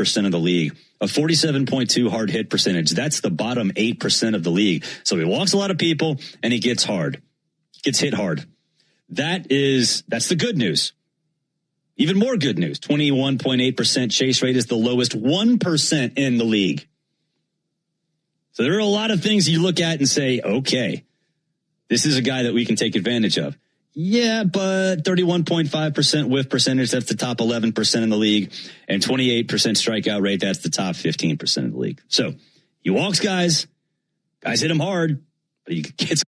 of the league. A 47.2 hard hit percentage. That's the bottom 8% of the league. So he walks a lot of people and he gets hard. Gets hit hard. That's the good news. Even more good news. 21.8% chase rate is the lowest 1% in the league. So there are a lot of things you look at and say, okay, this is a guy that we can take advantage of. Yeah, but 31.5% whiff percentage, that's the top 11% in the league. And 28% strikeout rate, that's the top 15% of the league. So he walks guys hit him hard, but he gets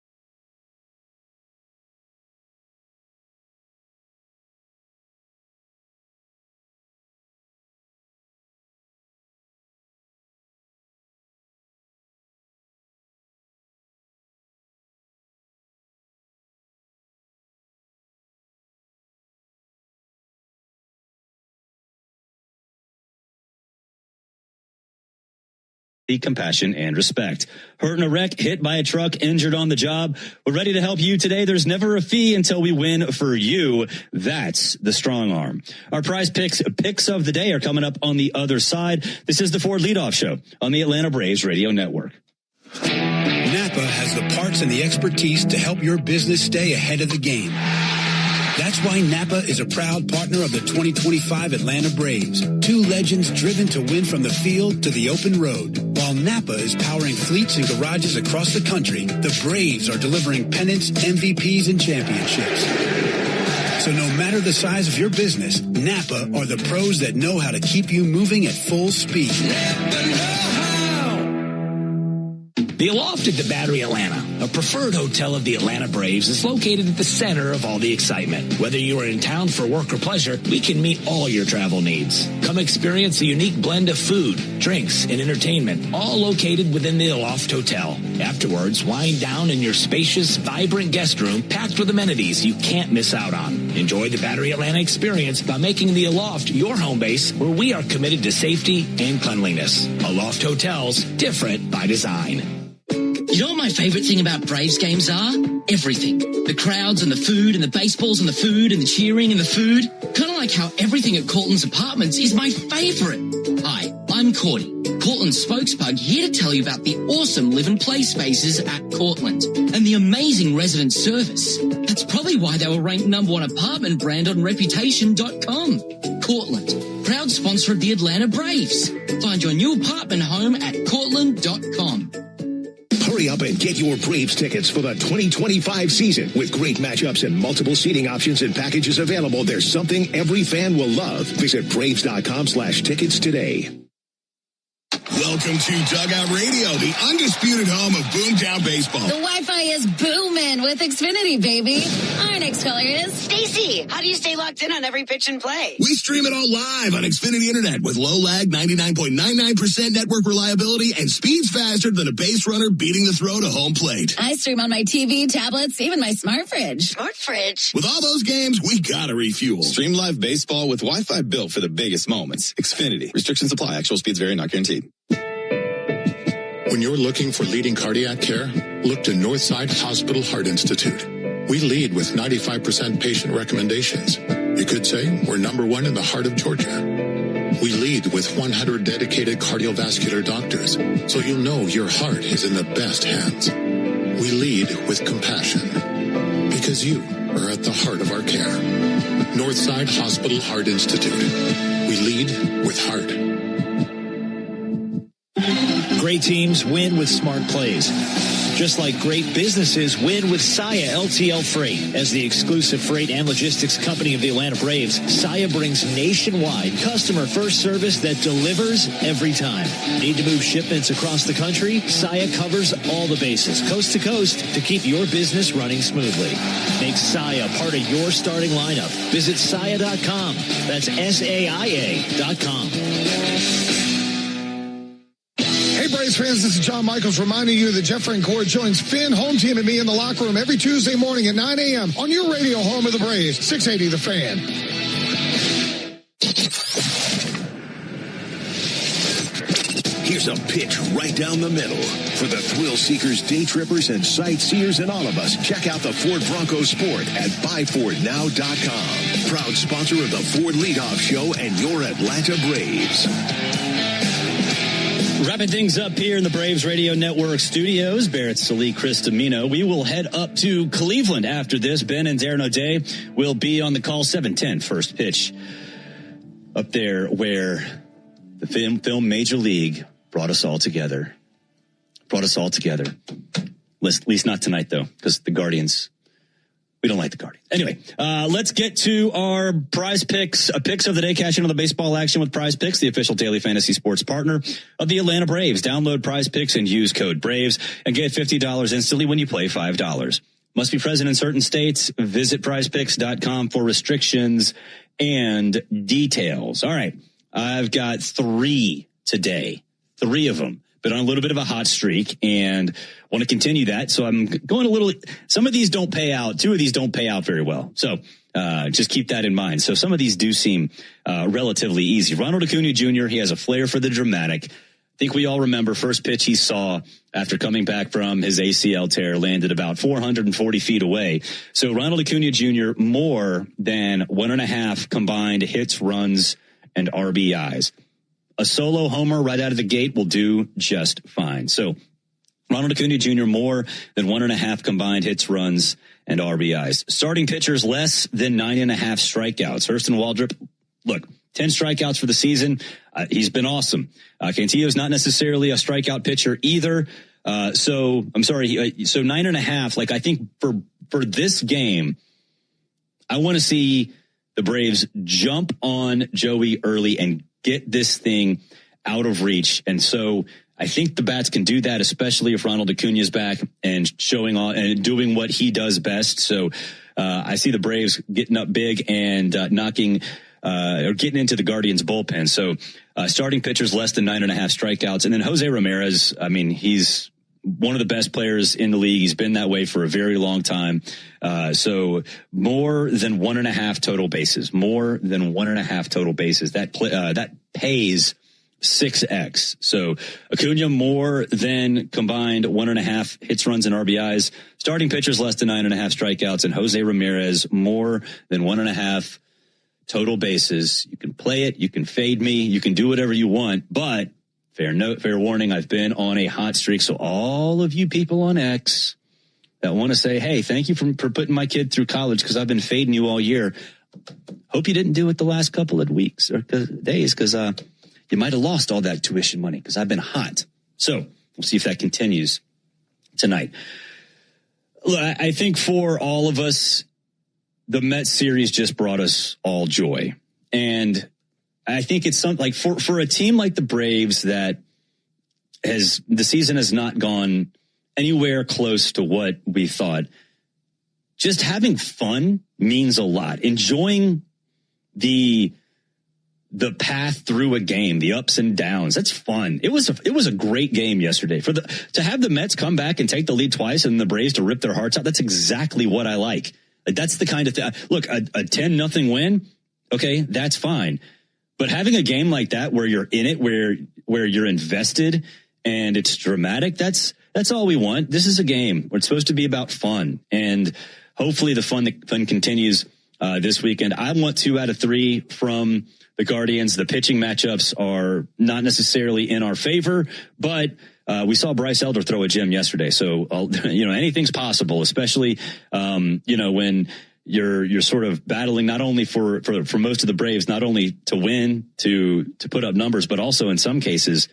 compassion and respect. Hurt in a wreck, hit by a truck, injured on the job. We're ready to help you today. There's never a fee until we win for you. That's the Strong Arm. Our prize picks of the day are coming up on the other side. This is the Ford Leadoff Show on the Atlanta Braves Radio Network. Napa has the parts and the expertise to help your business stay ahead of the game. That's why Napa is a proud partner of the 2025 Atlanta Braves. Two legends driven to win from the field to the open road. While Napa is powering fleets and garages across the country, the Braves are delivering pennants, MVPs, and championships. So no matter the size of your business, Napa are the pros that know how to keep you moving at full speed. Napa know-how. The Aloft at the Battery Atlanta, a preferred hotel of the Atlanta Braves, is located at the center of all the excitement. Whether you are in town for work or pleasure, we can meet all your travel needs. Come experience a unique blend of food, drinks, and entertainment, all located within the Aloft Hotel. Afterwards, wind down in your spacious, vibrant guest room packed with amenities you can't miss out on. Enjoy the Battery Atlanta experience by making the Aloft your home base, where we are committed to safety and cleanliness. Aloft Hotels, different by design. You know what my favorite thing about Braves games are? Everything. The crowds and the food and the baseballs and the food and the cheering and the food. Kind of like how everything at Cortland's Apartments is my favorite. Hi, I'm Cordy, Cortland's spokespug, here to tell you about the awesome live and play spaces at Cortland and the amazing resident service. That's probably why they were ranked #1 apartment brand on Reputation.com. Cortland, proud sponsor of the Atlanta Braves. Find your new apartment home at Cortland.com. Hurry up and get your Braves tickets for the 2025 season. With great matchups and multiple seating options and packages available, there's something every fan will love. Visit Braves.com/tickets today. Welcome to Dugout Radio, the undisputed home of Boomtown Baseball. The Wi-Fi is booming with Xfinity, baby. Our next caller is Stacy. How do you stay locked in on every pitch and play? We stream it all live on Xfinity Internet with low lag, 99.99% network reliability, and speeds faster than a base runner beating the throw to home plate. I stream on my TV, tablets, even my smart fridge. Smart fridge? With all those games, we gotta refuel. Stream live baseball with Wi-Fi built for the biggest moments. Xfinity. Restrictions apply. Actual speeds vary, not guaranteed. When you're looking for leading cardiac care, look to Northside Hospital Heart Institute. We lead with 95% patient recommendations. You could say we're #1 in the heart of Georgia. We lead with 100 dedicated cardiovascular doctors, so you'll know your heart is in the best hands. We lead with compassion, because you are at the heart of our care. Northside Hospital Heart Institute. We lead with heart. Great teams win with smart plays. Just like great businesses win with Saia LTL Freight. As the exclusive freight and logistics company of the Atlanta Braves, Saia brings nationwide customer-first service that delivers every time. Need to move shipments across the country? Saia covers all the bases, coast to coast, to keep your business running smoothly. Make Saia part of your starting lineup. Visit Saia.com. That's SAIA.com. Hey, Braves fans, this is John Michaels reminding you that Jeff Francoeur joins Finn, home team, and me in the locker room every Tuesday morning at 9 a.m. on your radio home of the Braves, 680 The Fan. Here's a pitch right down the middle. For the thrill seekers, day trippers, and sightseers and all of us, check out the Ford Bronco Sport at BuyFordNow.com. Proud sponsor of the Ford Leadoff Show and your Atlanta Braves. Wrapping things up here in the Braves Radio Network studios, Barrett Sallee, Chris Domino. We will head up to Cleveland after this. Ben and Darren O'Day will be on the call. 7:10 first pitch up there where the film Major League brought us all together. At least not tonight, though, because the Guardians, we don't like the Guardians. Anyway, let's get to our prize picks. Picks of the day, cash in on the baseball action with Prize Picks, the official daily fantasy sports partner of the Atlanta Braves. Download Prize Picks and use code BRAVES and get $50 instantly when you play $5. Must be present in certain states. Visit prizepicks.com for restrictions and details. All right. I've got 3 today. 3 of them. Been on a little bit of a hot streak and want to continue that. So I'm going a little, some of these don't pay out. 2 of these don't pay out very well. So just keep that in mind. So some of these do seem relatively easy. Ronald Acuna Jr., he has a flair for the dramatic. I think we all remember first pitch he saw after coming back from his ACL tear landed about 440 feet away. So Ronald Acuna Jr. more than 1.5 combined hits, runs, and RBIs. A solo homer right out of the gate will do just fine. So Ronald Acuna Jr. more than 1.5 combined hits, runs, and RBIs. Starting pitchers less than 9.5 strikeouts. Hurston Waldrop, look, 10 strikeouts for the season. He's been awesome. Cantillo's not necessarily a strikeout pitcher either. So 9.5. Like I think for this game, I want to see the Braves jump on Joey early and get this thing out of reach. And so I think the bats can do that, especially if Ronald Acuna's back and showing on and doing what he does best. So I see the Braves getting up big and knocking or getting into the Guardians bullpen. So starting pitchers less than 9.5 strikeouts. And then Jose Ramirez, I mean, he's one of the best players in the league. He's been that way for a very long time. So more than 1.5 total bases, that pays 6x. So Acuna more than combined 1.5 hits, runs, and RBIs. Starting pitchers less than 9.5 strikeouts, and Jose Ramirez more than 1.5 total bases. You can play it. You can fade me. You can do whatever you want, but fair warning, I've been on a hot streak. So all of you people on X that want to say, hey, thank you for putting my kid through college because I've been fading you all year. Hope you didn't do it the last couple of weeks or days because you might have lost all that tuition money because I've been hot. So we'll see if that continues tonight. Look, I think for all of us, the Mets series just brought us all joy. And I think it's something like for a team like the Braves that the season has not gone anywhere close to what we thought. Just having fun means a lot. Enjoying the path through a game, the ups and downs. That's fun. It was a great game yesterday. To have the Mets come back and take the lead twice and the Braves to rip their hearts out. That's exactly what I like. That's the kind of thing. Look, a 10-0 win. Okay, that's fine. But having a game like that where you're in it, where you're invested and it's dramatic, that's all we want. This is a game where it's supposed to be about fun, and hopefully the fun continues this weekend. I want 2 out of 3 from the Guardians. The pitching matchups are not necessarily in our favor, but we saw Bryce Elder throw a gem yesterday. So, anything's possible, especially, when you're sort of battling not only for most of the Braves, not only to win, to put up numbers, but also in some cases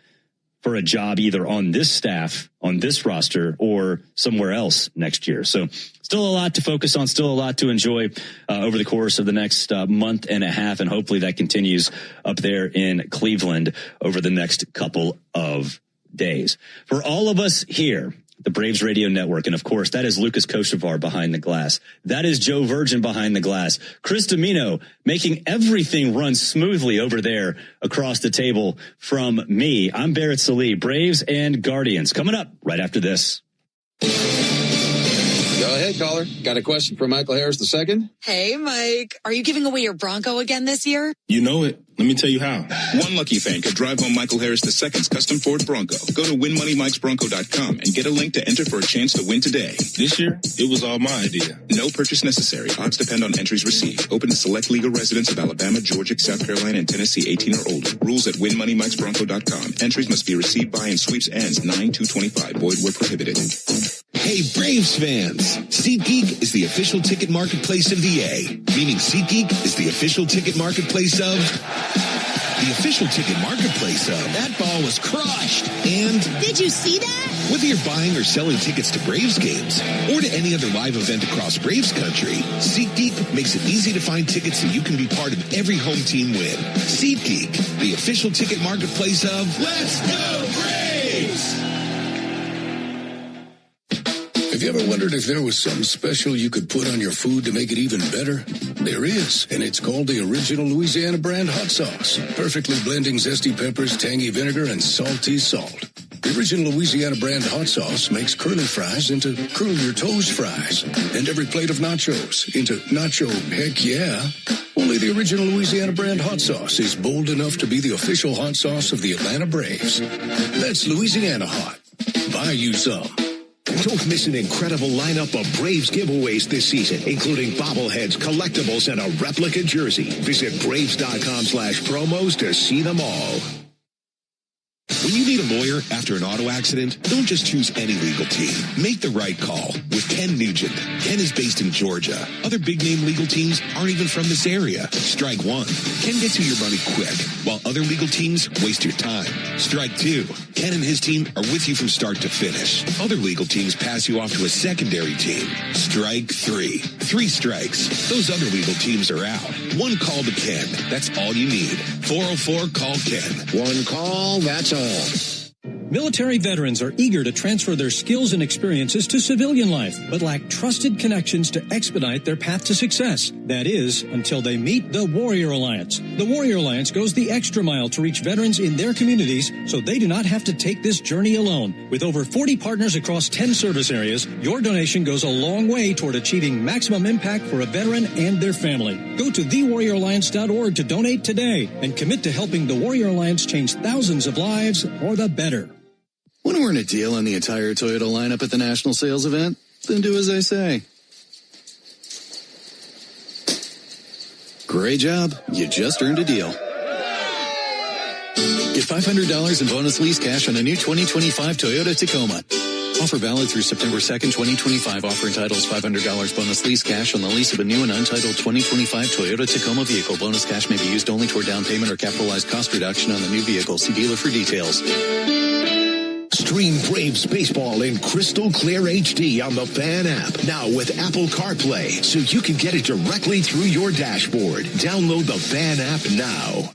for a job either on this staff, on this roster, or somewhere else next year. So still a lot to focus on, still a lot to enjoy over the course of the next month and a half. And hopefully that continues up there in Cleveland over the next couple of days. For all of us here, the Braves Radio Network. And of course, that is Lucas Kochevar behind the glass. That is Joe Virgin behind the glass. Chris Domino making everything run smoothly over there across the table from me. I'm Barrett Sallee. Braves and Guardians coming up right after this. Go ahead, caller. Got a question for Michael Harris II? Hey, Mike. Are you giving away your Bronco again this year? You know it. Let me tell you how. One lucky fan could drive home Michael Harris II's custom Ford Bronco. Go to winmoneymikesbronco.com and get a link to enter for a chance to win today. This year, it was all my idea. No purchase necessary. Odds depend on entries received. Open to select legal residents of Alabama, Georgia, South Carolina, and Tennessee 18 or older. Rules at winmoneymikesbronco.com. Entries must be received by and sweeps ends 9/2/25. Void where prohibited. Hey, Braves fans! SeatGeek is the official ticket marketplace of the A, meaning SeatGeek is the official ticket marketplace of... the official ticket marketplace of... That ball was crushed. And... Did you see that? whether you're buying or selling tickets to Braves games or to any other live event across Braves country, SeatGeek makes it easy to find tickets so you can be part of every home team win. SeatGeek, the official ticket marketplace of... Let's Go Braves! Have you ever wondered if there was something special you could put on your food to make it even better? There is, and it's called the Original Louisiana Brand Hot Sauce. Perfectly blending zesty peppers, tangy vinegar, and salty salt. The Original Louisiana Brand Hot Sauce makes curly fries into curl your toes fries, and every plate of nachos into nacho heck yeah. Only the Original Louisiana Brand Hot Sauce is bold enough to be the official hot sauce of the Atlanta Braves. That's Louisiana Hot. Buy you some. Don't miss an incredible lineup of Braves giveaways this season, including bobbleheads, collectibles, and a replica jersey. Visit Braves.com/promos to see them all. When you need a lawyer after an auto accident, don't just choose any legal team. Make the right call with Ken Nugent. Ken is based in Georgia. Other big-name legal teams aren't even from this area. Strike one. Ken gets you your money quick, while other legal teams waste your time. Strike two. Ken and his team are with you from start to finish. Other legal teams pass you off to a secondary team. Strike three. 3 strikes. Those other legal teams are out. One call to Ken. That's all you need. 404-CALL-KEN. One call, that's all. Military veterans are eager to transfer their skills and experiences to civilian life, but lack trusted connections to expedite their path to success. That is, until they meet the Warrior Alliance. The Warrior Alliance goes the extra mile to reach veterans in their communities so they do not have to take this journey alone. With over 40 partners across 10 service areas, your donation goes a long way toward achieving maximum impact for a veteran and their family. Go to thewarrioralliance.org to donate today and commit to helping the Warrior Alliance change thousands of lives for the better. Want to earn a deal on the entire Toyota lineup at the national sales event? Then do as I say. Great job. You just earned a deal. Get $500 in bonus lease cash on a new 2025 Toyota Tacoma. Offer valid through September 2nd, 2025. Offer entitles $500 bonus lease cash on the lease of a new and untitled 2025 Toyota Tacoma vehicle. Bonus cash may be used only toward down payment or capitalized cost reduction on the new vehicle. See dealer for details. Stream Braves baseball in crystal clear HD on the Fan app. Now with Apple CarPlay, so you can get it directly through your dashboard. Download the Fan app now.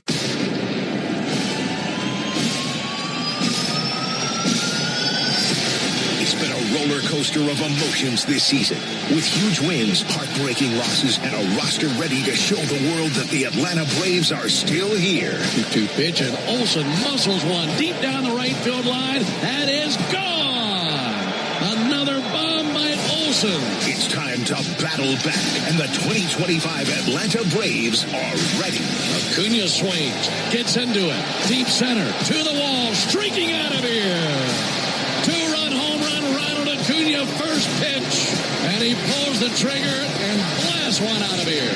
It's been a roller coaster of emotions this season, with huge wins, heartbreaking losses, and a roster ready to show the world that the Atlanta Braves are still here. 2-2 pitch, and Olsen muscles one deep down the right field line. That is gone. Another bomb by Olsen. It's time to battle back, and the 2025 Atlanta Braves are ready. Acuna swings, gets into it, deep center, to the wall, streaking out of here. 2-run home run, Ronald Acuna, first pitch, and he pulls the trigger and blasts one out of here.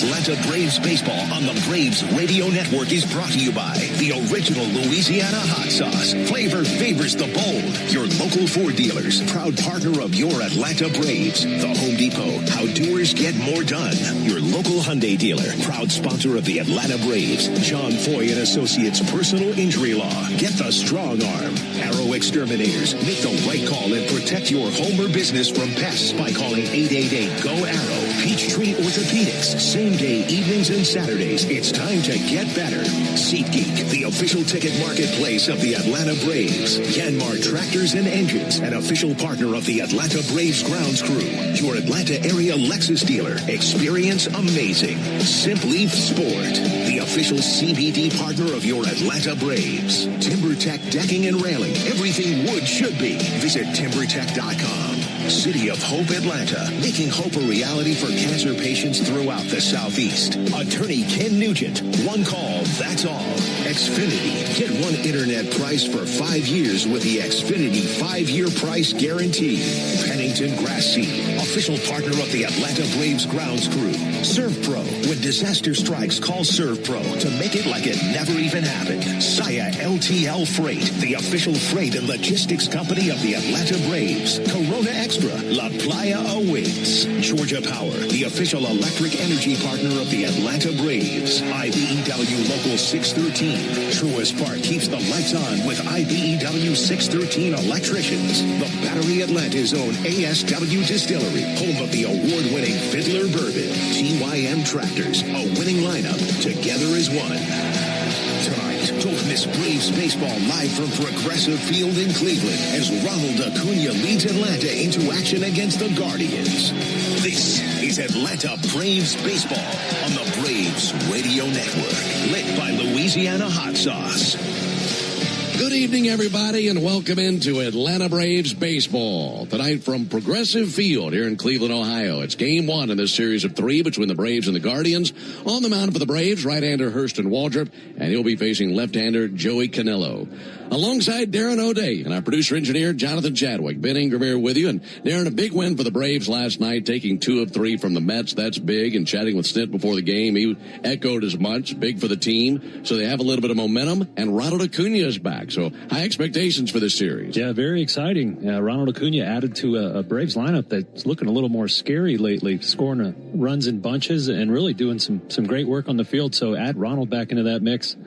Atlanta Braves baseball on the Braves Radio Network is brought to you by the Original Louisiana Hot Sauce. Flavor favors the bold. Your local Ford dealers, proud partner of your Atlanta Braves. The Home Depot, how doers get more done. Your local Hyundai dealer, proud sponsor of the Atlanta Braves. John Foy and Associates Personal Injury Law. Get the strong arm. Arrow Exterminators. Make the right call and protect your home or business from pests by calling 888-GO-ARROW. Peachtree Orthopedics. Same day, evenings and Saturdays. It's time to get better. SeatGeek, the official ticket marketplace of the Atlanta Braves. Yanmar Tractors and Engines, an official partner of the Atlanta Braves grounds crew. Your Atlanta area Lexus dealer. Experience amazing. Simply Sport, the official CBD partner of your Atlanta Braves. TimberTech Decking and Railing. Everything wood should be. Visit TimberTech.com. City of Hope Atlanta, making hope a reality for cancer patients throughout the Southeast. Attorney Ken Nugent. One call, that's all. Xfinity. Get one internet price for 5 years with the Xfinity 5-year price guarantee. Pennington Grass Seed, official partner of the Atlanta Braves grounds crew. ServPro. When disaster strikes, call ServPro to make it like it never even happened. Saya LTL Freight, the official freight and logistics company of the Atlanta Braves. Corona Extra, La Playa awaits. Georgia Power, the official electric energy partner of the Atlanta Braves. IBEW Local 613. Truist Park keeps the lights on with IBEW 613 electricians. The Battery Atlanta's own ASW Distillery, home of the award-winning Fiddler Bourbon. TYM Tractors, a winning lineup, together as one. Tonight, don't miss Braves baseball live from Progressive Field in Cleveland as Ronald Acuna leads Atlanta into action against the Guardians. This is Atlanta Braves baseball on the Braves Radio Network, lit by Louisiana Hot Sauce. Good evening, everybody, and welcome into Atlanta Braves baseball. Tonight from Progressive Field here in Cleveland, Ohio. It's game 1 in this series of 3 between the Braves and the Guardians. On the mound for the Braves, right-hander Hurston Waldrop, and he'll be facing left-hander Joey Canello. Alongside Darren O'Day and our producer-engineer Jonathan Chadwick. Ben Ingram here with you. And Darren, a big win for the Braves last night, taking 2 of 3 from the Mets. That's big. And chatting with Snit before the game, he echoed as much. Big for the team. So they have a little bit of momentum. And Ronald Acuna is back. So high expectations for this series. Yeah, very exciting. Ronald Acuna added to a Braves lineup that's looking a little more scary lately, scoring runs in bunches and really doing some great work on the field. So add Ronald back into that mix.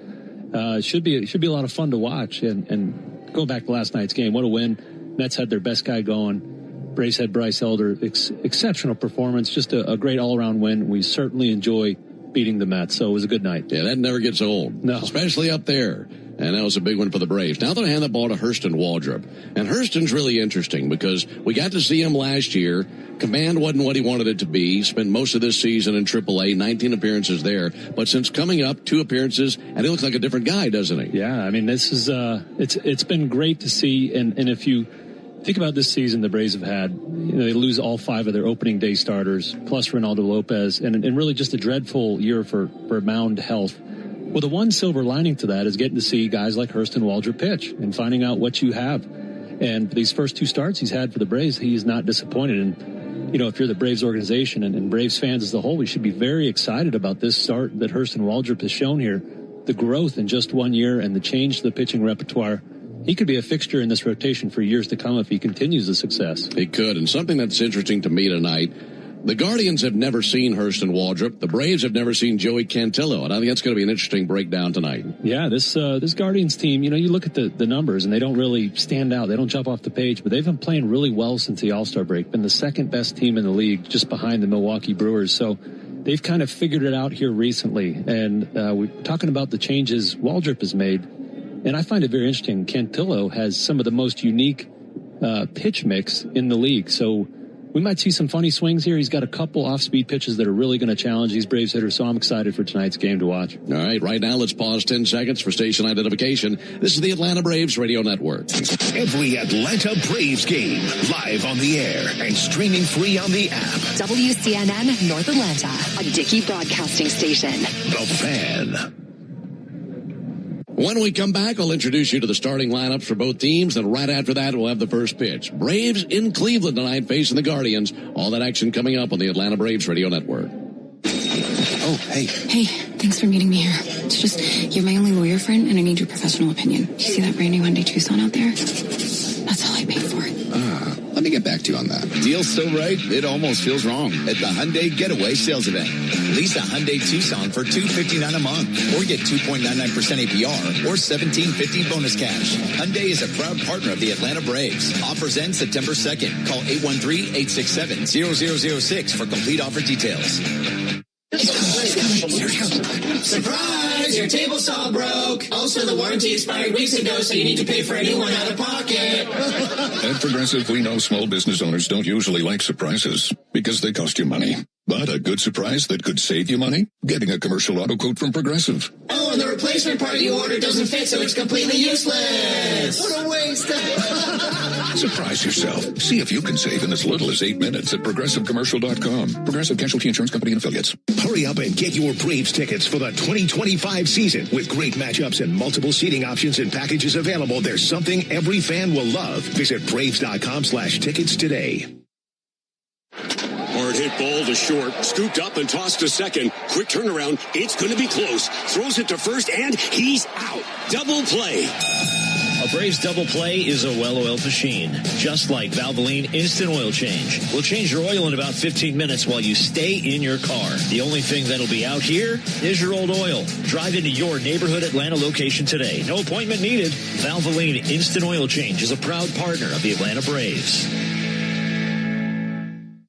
Should be a lot of fun to watch. And go back to last night's game, what a win. Mets had their best guy going. Braves had Bryce Elder. Exceptional performance. Just a great all-around win. We certainly enjoy beating the Mets. So it was a good night. Yeah, that never gets old. No. Especially up there. And that was a big one for the Braves. Now they'll hand the ball to Hurston Waldrop. And Hurston's really interesting because we got to see him last year. Command wasn't what he wanted it to be. Spent most of this season in AAA, 19 appearances there. But since coming up, 2 appearances, and he looks like a different guy, doesn't he? Yeah, I mean, this is it's been great to see. And if you think about this season the Braves have had, they lose all 5 of their opening day starters, plus Ronaldo Lopez, and really just a dreadful year for mound health. Well, the one silver lining to that is getting to see guys like Hurston Waldrop pitch and finding out what you have. And for these first 2 starts he's had for the Braves, he's not disappointed. And, if you're the Braves organization and Braves fans as a whole, we should be very excited about this start that Hurston Waldrop has shown here. The growth in just 1 year and the change to the pitching repertoire. He could be a fixture in this rotation for years to come if he continues the success. He could. And something that's interesting to me tonight, the Guardians have never seen Hurston Waldrop. The Braves have never seen Joey Cantillo. And I think that's going to be an interesting breakdown tonight. Yeah, this Guardians team, you look at the numbers and they don't really stand out. They don't jump off the page, but they've been playing really well since the All-Star break. Been the second best team in the league, just behind the Milwaukee Brewers. So they've kind of figured it out here recently. And we're talking about the changes Waldrop has made. And I find it very interesting. Cantillo has some of the most unique pitch mix in the league. So we might see some funny swings here. He's got a couple off-speed pitches that are really going to challenge these Braves hitters, so I'm excited for tonight's game to watch. All right now let's pause 10 seconds for station identification. This is the Atlanta Braves Radio Network. Every Atlanta Braves game, live on the air and streaming free on the app. WCNN North Atlanta, a Dickey broadcasting station. The Fan. When we come back, I'll introduce you to the starting lineups for both teams, and right after that, we'll have the first pitch. Braves in Cleveland tonight facing the Guardians. All that action coming up on the Atlanta Braves Radio Network. Oh, hey. Hey, thanks for meeting me here. It's just, you're my only lawyer friend, and I need your professional opinion. You see that brand new Hyundai Tucson out there? That's all I paid for it. Let me get back to you on that. Deal's so right, it almost feels wrong. At the Hyundai Getaway Sales Event. Lease a Hyundai Tucson for $259 a month, or get 2.99% APR, or $1,750 bonus cash. Hyundai is a proud partner of the Atlanta Braves. Offers end September 2nd. Call 813-867-0006 for complete offer details. Surprise! surprise, your table saw broke. Also, the warranty expired weeks ago, so you need to pay for a new one out of pocket. At Progressive, we know small business owners don't usually like surprises because they cost you money. But a good surprise that could save you money? Getting a commercial auto quote from Progressive. Oh, and the replacement part you ordered doesn't fit, so it's completely useless. What a waste. Surprise yourself. See if you can save in as little as 8 minutes at ProgressiveCommercial.com. Progressive Casualty Insurance Company and Affiliates. Hurry up and get your Braves tickets for the 2025 season. With great matchups and multiple seating options and packages available, there's something every fan will love. Visit Braves.com/tickets today. Hard hit ball to short, scooped up and tossed to second. Quick turnaround. It's going to be close. Throws it to first, and he's out. Double play. A Braves double play is a well-oiled machine, just like Valvoline Instant Oil Change. We'll change your oil in about 15 minutes while you stay in your car. The only thing that'll be out here is your old oil. Drive into your neighborhood Atlanta location today. No appointment needed. Valvoline Instant Oil Change is a proud partner of the Atlanta Braves.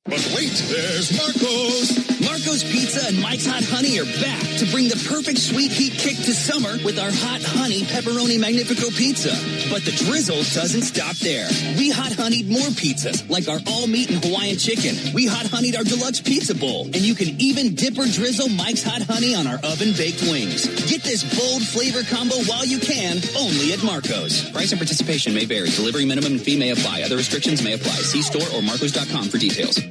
But wait, there's Marco's. Marco's Pizza and Mike's Hot Honey are back to bring the perfect sweet heat kick to summer with our Hot Honey Pepperoni Magnifico Pizza. But the drizzle doesn't stop there. We hot honeyed more pizzas, like our all-meat and Hawaiian chicken. We hot honeyed our deluxe pizza bowl. And you can even dip or drizzle Mike's Hot Honey on our oven-baked wings. Get this bold flavor combo while you can, only at Marco's. Price and participation may vary. Delivery minimum and fee may apply. Other restrictions may apply. See store or marcos.com for details.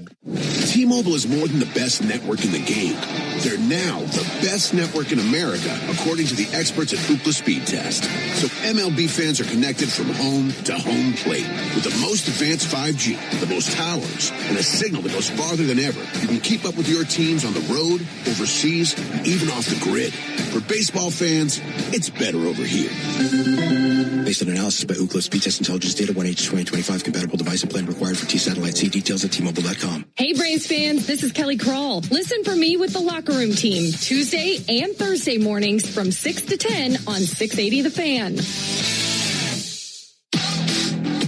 T-Mobile is more than the best network in the game. They're now the best network in America, according to the experts at Ookla Speed Test. So MLB fans are connected from home to home plate. With the most advanced 5G, the most towers, and a signal that goes farther than ever, you can keep up with your teams on the road, overseas, and even off the grid. For baseball fans, it's better over here. Based on analysis by Ookla Speed Test Intelligence Data, 1H2025, compatible device and plan required for T-Satellite. See details at T-Mobile.com. Hey, Braves fans, this is Kelly Crawl. Listen for me with the Locker Room Team, Tuesday and Thursday mornings from 6 to 10 on 680 The Fan.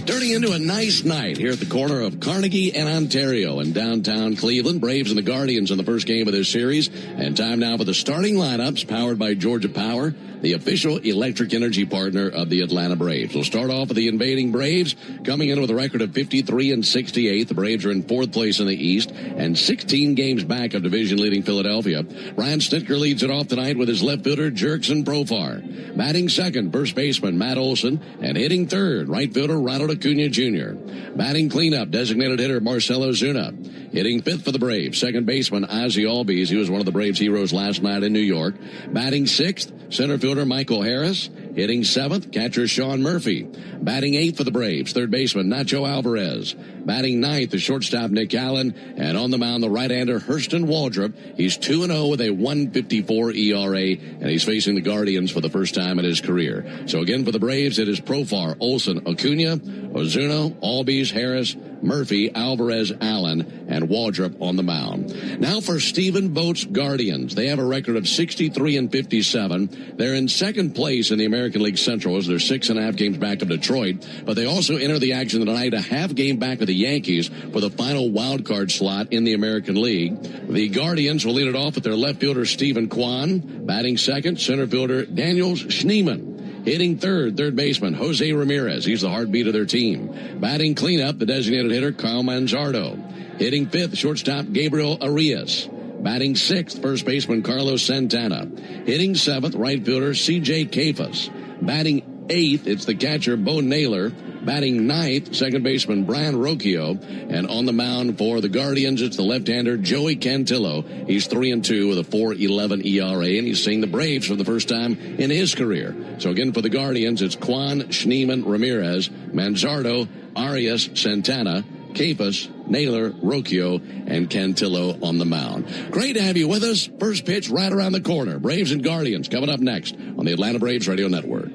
Turning into a nice night here at the corner of Carnegie and Ontario in downtown Cleveland. Braves and the Guardians in the first game of this series. And time now for the starting lineups powered by Georgia Power, the official electric energy partner of the Atlanta Braves. We'll start off with the invading Braves, coming in with a record of 53-68. The Braves are in fourth place in the East and 16 games back of division-leading Philadelphia. Brian Snitker leads it off tonight with his left fielder, Jurickson Profar. Batting second, first baseman Matt Olson, and hitting third, right fielder Ronald Acuna Jr. Batting cleanup, designated hitter Marcelo Zuna. Hitting fifth for the Braves, second baseman Ozzie Albies. He was one of the Braves' heroes last night in New York. Batting sixth, center fielder Michael Harris. Hitting seventh, catcher Sean Murphy. Batting eighth for the Braves, third baseman Nacho Alvarez. Batting ninth, the shortstop Nick Allen. And on the mound, the right-hander Hurston Waldrop. He's 2-0 with a 1.54 ERA, and he's facing the Guardians for the first time in his career. So again, for the Braves, it is Profar, Olson, Acuna, Ozuna, Albies, Harris, Murphy, Alvarez, Allen, and Waldrop on the mound. Now for Stephen Vogt's Guardians. They have a record of 63-57. They're in second place in the American League Central as they're 6.5 games back of Detroit, but they also enter the action tonight a half game back of the Yankees for the final wild card slot in the American League. The Guardians will lead it off with their left fielder Stephen Kwan, batting second, center fielder Daniel Schneemann. Hitting third baseman Jose Ramirez. He's the heartbeat of their team. Batting cleanup, the designated hitter Kyle Manzardo. Hitting fifth, shortstop Gabriel Arias. Batting sixth, first baseman Carlos Santana. Hitting seventh, right fielder C.J. Kefas. Batting eighth, it's the catcher Bo Naylor. Batting ninth, second baseman Brian Rocchio. And on the mound for the Guardians, it's the left-hander Joey Cantillo. He's 3-2 with a 4.11 ERA, and he's seeing the Braves for the first time in his career. So again, for the Guardians, it's Kwan, Schneemann, Ramirez, Manzardo, Arias, Santana, Kefas, Naylor, Rocchio, and Cantillo on the mound. Great to have you with us. First pitch right around the corner. Braves and Guardians coming up next on the Atlanta Braves Radio Network.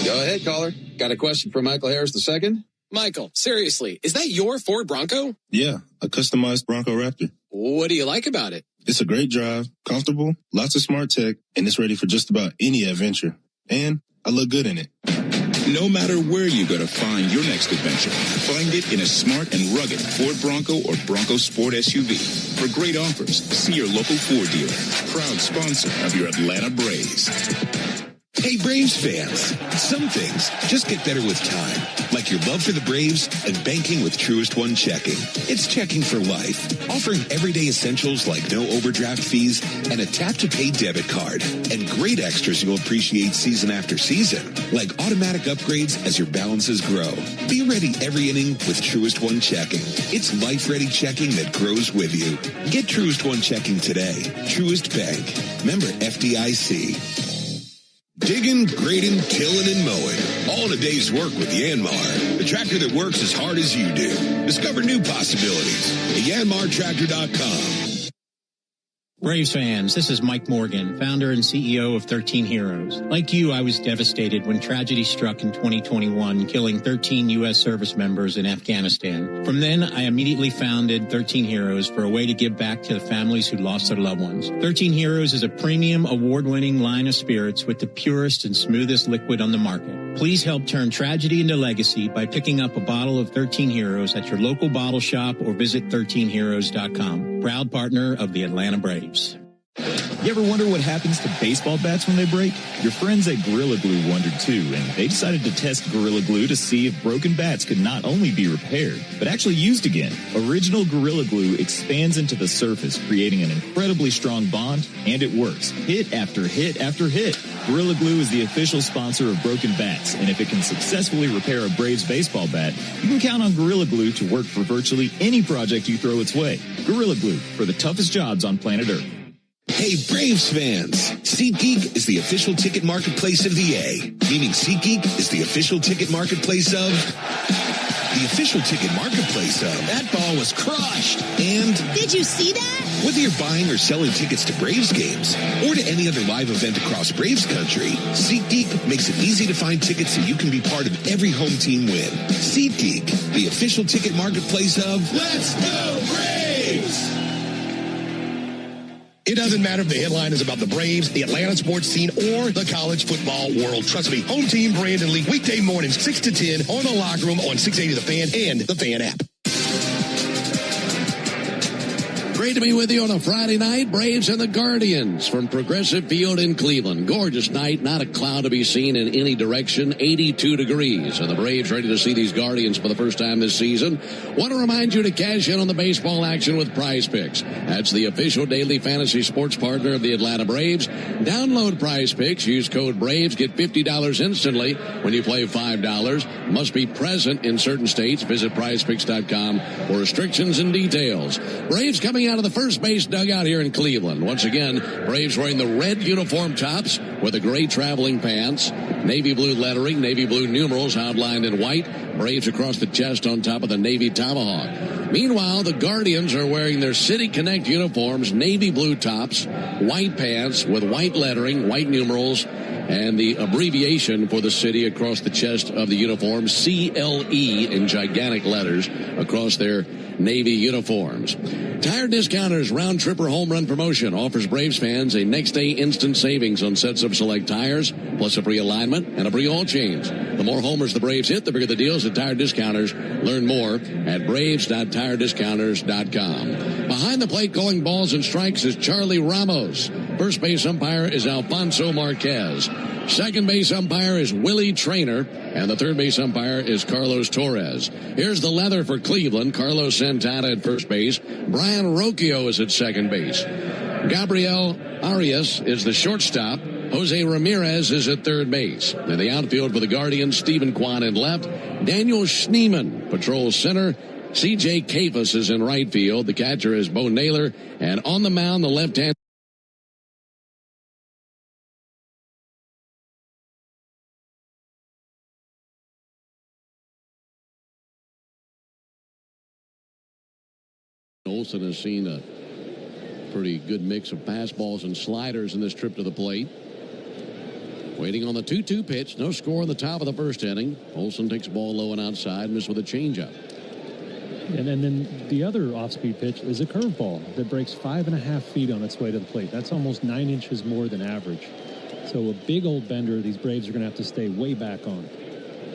Go ahead, caller. Got a question for Michael Harris II? Michael, seriously, is that your Ford Bronco? Yeah, a customized Bronco Raptor. What do you like about it? It's a great drive, comfortable, lots of smart tech, and it's ready for just about any adventure. And I look good in it. No matter where you go to find your next adventure, find it in a smart and rugged Ford Bronco or Bronco Sport SUV. For great offers, see your local Ford dealer. Proud sponsor of your Atlanta Braves. Hey, Braves fans, some things just get better with time, like your love for the Braves and banking with Truist One Checking. It's checking for life, offering everyday essentials like no overdraft fees and a tap-to-pay debit card, and great extras you'll appreciate season after season, like automatic upgrades as your balances grow. Be ready every inning with Truist One Checking. It's life-ready checking that grows with you. Get Truist One Checking today. Truist Bank. Member FDIC. Digging, grading, tilling, and mowing. All in a day's work with Yanmar, the tractor that works as hard as you do. Discover new possibilities at yanmartractor.com. Braves fans, this is Mike Morgan, founder and CEO of 13 Heroes. Like you, I was devastated when tragedy struck in 2021, killing 13 U.S. service members in Afghanistan. From then, I immediately founded 13 Heroes for a way to give back to the families who lost their loved ones. 13 Heroes is a premium, award-winning line of spirits with the purest and smoothest liquid on the market. Please help turn tragedy into legacy by picking up a bottle of 13 Heroes at your local bottle shop or visit 13heroes.com. Proud partner of the Atlanta Braves. You ever wonder what happens to baseball bats when they break? Your friends at Gorilla Glue wondered too, and they decided to test Gorilla Glue to see if broken bats could not only be repaired, but actually used again. Original Gorilla Glue expands into the surface, creating an incredibly strong bond, and it works. Hit after hit after hit. Gorilla Glue is the official sponsor of broken bats, and if it can successfully repair a Braves baseball bat, you can count on Gorilla Glue to work for virtually any project you throw its way. Gorilla Glue, for the toughest jobs on planet Earth. Hey, Braves fans! SeatGeek is the official ticket marketplace of the A, meaning SeatGeek is the official ticket marketplace of... the official ticket marketplace of... That ball was crushed. And... Did you see that? Whether you're buying or selling tickets to Braves games or to any other live event across Braves country, SeatGeek makes it easy to find tickets so you can be part of every home team win. SeatGeek, the official ticket marketplace of... Let's go Braves! It doesn't matter if the headline is about the Braves, the Atlanta sports scene, or the college football world. Trust me, Home Team Brandon Lee, weekday mornings, 6 to 10, on the Locker Room on 680 The Fan and the Fan app. Great to be with you on a Friday night. Braves and the Guardians from Progressive Field in Cleveland. Gorgeous night, not a cloud to be seen in any direction, 82 degrees. And the Braves ready to see these Guardians for the first time this season. Want to remind you to cash in on the baseball action with Prize Picks. That's the official daily fantasy sports partner of the Atlanta Braves. Download Prize Picks, use code BRAVES, get $50 instantly when you play $5. Must be present in certain states. Visit prizepicks.com for restrictions and details. Braves coming out of the first base dugout here in Cleveland. Once again, Braves wearing the red uniform tops with the gray traveling pants, navy blue lettering, navy blue numerals outlined in white, Braves across the chest on top of the navy tomahawk. Meanwhile, the Guardians are wearing their City Connect uniforms, navy blue tops, white pants with white lettering, white numerals, and the abbreviation for the city across the chest of the uniform, CLE in gigantic letters across their navy uniforms. Tire Discounters Round Tripper Home Run Promotion offers Braves fans a next day instant savings on sets of select tires, plus a free alignment and a free oil change. The more homers the Braves hit, the bigger the deals at Tire Discounters. Learn more at braves.tirediscounters.com. Behind the plate calling balls and strikes is Charlie Ramos. First base umpire is Alfonso Marquez. Second base umpire is Willie Traynor, and the third base umpire is Carlos Torres. Here's the leather for Cleveland. Carlos Santana at first base. Brian Rocchio is at second base. Gabriel Arias is the shortstop. Jose Ramirez is at third base. In the outfield for the Guardians, Stephen Kwan in left. Daniel Schneemann patrols center. C.J. Kafus is in right field. The catcher is Bo Naylor. And on the mound, the left-hand Olsen has seen a pretty good mix of fastballs and sliders in this trip to the plate. Waiting on the 2-2 pitch. No score in the top of the first inning. Olsen takes the ball low and outside, missed with a changeup. And then the other off-speed pitch is a curveball that breaks 5.5 feet on its way to the plate. That's almost 9 inches more than average. So a big old bender these Braves are going to have to stay way back on.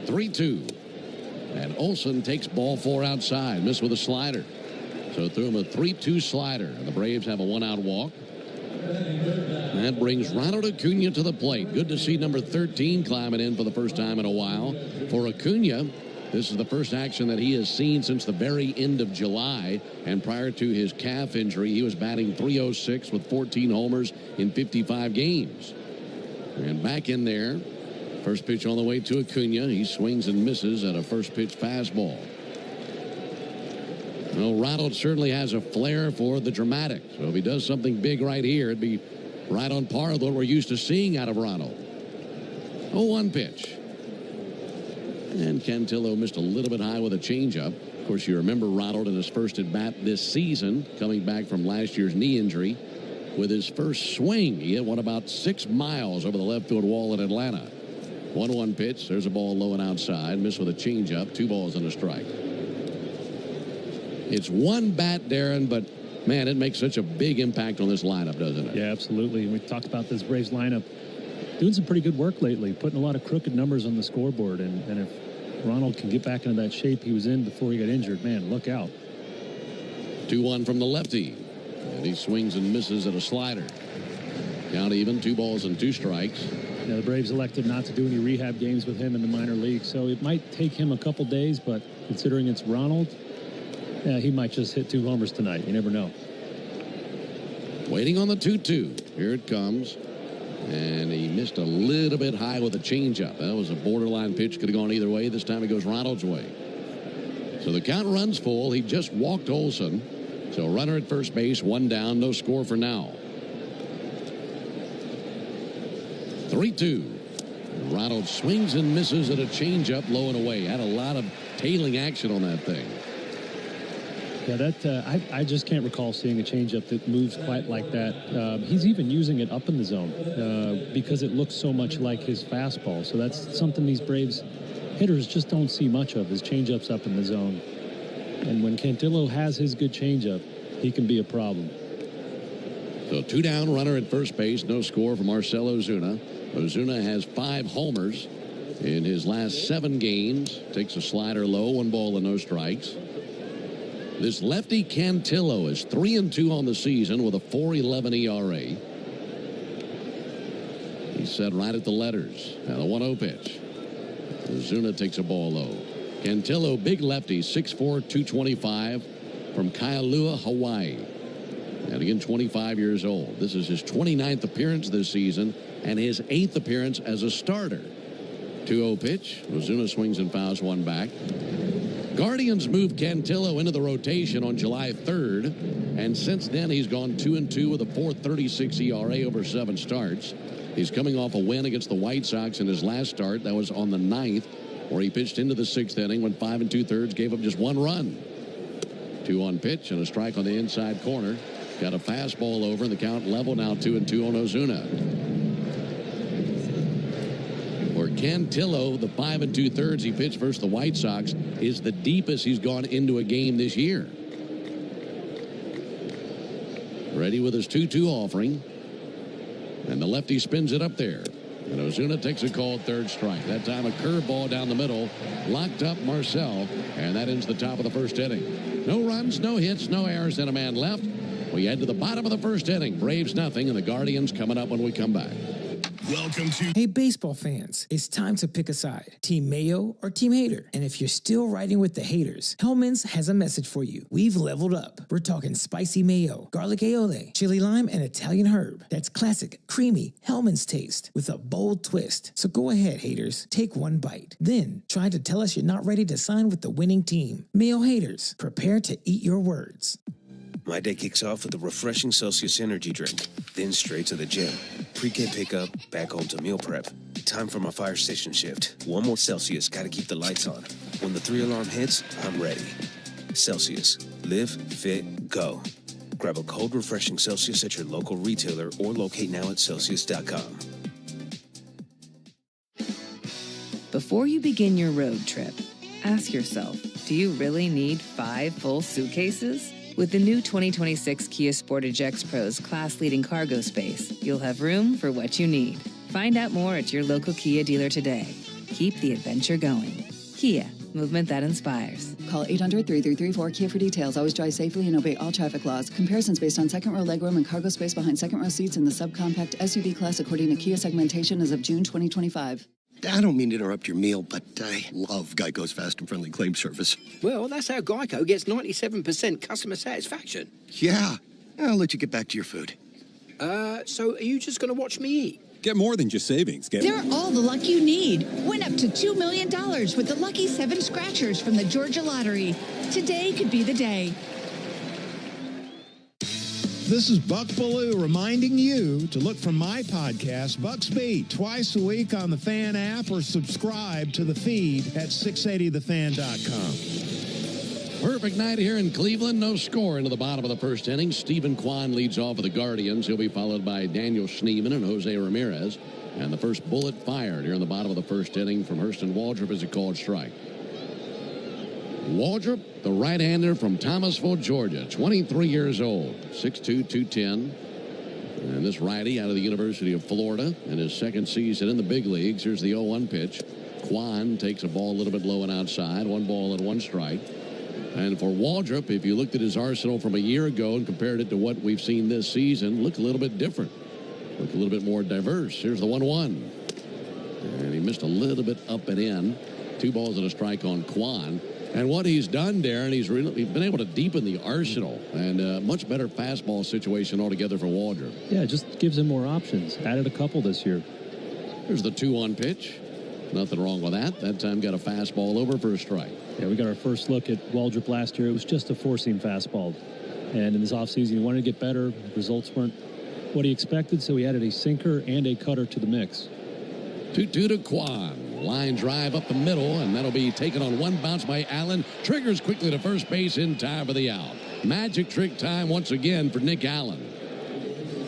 3-2. And Olsen takes ball 4 outside. Missed with a slider. So threw him a 3-2 slider. And the Braves have a 1-out walk. That brings Ronald Acuna to the plate. Good to see number 13 climbing in for the first time in a while. For Acuna, this is the first action that he has seen since the very end of July. And prior to his calf injury, he was batting .306 with 14 homers in 55 games. And back in there, first pitch on the way to Acuna. He swings and misses at a first pitch fastball. Well, Ronald certainly has a flair for the dramatic. So if he does something big right here, it'd be right on par with what we're used to seeing out of Ronald. 0-1 pitch. And Cantillo missed a little bit high with a changeup. Of course, you remember Ronald in his first at bat this season, coming back from last year's knee injury. With his first swing, he hit one about 6 miles over the left field wall in Atlanta. 1-1 pitch. There's a ball low and outside. Missed with a changeup. 2 balls and a strike. It's one bat, Darren, but, man, it makes such a big impact on this lineup, doesn't it? Yeah, absolutely. We talked about this Braves lineup doing some pretty good work lately, putting a lot of crooked numbers on the scoreboard. And if Ronald can get back into that shape he was in before he got injured, man, look out. 2-1 from the lefty. And he swings and misses at a slider. Count even, 2 balls and 2 strikes. The Braves elected not to do any rehab games with him in the minor league, so it might take him a couple days, but considering it's Ronald, yeah, he might just hit 2 homers tonight. You never know. Waiting on the 2-2. Here it comes. And he missed a little bit high with a changeup. That was a borderline pitch. Could have gone either way. This time it goes Ronald's way. So the count runs full. He just walked Olsen. So runner at first base, 1 down, no score for now. 3-2. Ronald swings and misses at a changeup low and away. Had a lot of tailing action on that thing. Yeah, I just can't recall seeing a changeup that moves quite like that. He's even using it up in the zone because it looks so much like his fastball. So that's something these Braves hitters just don't see much of, is changeups up in the zone. And when Cantillo has his good changeup, he can be a problem. So 2 down, runner at first base, no score for Marcell Ozuna. Ozuna has 5 homers in his last 7 games. Takes a slider low, 1 ball and no strikes. This lefty Cantillo is 3-2 on the season with a 4.11 ERA. He's set right at the letters. Now the 1-0 pitch. Ozuna takes a ball low. Cantillo, big lefty, 6'4", 225 from Kailua, Hawaii. And again, 25 years old. This is his 29th appearance this season and his 8th appearance as a starter. 2-0 pitch. Ozuna swings and fouls 1 back. Guardians moved Cantillo into the rotation on July 3rd, and since then he's gone 2-2 with a 4.36 ERA over 7 starts. He's coming off a win against the White Sox in his last start. That was on the 9th, where he pitched into the 6th inning, went 5 2/3, gave up just 1 run. 2-1 pitch and a strike on the inside corner. Got a fastball over, and the count level now 2-2 on Ozuna. For Cantillo, the 5 2/3 he pitched versus the White Sox is the deepest he's gone into a game this year. Ready with his 2-2 offering. And the lefty spins it up there. And Ozuna takes a called 3rd strike. That time a curveball down the middle. Locked up Marcell. And that ends the top of the 1st inning. No runs, no hits, no errors, and a man left. We head to the bottom of the 1st inning. Braves nothing, and the Guardians coming up when we come back. Welcome to... Hey, baseball fans, it's time to pick a side. Team Mayo or Team Hater. And if you're still riding with the haters, Hellman's has a message for you. We've leveled up. We're talking spicy mayo, garlic aioli, chili lime, and Italian herb. That's classic, creamy Hellman's taste with a bold twist. So go ahead, haters. Take 1 bite. Then try to tell us you're not ready to sign with the winning team. Mayo haters, prepare to eat your words. My day kicks off with a refreshing Celsius energy drink, then straight to the gym. Pre-K pickup, back home to meal prep. Time for my fire station shift. 1 more Celsius, gotta keep the lights on. When the 3-alarm hits, I'm ready. Celsius. Live, fit, go. Grab a cold, refreshing Celsius at your local retailer or locate now at Celsius.com. Before you begin your road trip, ask yourself, do you really need 5 full suitcases? With the new 2026 Kia Sportage X-Pro's class-leading cargo space, you'll have room for what you need. Find out more at your local Kia dealer today. Keep the adventure going. Kia, movement that inspires. Call 800-3334-KIA for details. Always drive safely and obey all traffic laws. Comparisons based on second row legroom and cargo space behind second row seats in the subcompact SUV class according to Kia segmentation as of June 2025. I don't mean to interrupt your meal, but I love Geico's fast and friendly claim service. Well, that's how Geico gets 97% customer satisfaction. Yeah. I'll let you get back to your food. So are you just going to watch me eat? Get more than just savings. They're all the luck you need. Win up to $2 million with the Lucky 7 Scratchers from the Georgia Lottery. Today could be the day. This is Buck Ballou reminding you to look for my podcast, Buck's Beat, twice a week on the Fan app or subscribe to the feed at 680thefan.com. Perfect night here in Cleveland. No score into the bottom of the first inning. Stephen Kwan leads off for the Guardians. He'll be followed by Daniel Schneemann and Jose Ramirez. And the first bullet fired here in the bottom of the first inning from Hurston Waldrop is a called strike. Waldrop, the right-hander from Thomasville, Georgia, 23 years old, 6'2", 210. And this righty out of the University of Florida in his second season in the big leagues. Here's the 0-1 pitch. Kwan takes a ball a little bit low and outside. 1 ball and 1 strike. And for Waldrop, if you looked at his arsenal from a year ago and compared it to what we've seen this season, look a little bit different. Look a little bit more diverse. Here's the 1-1. And he missed a little bit up and in. 2 balls and a strike on Kwan. And what he's done, Darren, he's been able to deepen the arsenal and a much better fastball situation altogether for Waldrop. Yeah, it just gives him more options. Added a couple this year. Here's the 2-1 pitch. Nothing wrong with that. That time got a fastball over for a strike. Yeah, we got our first look at Waldrop last year. It was just a four-seam fastball. And in this offseason, he wanted to get better. Results weren't what he expected, so he added a sinker and a cutter to the mix. 2-2 to Kwan. Line drive up the middle, and that'll be taken on one bounce by Allen. Triggers quickly to first base in time for the out. Magic trick time once again for Nick Allen.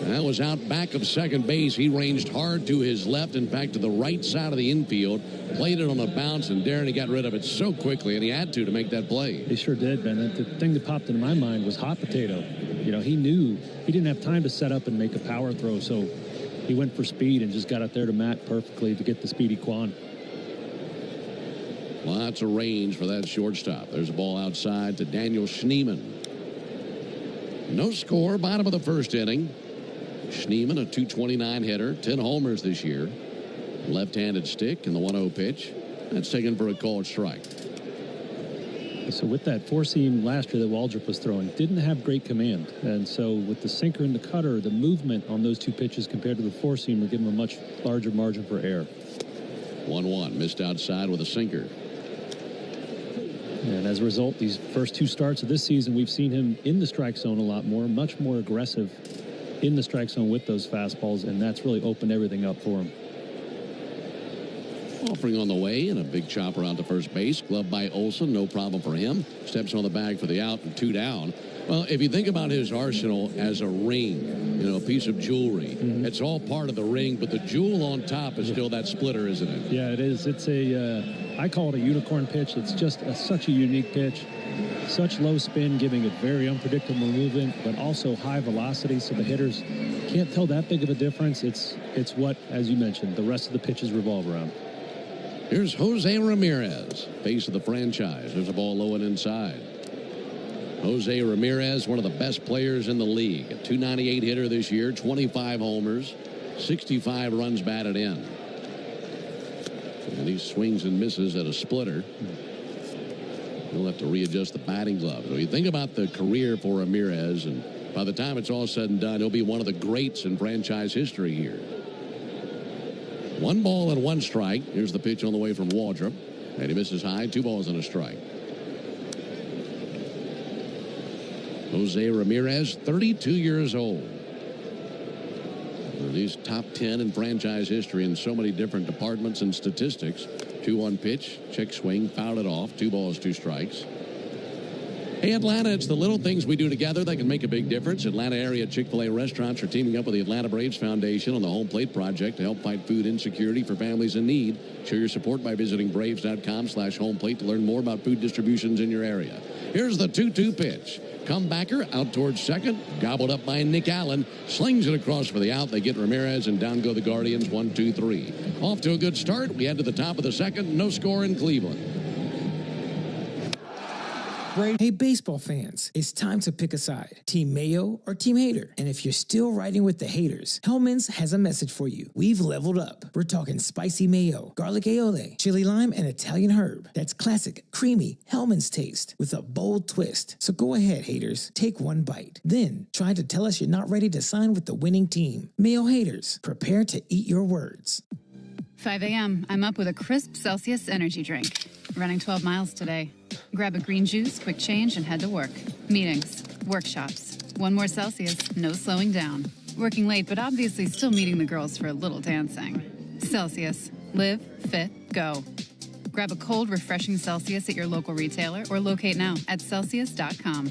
That was out back of second base. He ranged hard to his left, in fact, to the right side of the infield. Played it on a bounce, and Darren, he got rid of it so quickly, and he had to make that play. He sure did, Ben. The thing that popped into my mind was hot potato. You know, he knew he didn't have time to set up and make a power throw, so he went for speed and just got up there to Matt perfectly to get the speedy Kwan. Lots of range for that shortstop. There's a ball outside to Daniel Schneemann. No score, bottom of the first inning. Schneemann, a .229 hitter, 10 homers this year. Left-handed stick and the 1-0 pitch. That's taken for a called strike. So with that four-seam last year that Waldrop was throwing, didn't have great command. And so with the sinker and the cutter, the movement on those two pitches compared to the four-seam would give him a much larger margin for error. 1-1, missed outside with a sinker. And as a result, these first two starts of this season, we've seen him in the strike zone a lot more, much more aggressive in the strike zone with those fastballs, and that's really opened everything up for him. Offering on the way, and a big chopper out to first base. Gloved by Olson, no problem for him. Steps on the bag for the out and 2 down. Well, if you think about his arsenal as a ring, you know, a piece of jewelry, it's all part of the ring, but the jewel on top is still that splitter, isn't it? Yeah, it is. It's I call it a unicorn pitch. It's just such a unique pitch. Such low spin, giving it very unpredictable movement, but also high velocity, so the hitters can't tell that big of a difference. It's what, as you mentioned, the rest of the pitches revolve around. Here's Jose Ramirez, face of the franchise. There's a ball low and inside. Jose Ramirez, one of the best players in the league. A .298 hitter this year, 25 homers, 65 runs batted in. And he swings and misses at a splitter. He'll have to readjust the batting glove. So you think about the career for Ramirez, and by the time it's all said and done, he'll be one of the greats in franchise history here. 1 ball and 1 strike. Here's the pitch on the way from Waldrop. And he misses high. 2 balls and a strike. Jose Ramirez, 32 years old. He's top 10 in franchise history in so many different departments and statistics. 2-1 pitch, check swing, fouled it off. 2 balls, 2 strikes. Hey, Atlanta, it's the little things we do together that can make a big difference. Atlanta area Chick-fil-A restaurants are teaming up with the Atlanta Braves Foundation on the Home Plate Project to help fight food insecurity for families in need. Show your support by visiting braves.com/homeplate to learn more about food distributions in your area. Here's the 2-2 pitch. Comebacker out towards second, gobbled up by Nick Allen, slings it across for the out. They get Ramirez, and down go the Guardians, 1-2-3. Off to a good start. We head to the top of the second. No score in Cleveland. Hey, baseball fans, it's time to pick a side. Team Mayo or Team Hater. And if you're still riding with the haters, Hellman's has a message for you. We've leveled up. We're talking spicy mayo, garlic aioli, chili lime, and Italian herb. That's classic, creamy Hellman's taste with a bold twist. So go ahead, haters. Take one bite. Then try to tell us you're not ready to sign with the winning team. Mayo haters, prepare to eat your words. 5 a.m. I'm up with a crisp Celsius energy drink. Running 12 miles today. Grab a green juice, quick change, and head to work. Meetings, workshops. One more Celsius, no slowing down. Working late, but obviously still meeting the girls for a little dancing. Celsius. Live, fit, go. Grab a cold, refreshing Celsius at your local retailer or locate now at Celsius.com.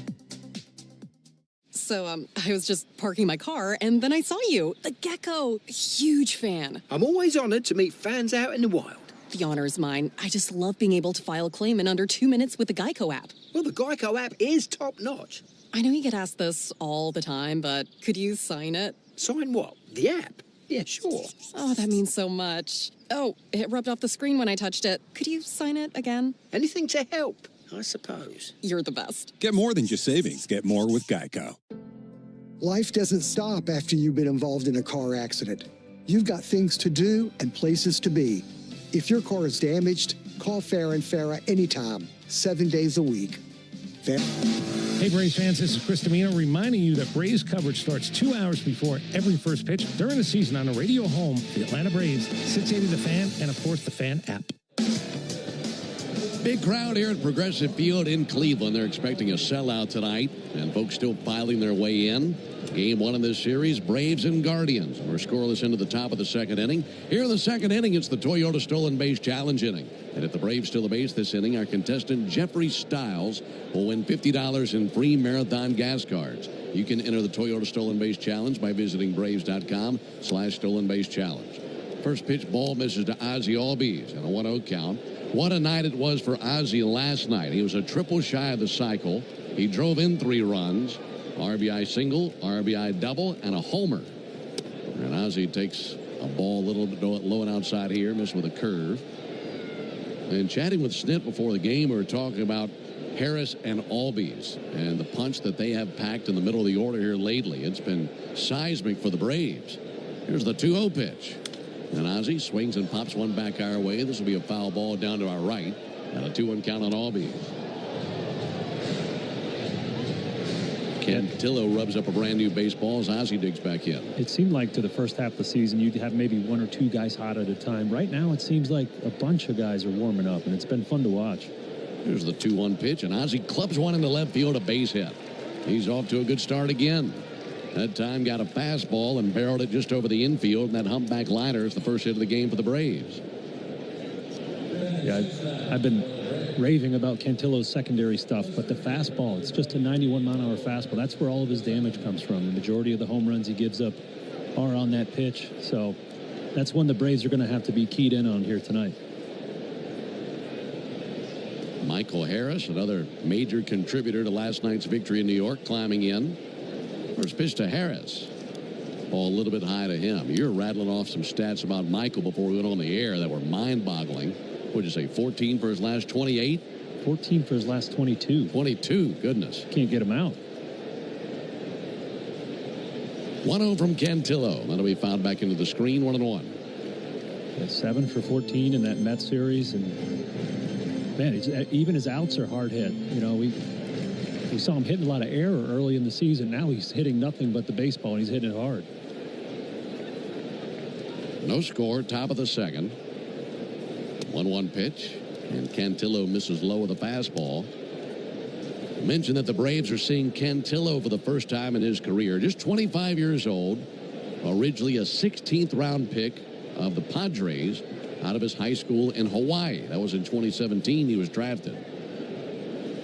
So, I was just parking my car, and then I saw you. The Gecko. Huge fan. I'm always honored to meet fans out in the wild. The honor is mine. I just love being able to file a claim in under 2 minutes with the Geico app. Well, the Geico app is top-notch. I know you get asked this all the time, but could you sign it? Sign what? The app? Yeah, sure. Oh, that means so much. Oh, it rubbed off the screen when I touched it. Could you sign it again? Anything to help, I suppose. You're the best. Get more than just savings. Get more with Geico. Life doesn't stop after you've been involved in a car accident. You've got things to do and places to be. If your car is damaged, call Farah & Farah anytime, 7 days a week. Hey, Braves fans, this is Chris Domino reminding you that Braves coverage starts 2 hours before every first pitch during the season on the radio home, the Atlanta Braves, 680 The Fan, and, of course, the Fan app. Big crowd here at Progressive Field in Cleveland. They're expecting a sellout tonight, and folks still filing their way in. Game one in this series, Braves and Guardians. We're scoreless into the top of the second inning. Here in the second inning, it's the Toyota Stolen Base Challenge inning. And if the Braves steal a base this inning, our contestant Jeffrey Stiles will win $50 in free marathon gas cards. You can enter the Toyota Stolen Base Challenge by visiting braves.com/stolen base challenge. First pitch, ball misses to Ozzie Albies and a 1-0 count. What a night it was for Ozzie last night. He was a triple shy of the cycle. He drove in 3 runs. RBI single, RBI double, and a homer. And Ozzie takes a ball a little bit low and outside here, missed with a curve. And chatting with Snit before the game, we were talking about Harris and Albies and the punch that they have packed in the middle of the order here lately. It's been seismic for the Braves. Here's the 2-0 pitch. And Ozzie swings and pops one back our way. This will be a foul ball down to our right. And a 2-1 count on Albies. Cantillo rubs up a brand new baseball as Ozzie digs back in. It seemed like to the first half of the season you'd have maybe 1 or 2 guys hot at a time. Right now it seems like a bunch of guys are warming up, and it's been fun to watch. Here's the 2-1 pitch, and Ozzie clubs one into left field, a base hit. He's off to a good start again. That time got a fastball and barreled it just over the infield, and that humpback liner is the first hit of the game for the Braves. Yeah, I've been raving about Cantillo's secondary stuff, but the fastball, it's just a 91-mile-an-hour fastball. That's where all of his damage comes from. The majority of the home runs he gives up are on that pitch. So that's one the Braves are going to have to be keyed in on here tonight. Michael Harris, another major contributor to last night's victory in New York, climbing in. First pitch to Harris. Ball a little bit high to him. You're rattling off some stats about Michael before we went on the air that were mind-boggling. What'd you say, 14 for his last 28? 14 for his last 22. 22, goodness. Can't get him out. 1-0 from Cantillo. That'll be fouled back into the screen, 1-1. Yeah, 7 for 14 in that Mets series. And, man, even his outs are hard hit. You know, we saw him hitting a lot of error early in the season. Now he's hitting nothing but the baseball, and he's hitting it hard. No score, top of the second. 1-1 pitch, and Cantillo misses low with a fastball. Mention that the Braves are seeing Cantillo for the first time in his career. Just 25 years old, originally a 16th round pick of the Padres out of his high school in Hawaii. That was in 2017 he was drafted.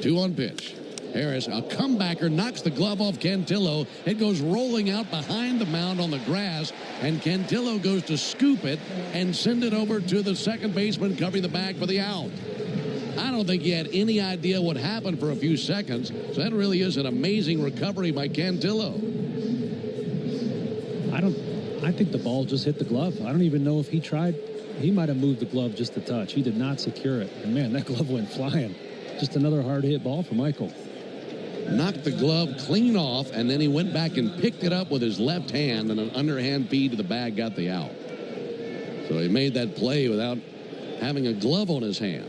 2-1 pitch. Harris, a comebacker, knocks the glove off Cantillo. It goes rolling out behind the mound on the grass, and Cantillo goes to scoop it and send it over to the second baseman covering the bag for the out. I don't think he had any idea what happened for a few seconds, so that really is an amazing recovery by Cantillo. I think the ball just hit the glove. I don't even know if he tried. He might have moved the glove just a touch. He did not secure it. And, man, that glove went flying. Just another hard-hit ball for Michael. Knocked the glove clean off, and then he went back and picked it up with his left hand, and an underhand feed to the bag got the out. So he made that play without having a glove on his hand.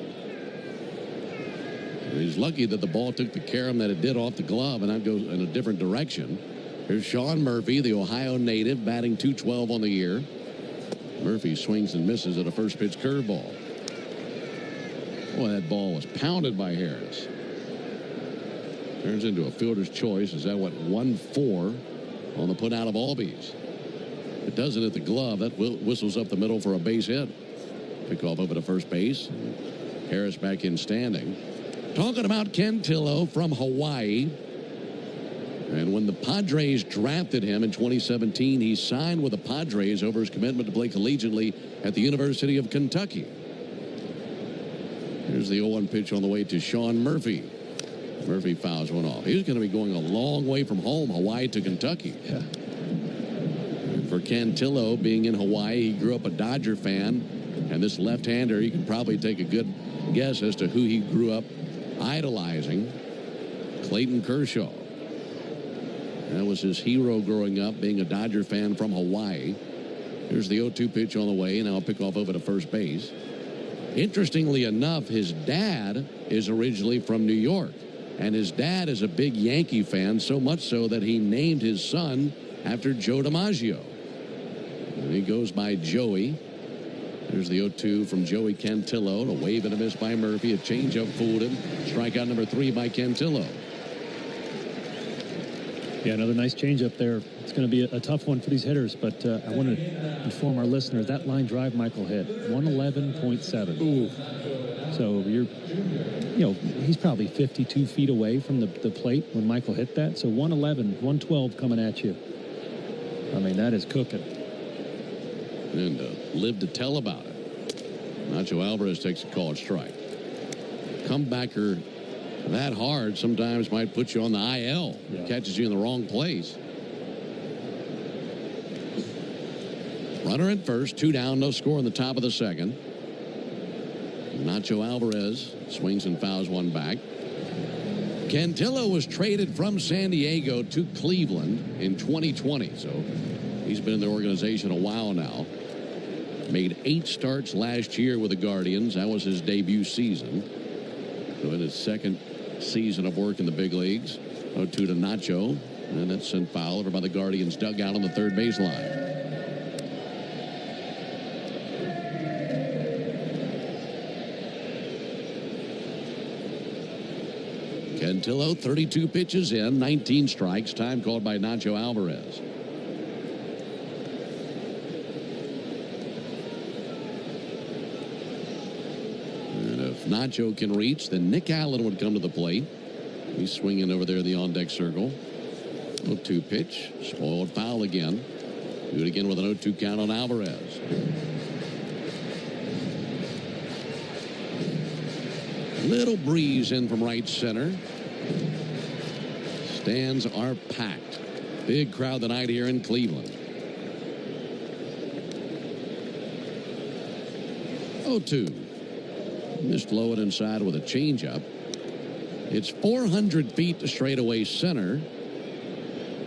And he's lucky that the ball took the carom that it did off the glove and not go in a different direction. Here's Sean Murphy, the Ohio native, batting .212 on the year. Murphy swings and misses at a first pitch curveball. Boy, that ball was pounded by Harris. Turns into a fielder's choice. Is that what 1-4 on the put out of Albies? It doesn't hit the glove. That whistles up the middle for a base hit. Pick off over to first base. Harris back in standing. Talking about Cantillo from Hawaii. And when the Padres drafted him in 2017, he signed with the Padres over his commitment to play collegiately at the University of Kentucky. Here's the 0-1 pitch on the way to Sean Murphy. Murphy fouls one off. He's going to be going a long way from home, Hawaii to Kentucky. Yeah. For Cantillo, being in Hawaii, he grew up a Dodger fan. And this left-hander, you can probably take a good guess as to who he grew up idolizing. Clayton Kershaw. That was his hero growing up, being a Dodger fan from Hawaii. Here's the 0-2 pitch on the way. Now pick off over to first base. Interestingly enough, his dad is originally from New York. And his dad is a big Yankee fan, so much so that he named his son after Joe DiMaggio. And he goes by Joey. There's the 0-2 from Joey Cantillo. A wave and a miss by Murphy. A changeup fooled him. Strikeout number 3 by Cantillo. Yeah, another nice changeup there. It's going to be a tough one for these hitters, but I want to inform our listeners that line drive Michael hit 111.7. Ooh. So he's probably 52 feet away from the plate when Michael hit that. So 111, 112 coming at you. I mean, that is cooking. And live to tell about it. Nacho Alvarez takes a called strike. Comebacker that hard sometimes might put you on the IL. Yeah. Catches you in the wrong place. Runner at first, 2 down, no score in the top of the second. Nacho Alvarez swings and fouls one back. Cantillo was traded from San Diego to Cleveland in 2020, so he's been in the organization a while now. Made 8 starts last year with the Guardians. That was his debut season. So in his second season of work in the big leagues. 0-2 to Nacho, and that's sent foul over by the Guardians dugout on the third baseline. Cantillo, 32 pitches in, 19 strikes. Time called by Nacho Alvarez. And if Nacho can reach, then Nick Allen would come to the plate. He's swinging over there in the on-deck circle. 0-2 pitch. Spoiled foul again. Do it again with an 0-2 count on Alvarez. Little breeze in from right center. Stands are packed. Big crowd tonight here in Cleveland. 0-2. Missed low and inside with a changeup. It's 400 feet to straightaway center.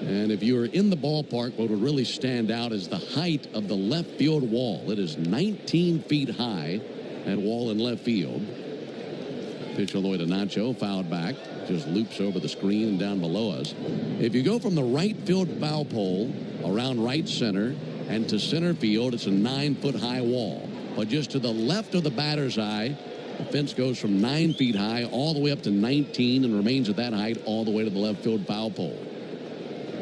And if you're in the ballpark, what would really stand out is the height of the left field wall. It is 19 feet high, that wall in left field. Pitch all the way to Nacho, fouled back. Just loops over the screen and down below us. If you go from the right field foul pole around right center and to center field, it's a 9-foot high wall. But just to the left of the batter's eye, the fence goes from 9 feet high all the way up to 19 and remains at that height all the way to the left field foul pole.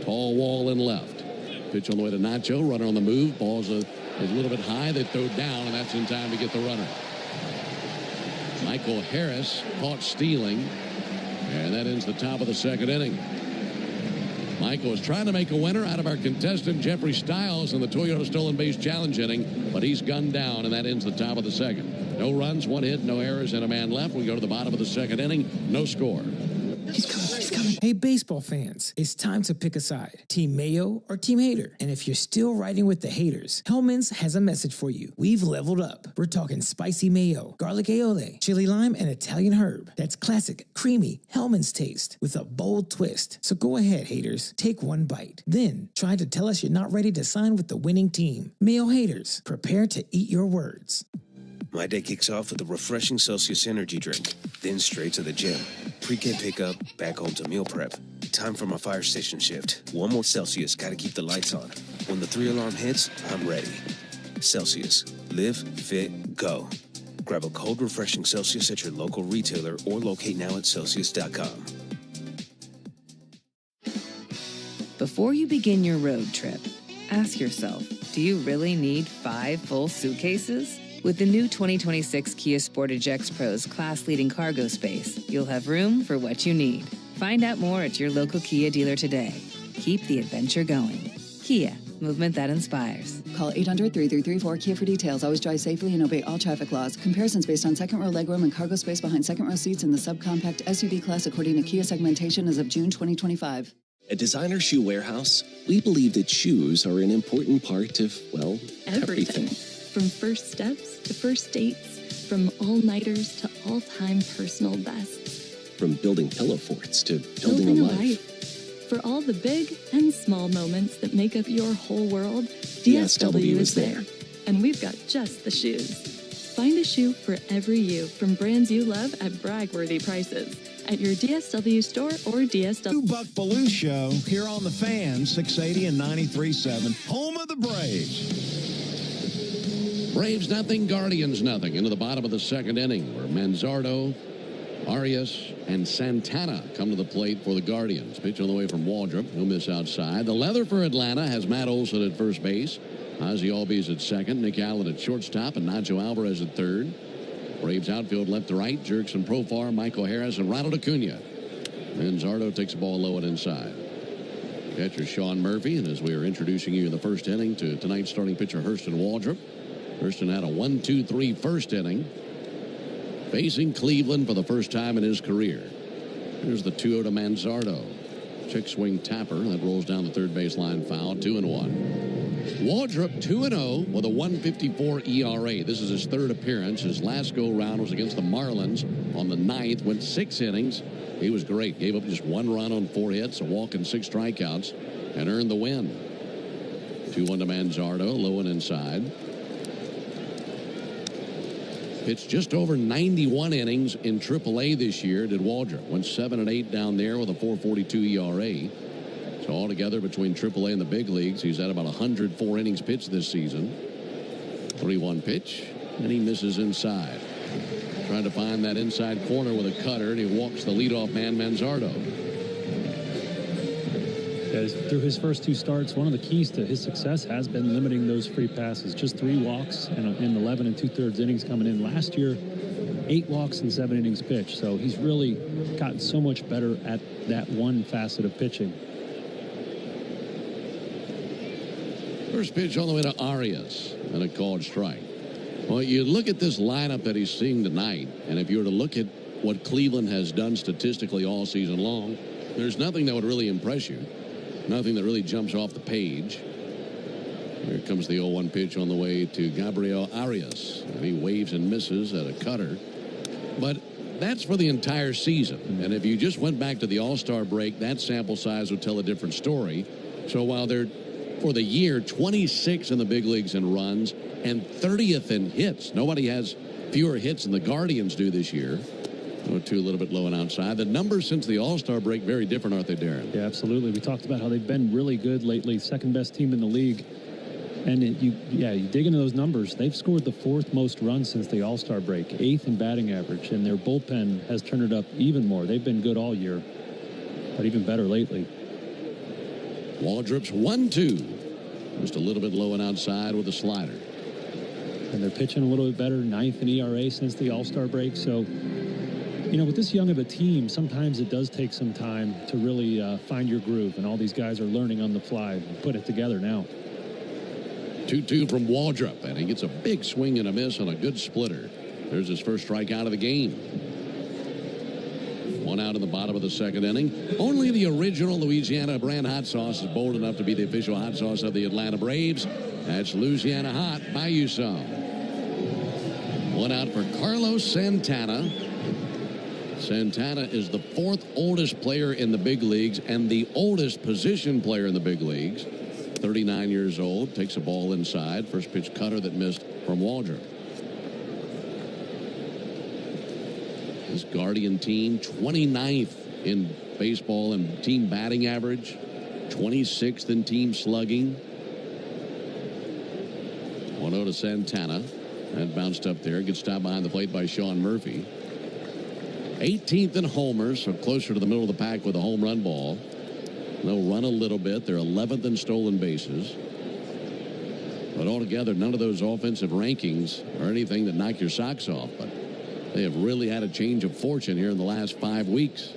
Tall wall in left. Pitch on the way to Nacho. Runner on the move. Ball's a little bit high. They throw down, and that's in time to get the runner. Michael Harris caught stealing. And that ends the top of the second inning. Michael is trying to make a winner out of our contestant, Jeffrey Stiles, in the Toyota Stolen Base Challenge inning, but he's gunned down, and that ends the top of the second. No runs, one hit, no errors, and a man left. We go to the bottom of the second inning. No score. He's coming. Hey, baseball fans, it's time to pick a side. Team Mayo or Team Hater. And if you're still riding with the haters, Hellman's has a message for you. We've leveled up. We're talking spicy mayo, garlic aioli, chili lime, and Italian herb. That's classic, creamy Hellman's taste with a bold twist. So go ahead, haters. Take one bite. Then try to tell us you're not ready to sign with the winning team. Mayo haters, prepare to eat your words. My day kicks off with a refreshing Celsius energy drink, then straight to the gym. Pre-game pickup, back home to meal prep. Time for my fire station shift. One more Celsius, gotta keep the lights on. When the 3-alarm hits, I'm ready. Celsius. Live, fit, go. Grab a cold, refreshing Celsius at your local retailer or locate now at Celsius.com. Before you begin your road trip, ask yourself, do you really need 5 full suitcases? With the new 2026 Kia Sportage X Pro's class-leading cargo space, you'll have room for what you need. Find out more at your local Kia dealer today. Keep the adventure going. Kia, movement that inspires. Call 800-3334-KIA for details. Always drive safely and obey all traffic laws. Comparisons based on second row legroom and cargo space behind second row seats in the subcompact SUV class according to Kia segmentation as of June 2025. At Designer Shoe Warehouse, we believe that shoes are an important part of, well, everything. From first steps to first dates, from all-nighters to all-time personal bests. From building pillow forts to building a life. For all the big and small moments that make up your whole world, DSW is there. And we've got just the shoes. Find a shoe for every you from brands you love at brag-worthy prices at your DSW store or DSW. Buck Belue Show here on the Fan, 680 and 93.7, home of the Braves. Braves nothing, Guardians nothing. Into the bottom of the second inning where Manzardo, Arias, and Santana come to the plate for the Guardians. Pitch on the way from Waldrop. He'll miss outside. The leather for Atlanta has Matt Olson at first base. Ozzie Albies at second. Nick Allen at shortstop and Nacho Alvarez at third. Braves outfield left to right. Jerkson Profar, Michael Harris, and Ronald Acuna. Manzardo takes the ball low and inside. Catcher Sean Murphy, and as we are introducing you in the first inning to tonight's starting pitcher Hurston Waldrop. Hurston had a 1-2-3 first inning, facing Cleveland for the first time in his career. Here's the 2-0 to Manzardo. Check swing tapper. That rolls down the third baseline foul. 2-1. Waldrop 2-0 with a 1.54 ERA. This is his third appearance. His last go-round was against the Marlins on the 9th. Went 6 innings. He was great. Gave up just 1 run on 4 hits, a walk and 6 strikeouts, and earned the win. 2-1 to Manzardo. Low and inside. Pitched just over 91 innings in AAA this year, did Waldrop. Went 7-8 down there with a 4.42 ERA. So altogether between AAA and the big leagues, he's had about 104 innings pitched this season. 3-1 pitch, and he misses inside. Trying to find that inside corner with a cutter, and he walks the leadoff man, Manzardo. Through his first 2 starts, one of the keys to his success has been limiting those free passes. Just 3 walks in 11 2/3 innings coming in. Last year, 8 walks and 7 innings pitched. So he's really gotten so much better at that one facet of pitching. First pitch all the way to Arias, and a called strike. Well, you look at this lineup that he's seeing tonight, and if you were to look at what Cleveland has done statistically all season long, there's nothing that would really impress you. Nothing that really jumps off the page. Here comes the 0-1 pitch on the way to Gabriel Arias. And he waves and misses at a cutter. But that's for the entire season. And if you just went back to the All-Star break, that sample size would tell a different story. So while they're, for the year, 26 in the big leagues in runs and 30th in hits. Nobody has fewer hits than the Guardians do this year. 0-2 a little bit low and outside. The numbers since the All-Star break very different, aren't they, Darren? Yeah, absolutely. We talked about how they've been really good lately. Second best team in the league. And you dig into those numbers. They've scored the 4th most runs since the All-Star break, 8th in batting average, and their bullpen has turned it up even more. They've been good all year, but even better lately. Waldrop's 1-2. Just a little bit low and outside with a slider. And they're pitching a little bit better, 9th in ERA since the All-Star break. So You know, with this young of a team, sometimes it does take some time to really find your groove, and all these guys are learning on the fly and put it together now. 2-2 from Waldrop, and he gets a big swing and a miss on a good splitter. There's his first strikeout of the game. 1 out in the bottom of the second inning. Only the original Louisiana brand hot sauce is bold enough to be the official hot sauce of the Atlanta Braves. That's Louisiana Hot. Buy you some. 1 out for Carlos Santana. Santana is the 4th oldest player in the big leagues and the oldest position player in the big leagues. 39 years old, takes a ball inside. First pitch cutter that missed from Waldrop. This Guardian team, 29th in baseball and team batting average, 26th in team slugging. 1-0 to Santana. That bounced up there. Good stop behind the plate by Sean Murphy. 18th in homers, so closer to the middle of the pack with a home run ball. They'll run a little bit. They're 11th in stolen bases. But altogether, none of those offensive rankings are anything that knock your socks off. But they have really had a change of fortune here in the last 5 weeks.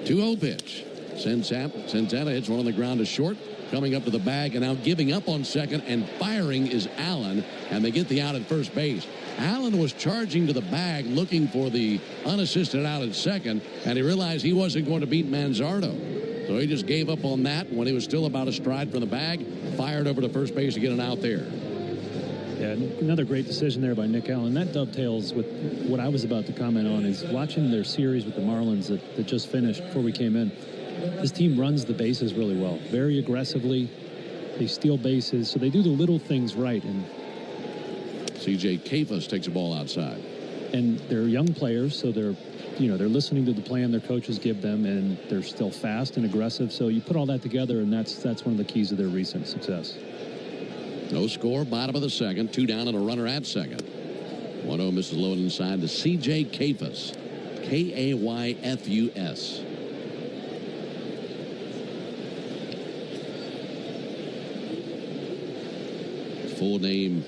2-0 pitch. Santana hits one on the ground to short. Coming up to the bag and now giving up on second and firing is Allen, and they get the out at first base. Allen was charging to the bag looking for the unassisted out at second, and he realized he wasn't going to beat Manzardo. So he just gave up on that when he was still about a stride from the bag, fired over to first base to get an out there. Yeah, another great decision there by Nick Allen. That dovetails with what I was about to comment on, is watching their series with the Marlins that just finished before we came in. This team runs the bases really well, very aggressively. They steal bases, so they do the little things right. And C.J. Kafus takes a ball outside. And they're young players, so they're listening to the plan their coaches give them, and they're still fast and aggressive. So you put all that together, and that's one of the keys of their recent success. No score, bottom of the second. 2 down and a runner at second. 1-0 misses low and inside to C.J. Kafus. Kayfus. Full name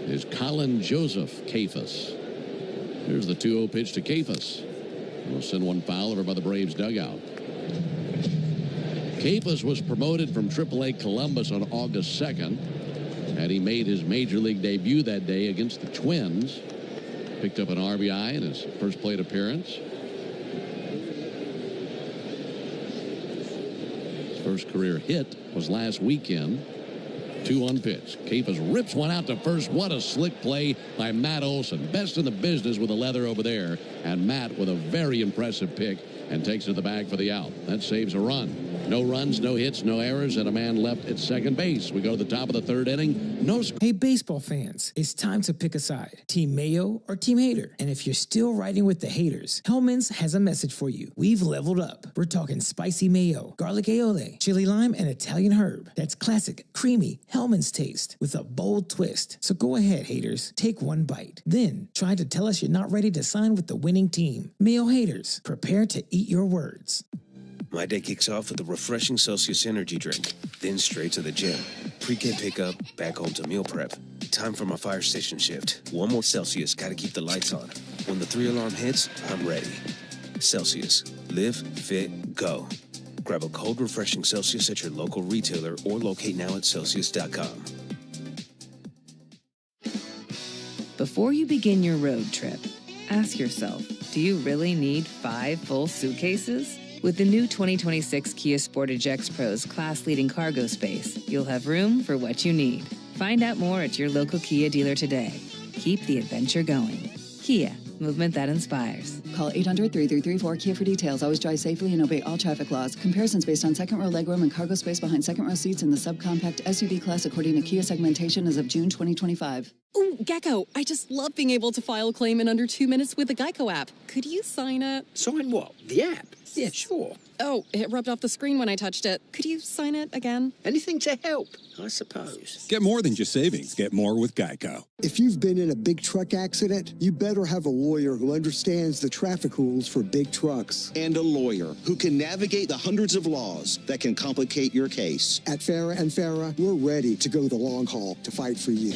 is Colin Joseph Kafus. Here's the 2-0 pitch to Kafus. We'll send one foul over by the Braves dugout. Kafus was promoted from AAA Columbus on August 2nd, and he made his major league debut that day against the Twins. Picked up an RBI in his first plate appearance. His first career hit was last weekend. 2-1 pitch. Kafus rips one out to first. What a slick play by Matt Olson. Best in the business with the leather over there. And Matt with a very impressive pick and takes it to the bag for the out. That saves a run. No runs, no hits, no errors, and a man left at second base. We go to the top of the third inning. No score. Hey, baseball fans, it's time to pick a side. Team Mayo or Team Hater. And if you're still riding with the haters, Hellman's has a message for you. We've leveled up. We're talking spicy mayo, garlic aioli, chili lime, and Italian herb. That's classic, creamy Hellman's taste with a bold twist. So go ahead, haters. Take one bite. Then try to tell us you're not ready to sign with the winning team. Mayo haters, prepare to eat your words. My day kicks off with a refreshing Celsius energy drink, then straight to the gym. Pre-game pickup, back home to meal prep. Time for my fire station shift. One more Celsius, gotta keep the lights on. When the 3-alarm hits, I'm ready. Celsius. Live, fit, go. Grab a cold, refreshing Celsius at your local retailer or locate now at Celsius.com. Before you begin your road trip, ask yourself, do you really need 5 full suitcases? With the new 2026 Kia Sportage X-Pro's class-leading cargo space, you'll have room for what you need. Find out more at your local Kia dealer today. Keep the adventure going. Kia, movement that inspires. Call 800-3334-KIA for details. Always drive safely and obey all traffic laws. Comparisons based on second row legroom and cargo space behind second row seats in the subcompact SUV class according to Kia segmentation as of June 2025. Ooh, Gecko, I just love being able to file a claim in under 2 minutes with the Geico app. Could you sign it? Sign what? The app? Yeah, sure. Oh, it rubbed off the screen when I touched it. Could you sign it again? Anything to help, I suppose. Get more than just savings. Get more with Geico. If you've been in a big truck accident, you better have a lawyer who understands the traffic rules for big trucks. And a lawyer who can navigate the hundreds of laws that can complicate your case. At Farah & Farah, we're ready to go the long haul to fight for you.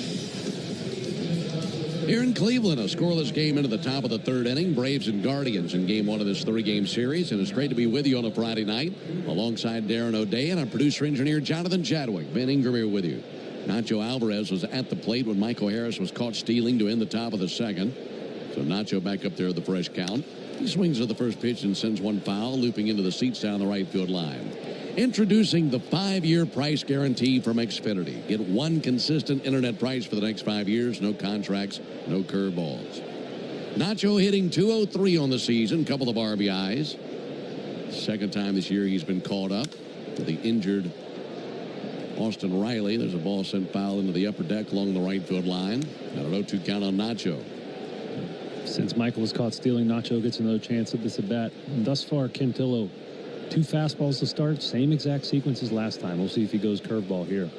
Here in Cleveland, a scoreless game into the top of the third inning. Braves and Guardians in game one of this three-game series. And it's great to be with you on a Friday night alongside Darren O'Day and our producer-engineer Jonathan Chadwick. Ben Ingram here with you. Nacho Alvarez was at the plate when Michael Harris was caught stealing to end the top of the second. So Nacho back up there at the fresh count. He swings at the first pitch and sends one foul, looping into the seats down the right field line. Introducing the 5-year price guarantee from Xfinity. Get one consistent internet price for the next 5 years. No contracts, no curveballs. Nacho hitting .203 on the season. Couple of RBIs. Second time this year he's been called up with the injured Austin Riley. There's a ball sent foul into the upper deck along the right field line. And an 0-2 count on Nacho. Since Michael was caught stealing, Nacho gets another chance at this at bat. And thus far, Quintillo, 2 fastballs to start, same exact sequence as last time. We'll see if he goes curveball here.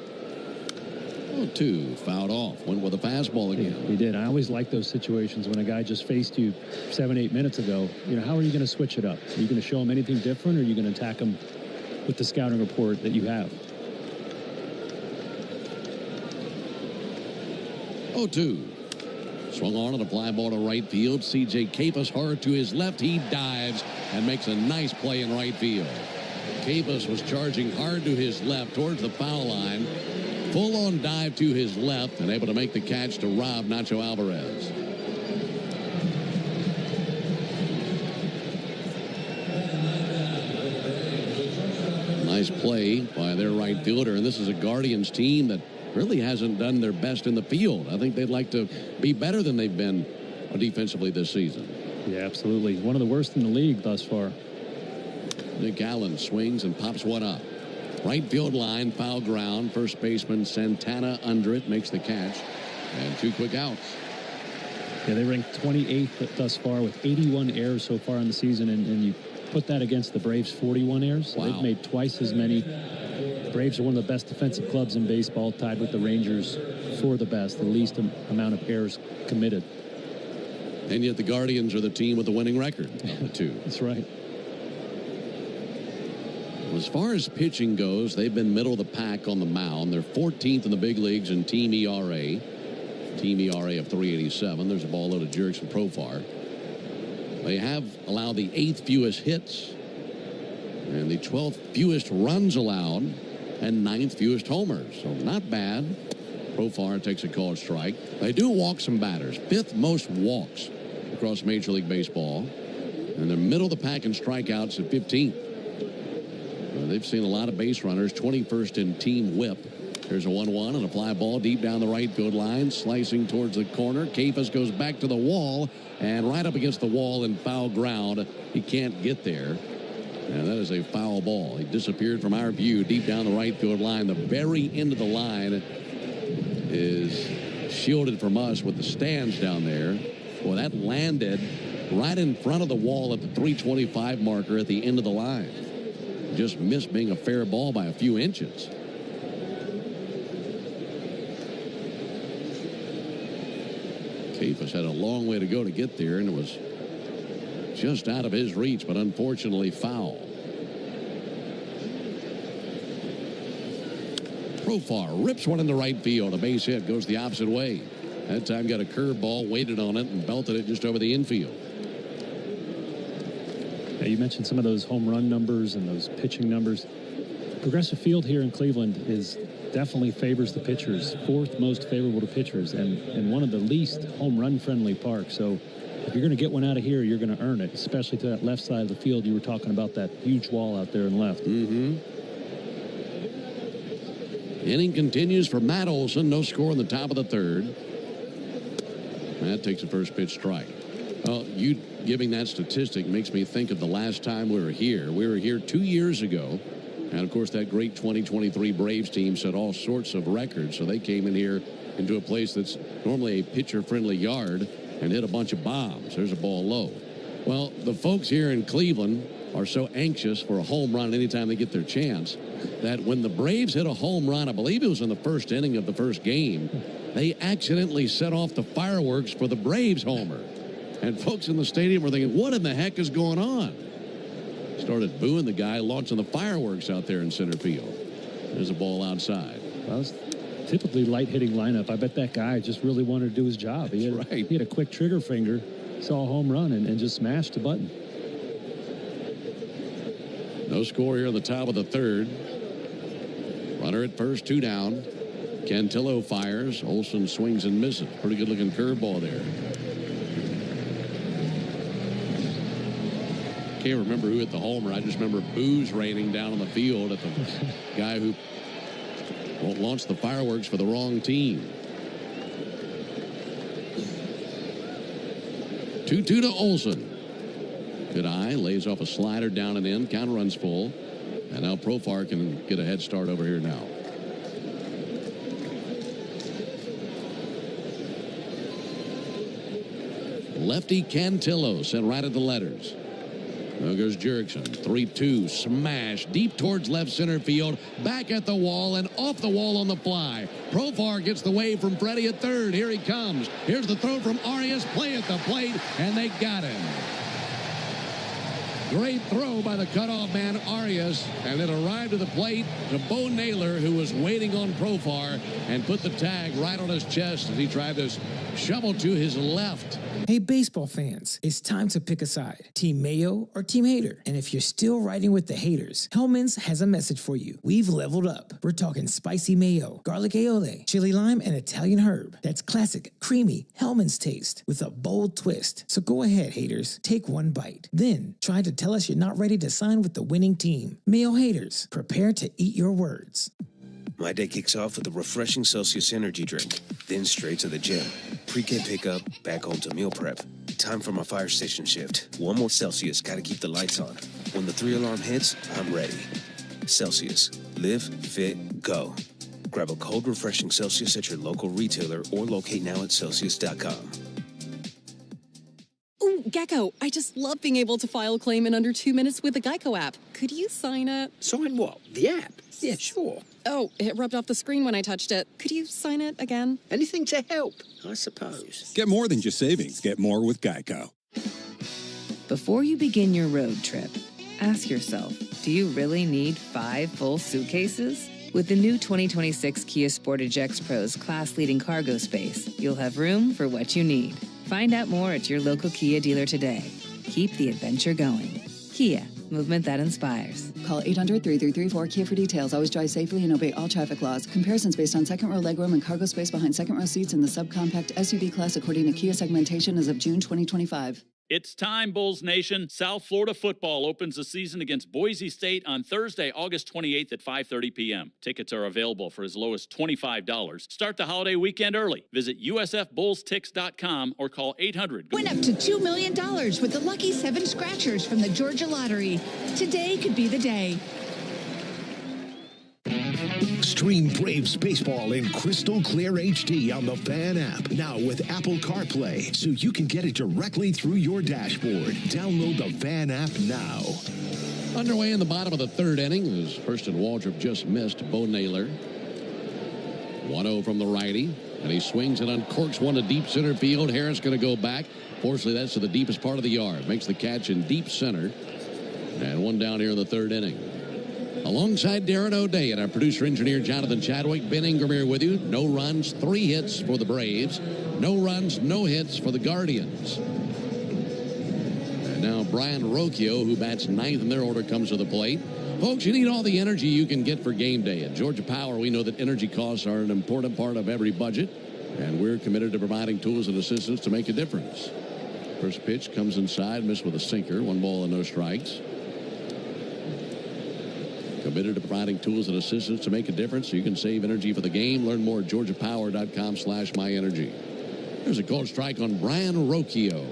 0-2, fouled off. Went with a fastball again. Yeah, he did. I always like those situations when a guy just faced you 7-8 minutes ago. You know, how are you going to switch it up? Are you going to show him anything different, or are you going to attack him with the scouting report that you have? 0-2. Swung on a fly ball to right field. C.J. Capus hard to his left. He dives and makes a nice play in right field. Capus was charging hard to his left towards the foul line. Full-on dive to his left and able to make the catch to rob Nacho Alvarez. Nice play by their right fielder. And this is a Guardians team that really hasn't done their best in the field. I think they'd like to be better than they've been defensively this season. Yeah, absolutely. One of the worst in the league thus far. Nick Allen swings and pops one up. Right field line, foul ground. First baseman Santana under it, makes the catch. And 2 quick outs. Yeah, they ranked 28th thus far with 81 errors so far in the season. And you put that against the Braves' 41 errors. So they've made twice as many. The Braves are one of the best defensive clubs in baseball, tied with the Rangers for the best, the least amount of errors committed. And yet the Guardians are the team with the winning record of the two. That's right. As far as pitching goes, they've been middle of the pack on the mound. They're 14th in the big leagues in team ERA. Team ERA of 3.87. There's a ball low to Jurickson Profar. They have allowed the 8th fewest hits and the 12th fewest runs allowed and 9th fewest homers. So not bad. Profar takes a called strike. They do walk some batters. 5th most walks across Major League Baseball. And they're middle of the pack in strikeouts at 15th. They've seen a lot of base runners. 21st in team whip. There's a 1-1 and a fly ball deep down the right field line. Slicing towards the corner. Capus goes back to the wall. And right up against the wall in foul ground. He can't get there. And that is a foul ball. He disappeared from our view deep down the right field line. The very end of the line is shielded from us with the stands down there. Well, that landed right in front of the wall at the 325 marker at the end of the line. Just missed being a fair ball by a few inches. Capus had a long way to go to get there, and it was just out of his reach, but unfortunately foul. Profar rips one into right field. A base hit goes the opposite way. That time got a curveball, waited on it, and belted it just over the infield. Yeah, you mentioned some of those home run numbers and those pitching numbers. Progressive Field here in Cleveland definitely favors the pitchers, 4th most favorable to pitchers, and one of the least home run friendly parks. So if you're going to get one out of here, you're going to earn it, especially to that left side of the field. You were talking about that huge wall out there in left. Inning continues for Matt Olson. No score in the top of the third. That takes a first pitch strike. Well, you giving that statistic makes me think of the last time we were here. We were here 2 years ago. And, of course, that great 2023 Braves team set all sorts of records. So they came in here into a place that's normally a pitcher-friendly yard and hit a bunch of bombs. There's a ball low. Well, the folks here in Cleveland are so anxious for a home run anytime they get their chance that when the Braves hit a home run, I believe it was in the first inning of the first game, they accidentally set off the fireworks for the Braves homer. And folks in the stadium were thinking, what in the heck is going on? Started booing the guy launching the fireworks out there in center field. There's a ball outside. Well, typically light-hitting lineup. I bet that guy just really wanted to do his job. He had a quick trigger finger, saw a home run, and just smashed the button. No score here at the top of the third. Runner at first, 2 down. Cantillo fires. Olson swings and misses. Pretty good-looking curveball there. Can't remember who hit the homer. I just remember boos raining down on the field at the guy who launched the fireworks for the wrong team. 2-2 to Olson. Good eye, lays off a slider down and in. Count runs full. And now Profar can get a head start over here now. Lefty Cantillo sent right at the letters. There goes Jerickson. 3-2. Smash deep towards left center field. Back at the wall and off the wall on the fly. Profar gets the wave from Freddie at third. Here he comes. Here's the throw from Arias. Play at the plate, and they got him. Great throw by the cutoff man Arias, and it arrived at the plate to Bo Naylor, who was waiting on Profar, and put the tag right on his chest as he tried to shovel to his left. Hey, baseball fans, it's time to pick a side. Team Mayo or Team Hater. And if you're still riding with the haters, Hellman's has a message for you. We've leveled up. We're talking spicy mayo, garlic aioli, chili lime, and Italian herb. That's classic, creamy Hellman's taste with a bold twist. So go ahead, haters. Take one bite. Then try to tell us you're not ready to sign with the winning team. Mayo haters, prepare to eat your words. My day kicks off with a refreshing Celsius energy drink, then straight to the gym. Pre-game pickup, back home to meal prep. Time for my fire station shift. One more Celsius, gotta keep the lights on. When the 3-alarm hits, I'm ready. Celsius. Live, fit, go. Grab a cold, refreshing Celsius at your local retailer or locate now at Celsius.com. Ooh, Gecko, I just love being able to file a claim in under 2 minutes with the Geico app. Could you sign it? Sign what? The app? Yeah, sure. Oh, it rubbed off the screen when I touched it. Could you sign it again? Anything to help, I suppose. Get more than just savings. Get more with Geico. Before you begin your road trip, ask yourself, do you really need 5 full suitcases? With the new 2026 Kia Sportage X Pro's class-leading cargo space, you'll have room for what you need. Find out more at your local Kia dealer today. Keep the adventure going. Kia, movement that inspires. Call 800-3334-KIA for details. Always drive safely and obey all traffic laws. Comparisons based on second row legroom and cargo space behind second row seats in the subcompact SUV class according to Kia segmentation as of June 2025. It's time, Bulls Nation. South Florida football opens the season against Boise State on Thursday, August 28th at 5:30 p.m. Tickets are available for as low as $25. Start the holiday weekend early. Visit usfbullstix.com or call 800. Win up to $2 million with the Lucky 7 Scratchers from the Georgia Lottery. Today could be the day. Stream Braves baseball in crystal clear HD on the Fan app. Now with Apple CarPlay, so you can get it directly through your dashboard. Download the Fan app now. Underway in the bottom of the third inning as Hurston Waldrop just missed Bo Naylor. 1-0 from the righty, and he swings and uncorks one to deep center field. Harris going to go back. Fortunately, that's to the deepest part of the yard. Makes the catch in deep center. And one down here in the third inning. Alongside Darren O'Day and our producer-engineer Jonathan Chadwick, Ben Ingram here with you. No runs, 3 hits for the Braves. No runs, no hits for the Guardians. And now Brian Rocchio, who bats 9th in their order, comes to the plate. Folks, you need all the energy you can get for game day. At Georgia Power, we know that energy costs are an important part of every budget, and we're committed to providing tools and assistance to make a difference. First pitch comes inside, missed with a sinker. 1 ball and no strikes. Committed to providing tools and assistance to make a difference so you can save energy for the game. Learn more at georgiapower.com/myenergy. There's a called strike on Brian Rocchio.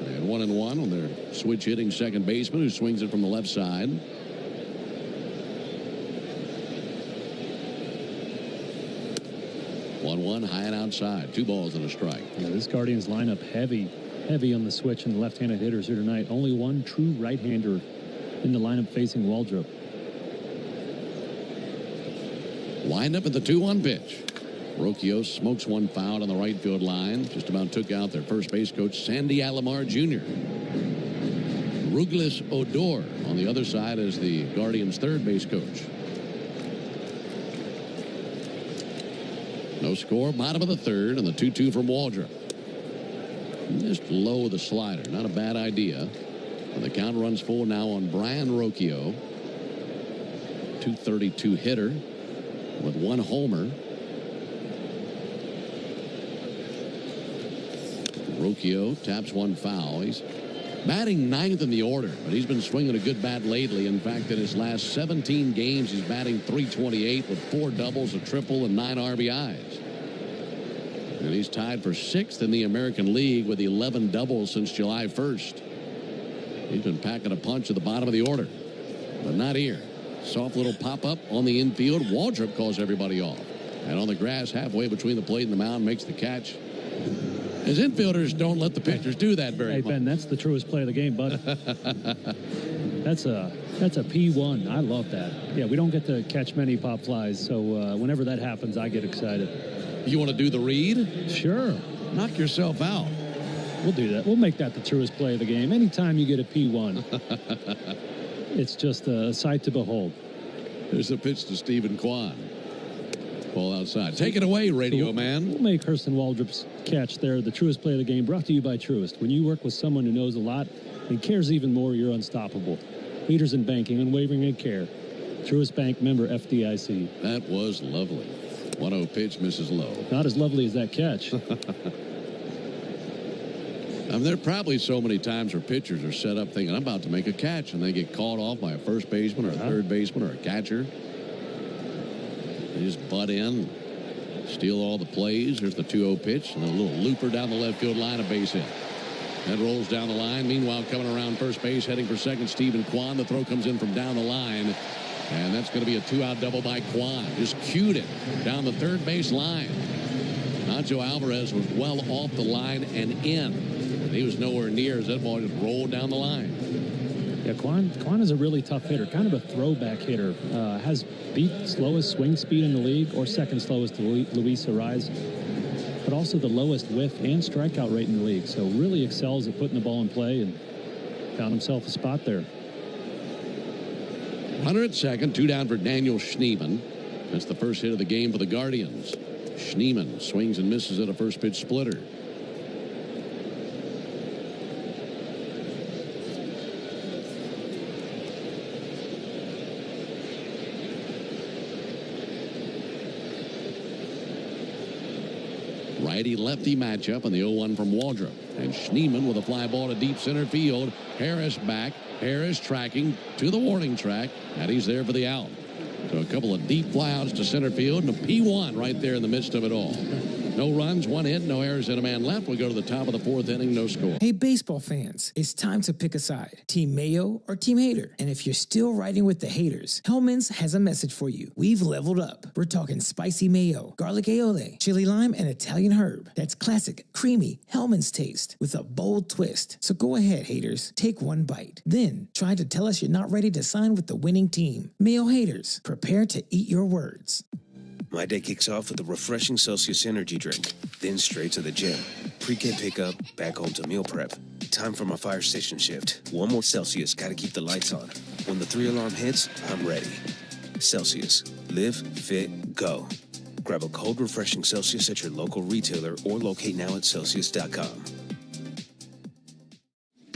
And 1-1 on their switch hitting second baseman who swings it from the left side. One high and outside. 2 balls and a strike. Yeah, this Guardians lineup heavy on the switch and the left-handed hitters here tonight. Only one true right-hander in the lineup facing Waldrop. Wind up at the 2-1 pitch. Rocchio smokes one foul on the right field line. Just about took out their first base coach, Sandy Alomar Jr. Ruglis Odor on the other side as the Guardians' third base coach. No score, bottom of the third, and the 2-2 from Waldrop. Just low with the slider. Not a bad idea. And the count runs full now on Brian Rocchio. 232 hitter with one homer. Rocchio taps one foul. He's batting ninth in the order, but he's been swinging a good bat lately. In fact, in his last 17 games, he's batting .328 with 4 doubles, a triple, and 9 RBIs. And he's tied for 6th in the American League with 11 doubles since July 1st. He's been packing a punch at the bottom of the order, but not here. Soft little pop-up on the infield. Waldrop calls everybody off. And on the grass, halfway between the plate and the mound, makes the catch. His infielders don't let the pitchers do that very much. Hey, Ben, that's the truest play of the game, bud. That's a P1. I love that. Yeah, we don't get to catch many pop flies, so whenever that happens, I get excited. You want to do the read? Sure. Knock yourself out. We'll do that. We'll make that the truest play of the game. Anytime you get a P1, it's just a sight to behold. There's a pitch to Stephen Kwan. Ball outside. Take it away, radio man. We'll make Hurston Waldrop's catch there the truest play of the game, brought to you by Truist. When you work with someone who knows a lot and cares even more, you're unstoppable. Leaders in banking, unwavering in care. Truist Bank, member FDIC. That was lovely. 1-0 pitch, misses low. Not as lovely as that catch. There are probably so many times where pitchers are set up thinking, I'm about to make a catch, and they get called off by a first baseman or a third baseman or a catcher. They just butt in, steal all the plays. Here's the 2-0 pitch, and a little looper down the left field line, a base hit. That rolls down the line. Meanwhile, coming around first base, heading for second, Stephen Kwan. The throw comes in from down the line, and that's going to be a 2-out double by Kwan. Just cued it down the third base line. Nacho Alvarez was well off the line and in. And he was nowhere near as that ball just rolled down the line. Yeah, Kwan is a really tough hitter, kind of a throwback hitter. Has beat slowest swing speed in the league, or second slowest to Luis Arraez, but also the lowest whiff and strikeout rate in the league. So really excels at putting the ball in play and found himself a spot there. Runner at second, 2 down for Daniel Schneemann. That's the first hit of the game for the Guardians. Schneemann swings and misses at a first pitch splitter. Righty-lefty matchup in the 0-1 from Waldrop. And Schneemann with a fly ball to deep center field. Harris back. Harris tracking to the warning track. And he's there for the out. So a couple of deep flyouts to center field and a P1 right there in the midst of it all. No runs, 1 hit, no errors, and a man left. We go to the top of the 4th inning, no score. Hey, baseball fans, it's time to pick a side. Team Mayo or Team Hater. And if you're still riding with the haters, Hellman's has a message for you. We've leveled up. We're talking spicy mayo, garlic aioli, chili lime, and Italian herb. That's classic, creamy Hellman's taste with a bold twist. So go ahead, haters. Take one bite. Then try to tell us you're not ready to sign with the winning team. Mayo haters, prepare to eat your words. My day kicks off with a refreshing Celsius energy drink, then straight to the gym. Pre-game pickup, back home to meal prep. Time for my fire station shift. 1 more Celsius, gotta keep the lights on. When the 3-alarm hits, I'm ready. Celsius. Live, fit, go. Grab a cold, refreshing Celsius at your local retailer or locate now at Celsius.com.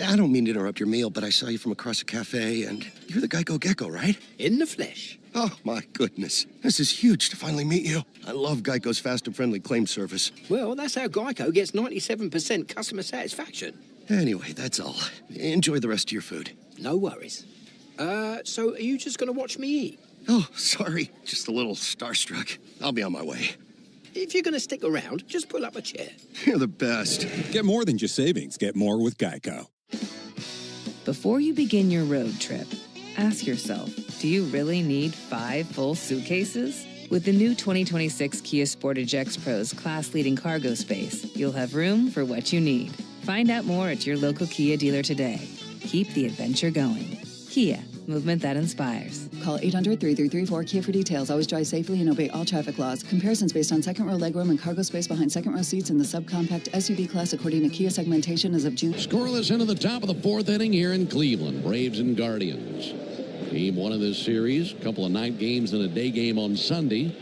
I don't mean to interrupt your meal, but I saw you from across the cafe, and you're the Geico Gecko, right? In the flesh. Oh, my goodness. This is huge to finally meet you. I love Geico's fast and friendly claim service. Well, that's how Geico gets 97% customer satisfaction. Anyway, that's all. Enjoy the rest of your food. No worries. So are you just going to watch me eat? Oh, sorry. Just a little starstruck. I'll be on my way. If you're going to stick around, just pull up a chair. You're the best. Get more than just savings. Get more with Geico. Before you begin your road trip, ask yourself, do you really need 5 full suitcases? With the new 2026 Kia Sportage X-Pro's class-leading cargo space, you'll have room for what you need. Find out more at your local Kia dealer today. Keep the adventure going. Kia, movement that inspires. Call 800-3334-KIA for details. Always drive safely and obey all traffic laws. Comparisons based on second row legroom and cargo space behind second row seats in the subcompact SUV class according to Kia segmentation as of June. Scoreless into the top of the 4th inning here in Cleveland. Braves and Guardians. Game 1 of this series. A couple of night games and a day game on Sunday.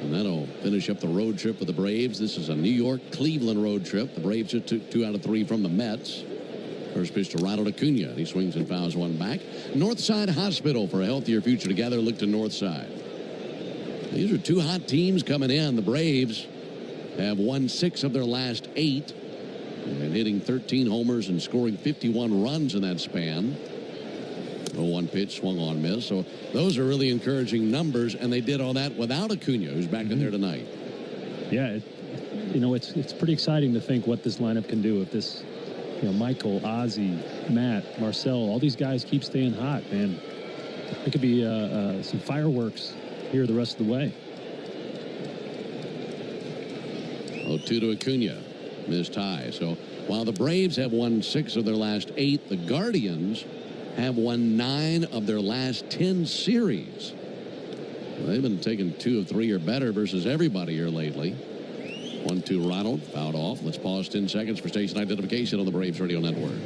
And that'll finish up the road trip for the Braves. This is a New York-Cleveland road trip. The Braves just took 2 out of 3 from the Mets. First pitch to Ronald Acuna. He swings and fouls one back. Northside Hospital for a healthier future together. Look to Northside. These are 2 hot teams coming in. The Braves have won 6 of their last 8 and hitting 13 homers and scoring 51 runs in that span. 0-1 pitch, swung on, miss. So those are really encouraging numbers, and they did all that without Acuna, who's back in there tonight. Yeah, it's pretty exciting to think what this lineup can do if this, Michael, Ozzie, Matt, Marcel, all these guys keep staying hot, man. It could be some fireworks here the rest of the way. 0-2 to Acuna, missed high. So while the Braves have won 6 of their last 8, the Guardians have won 9 of their last 10 series. Well, they've been taking 2 of 3 or better versus everybody here lately. 1-2 Ronald, fouled off. Let's pause 10 seconds for station identification on the Braves Radio Network.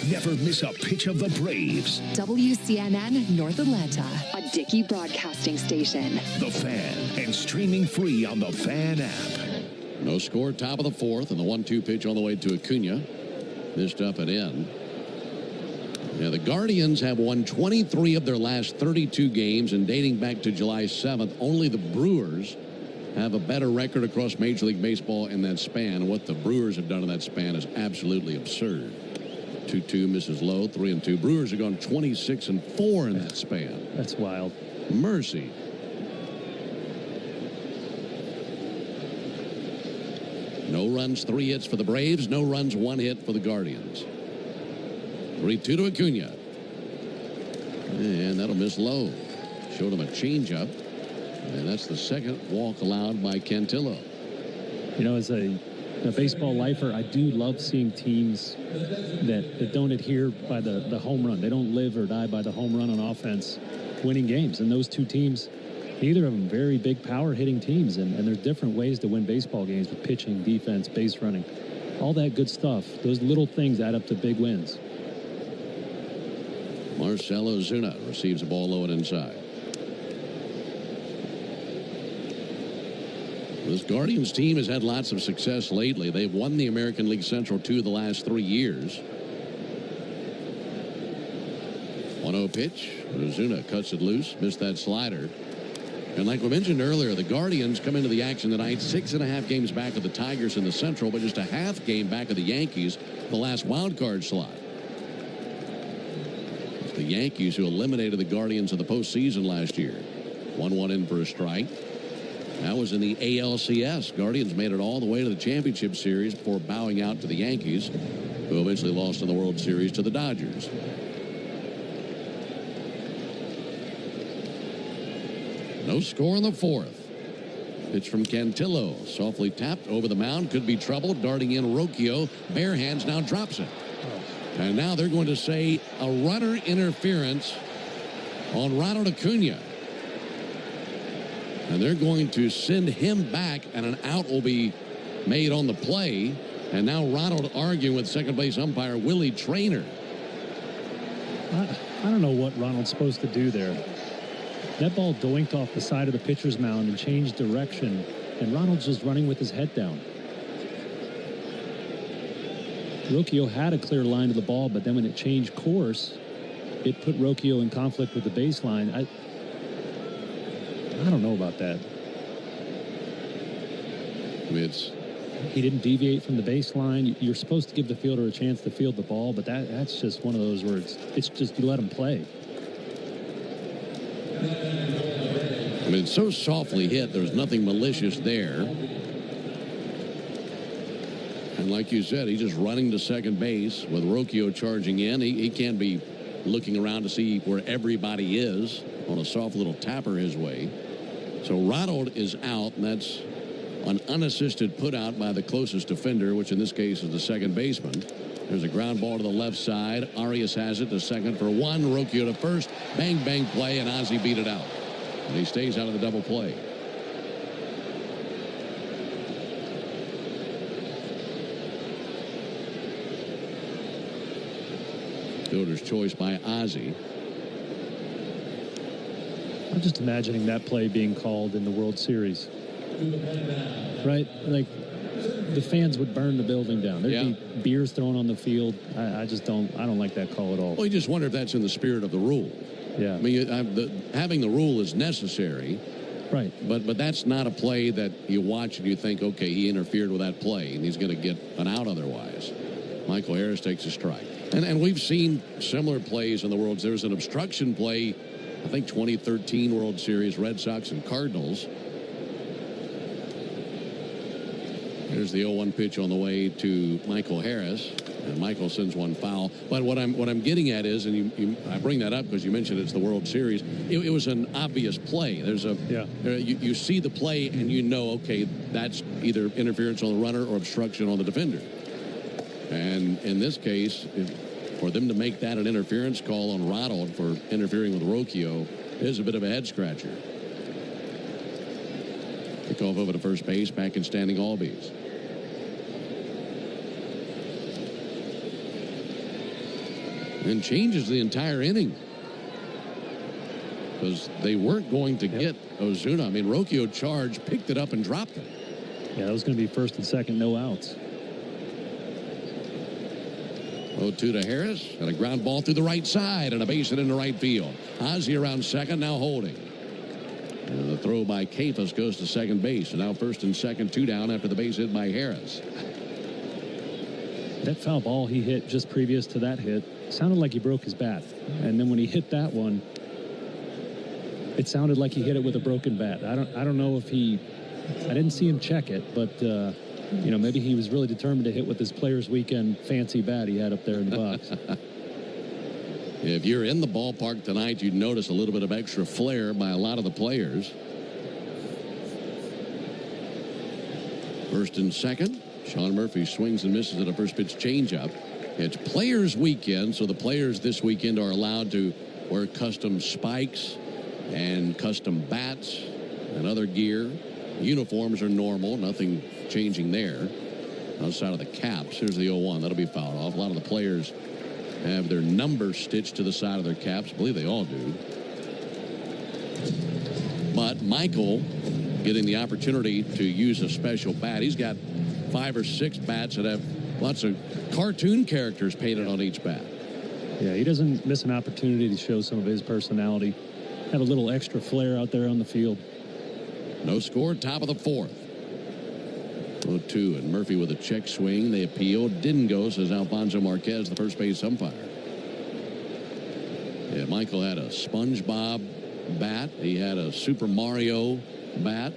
Never miss a pitch of the Braves. WCNN North Atlanta, a Dickey broadcasting station. The Fan, and streaming free on the Fan app. No score, top of the 4th, and the 1-2 pitch on the way to Acuna. Missed up and in. Yeah, the Guardians have won 23 of their last 32 games, and dating back to July 7th, only the Brewers have a better record across Major League Baseball in that span. What the Brewers have done in that span is absolutely absurd. 2-2 misses low, 3-2. Brewers have gone 26-4 in that span. That's wild. Mercy. No runs, 3 hits for the Braves. No runs, 1 hit for the Guardians. 3-2 to Acuna. And that'll miss low. Showed him a changeup. And that's the second walk allowed by Cantillo. As a baseball lifer, I do love seeing teams that don't adhere by the home run. They don't live or die by the home run on offense, winning games. And those 2 teams, neither of them very big power hitting teams. And there's different ways to win baseball games with pitching, defense, base running, all that good stuff. Those little things add up to big wins. Marcell Ozuna receives the ball low and inside. This Guardians team has had lots of success lately. They've won the American League Central 2 of the last 3 years. 1-0 pitch. Ozuna cuts it loose. Missed that slider. And like we mentioned earlier, the Guardians come into the action tonight 6.5 games back of the Tigers in the Central, but just a half game back of the Yankees, the last wild card slot. It's the Yankees who eliminated the Guardians in the postseason last year. 1-1 in for a strike. That was in the ALCS. Guardians made it all the way to the championship series before bowing out to the Yankees, who eventually lost in the World Series to the Dodgers. No score in the 4th. Pitch from Cantillo. Softly tapped over the mound. Could be trouble. Darting in Rocchio. Bare hands, now drops it. And now they're going to say a runner interference on Ronald Acuna. And they're going to send him back, and an out will be made on the play. And now Ronald arguing with second base umpire Willie Traynor. I don't know what Ronald's supposed to do there. That ball doinked off the side of the pitcher's mound and changed direction, and Ronald's just running with his head down. Rocchio had a clear line to the ball, but then when it changed course, it put Rocchio in conflict with the baseline. I don't know about that. He didn't deviate from the baseline. You're supposed to give the fielder a chance to field the ball, but that's just one of those where it's just you let him play. It's so softly hit, there's nothing malicious there. And like you said, he's just running to second base with Rocchio charging in. He can't be looking around to see where everybody is on a soft little tapper his way. So Ronald is out, and that's an unassisted put out by the closest defender, which in this case is the second baseman. There's a ground ball to the left side. Arias has it to second for 1. Rocchio to first. Bang, bang play, and Ozzie beat it out. And he stays out of the double play. Fielder's choice by Ozzie. I'm just imagining that play being called in the World Series. Right? Like, the fans would burn the building down. There'd be beers thrown on the field. I don't like that call at all. Well, you just wonder if that's in the spirit of the rule. Yeah. I mean, having the rule is necessary. Right. But that's not a play that you watch and you think, okay, he interfered with that play, and he's going to get an out otherwise. Michael Harris takes a strike. And we've seen similar plays in the World Series. There was an obstruction play, I think 2013 World Series, Red Sox and Cardinals. There's the 0-1 pitch on the way to Michael Harris, and Michael sends one foul. But what I'm getting at is, and I bring that up because you mentioned it's the World Series. It was an obvious play. There's you see the play and you know, okay, that's either interference on the runner or obstruction on the defender. And in this case, for them to make that an interference call on Ronald for interfering with Rocchio is a bit of a head scratcher. Kickoff over to first base, back in standing Albies. And changes the entire inning. Because they weren't going to get Ozuna. I mean, Rocchio charged, picked it up, and dropped it. Yeah, that was going to be first and second, no outs. 0-2 to Harris, and a ground ball through the right side, and a base hit into right field. Ozzie around second, now holding. And the throw by Kafus goes to second base, and now first and second, 2 down after the base hit by Harris. That foul ball he hit just previous to that hit sounded like he broke his bat. And then when he hit that one, it sounded like he hit it with a broken bat. I don't know if I didn't see him check it, but maybe he was really determined to hit with his Players Weekend fancy bat he had up there in the box. If you're in the ballpark tonight, you'd notice a little bit of extra flair by a lot of the players. First and second. Sean Murphy swings and misses at a first pitch changeup. It's Players Weekend, so the players this weekend are allowed to wear custom spikes and custom bats and other gear. Uniforms are normal, nothing changing there. Outside of the caps, here's the 0-1. That'll be fouled off. A lot of the players have their numbers stitched to the side of their caps. I believe they all do. But Michael getting the opportunity to use a special bat. He's got 5 or 6 bats that have lots of cartoon characters painted on each bat. Yeah, he doesn't miss an opportunity to show some of his personality. Have a little extra flair out there on the field. No score, top of the 4th. 0-2, and Murphy with a check swing. They appealed. Didn't go, says Alfonso Marquez, the first base umpire. Yeah, Michael had a SpongeBob bat. He had a Super Mario bat.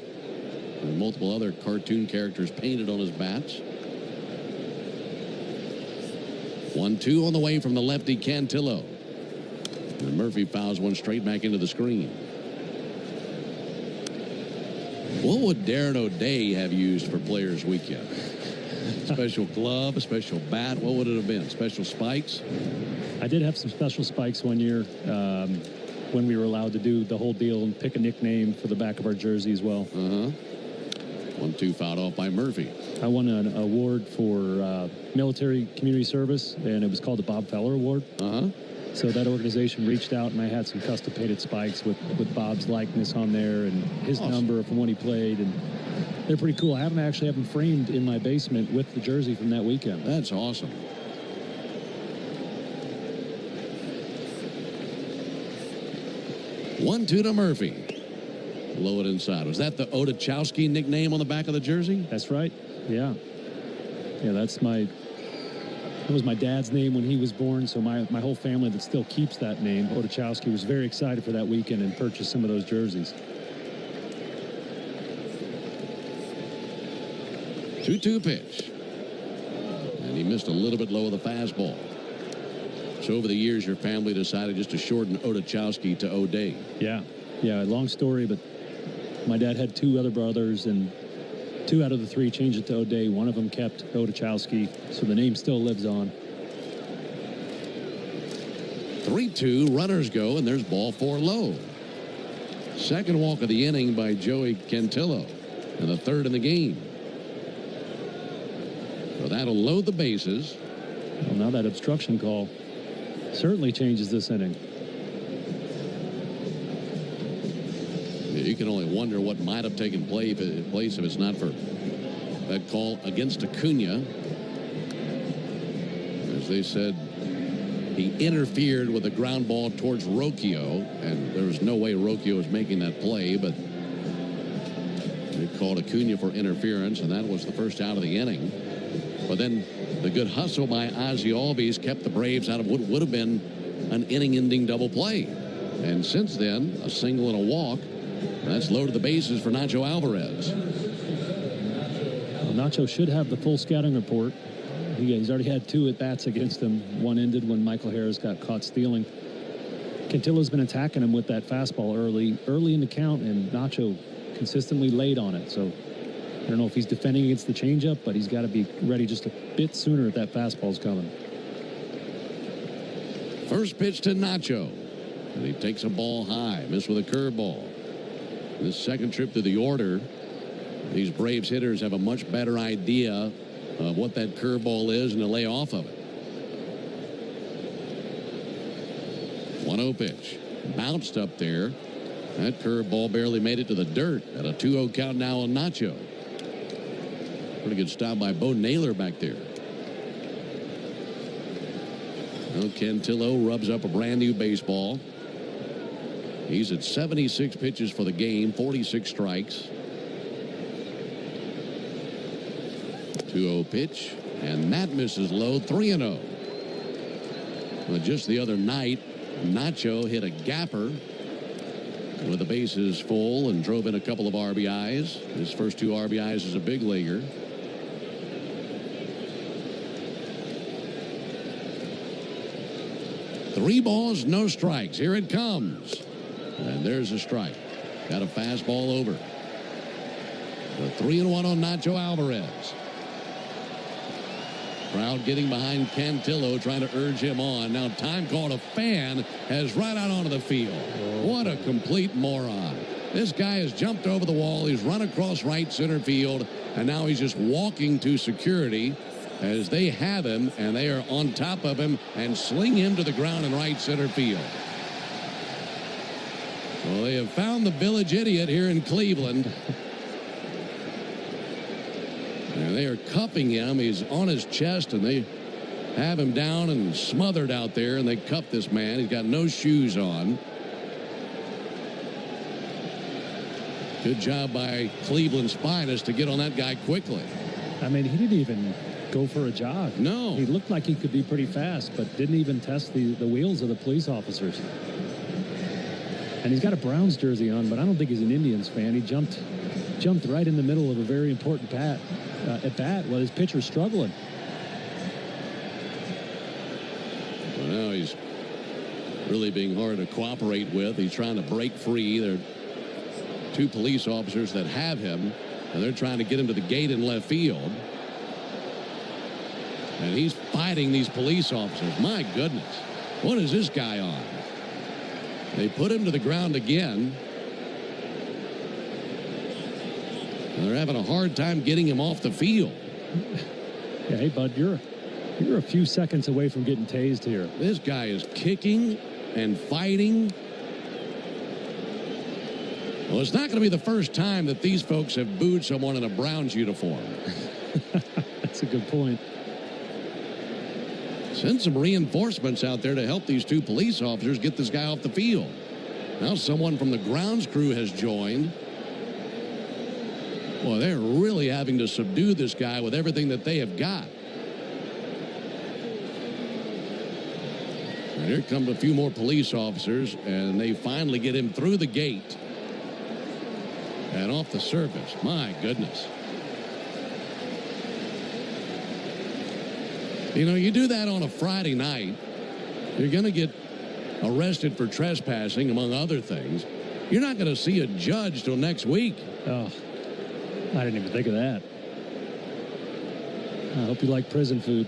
And multiple other cartoon characters painted on his bats. 1-2 on the way from the lefty Cantillo. And Murphy fouls one straight back into the screen. What would Darren O'Day have used for Players Weekend? Special glove, a special bat? What would it have been? Special spikes? I did have some special spikes one year when we were allowed to do the whole deal and pick a nickname for the back of our jersey as well. 1-2 fouled off by Murphy. I won an award for military community service, and it was called the Bob Feller Award. So that organization reached out, and I had some custom painted spikes with Bob's likeness on there and his number from when he played, and they're pretty cool. I actually have them framed in my basement with the jersey from that weekend. That's awesome. One-two to Murphy. Low it inside. Was that the Odachowski nickname on the back of the jersey? That's right. Yeah. Yeah, that was my dad's name when he was born, so my whole family that still keeps that name, Odachowski, was very excited for that weekend and purchased some of those jerseys. 2-2 pitch. And he missed a little bit low of the fastball. So over the years, your family decided just to shorten Odachowski to O'Day. Yeah. Yeah, long story, but my dad had 2 other brothers, and 2 out of the 3 changed it to O'Day. One of them kept Odachowski, so the name still lives on. 3-2, runners go, and there's ball 4 low. Second walk of the inning by Joey Cantillo, and the 3rd in the game. So that'll load the bases. Well, now that obstruction call certainly changes this inning. You can only wonder what might have taken place if it's not for that call against Acuna. As they said, he interfered with a ground ball towards Rocchio, and there was no way Rocchio was making that play, but they called Acuna for interference, and that was the first out of the inning. But then the good hustle by Ozzie Albies kept the Braves out of what would have been an inning-ending double play. And since then, a single and a walk. That's loaded the bases for Nacho Alvarez. Well, Nacho should have the full scouting report. He's already had 2 at-bats against him. One ended when Michael Harris got caught stealing. Cantillo's been attacking him with that fastball early in the count, and Nacho consistently laid on it. So I don't know if he's defending against the changeup, but he's got to be ready just a bit sooner if that fastball's coming. First pitch to Nacho. And he takes a ball high. Missed with a curveball. This second trip to the order, these Braves hitters have a much better idea of what that curveball is and to lay off of it. 1-0 pitch. Bounced up there. That curveball barely made it to the dirt. At a 2-0 count now on Nacho. Pretty good stop by Bo Naylor back there. Well, Cantillo rubs up a brand new baseball. He's at 76 pitches for the game, 46 strikes. 2-0 pitch, and that misses low, 3-0. Well, just the other night, Nacho hit a gapper with the bases full and drove in a couple of RBIs. His first 2 RBIs as a big leaguer. Three balls, no strikes. Here it comes. And there's a strike. Got a fastball over. The 3-1 on Nacho Alvarez. Crowd getting behind Cantillo, trying to urge him on. Now time called. A fan has run out onto the field. What a complete moron. This guy has jumped over the wall. He's run across right center field. And now he's just walking to security as they have him, and they are on top of him and sling him to the ground in right center field. Well, they have found the village idiot here in Cleveland. And they are cuffing him. He's on his chest, and they have him down and smothered out there, and they cuff this man. He's got no shoes on. Good job by Cleveland's finest to get on that guy quickly. I mean, he didn't even go for a jog. No. He looked like he could be pretty fast, but didn't even test the wheels of the police officers. And he's got a Browns jersey on, but I don't think he's an Indians fan. He jumped right in the middle of a very important at bat while his pitcher's struggling. Well, now he's really being hard to cooperate with. He's trying to break free. There are 2 police officers that have him, and they're trying to get him to the gate in left field. And he's fighting these police officers. My goodness. What is this guy on? They put him to the ground again. And they're having a hard time getting him off the field. Yeah, hey, bud, you're a few seconds away from getting tased here. This guy is kicking and fighting. Well, it's not going to be the first time that these folks have booed someone in a Browns uniform. That's a good point. Send some reinforcements out there to help these 2 police officers get this guy off the field. Now someone from the grounds crew has joined. Well, they're really having to subdue this guy with everything that they have got. And here come a few more police officers, and they finally get him through the gate and off the surface. My goodness. You know, you do that on a Friday night, you're going to get arrested for trespassing, among other things. You're not going to see a judge till next week. Oh, I didn't even think of that. I hope you like prison food.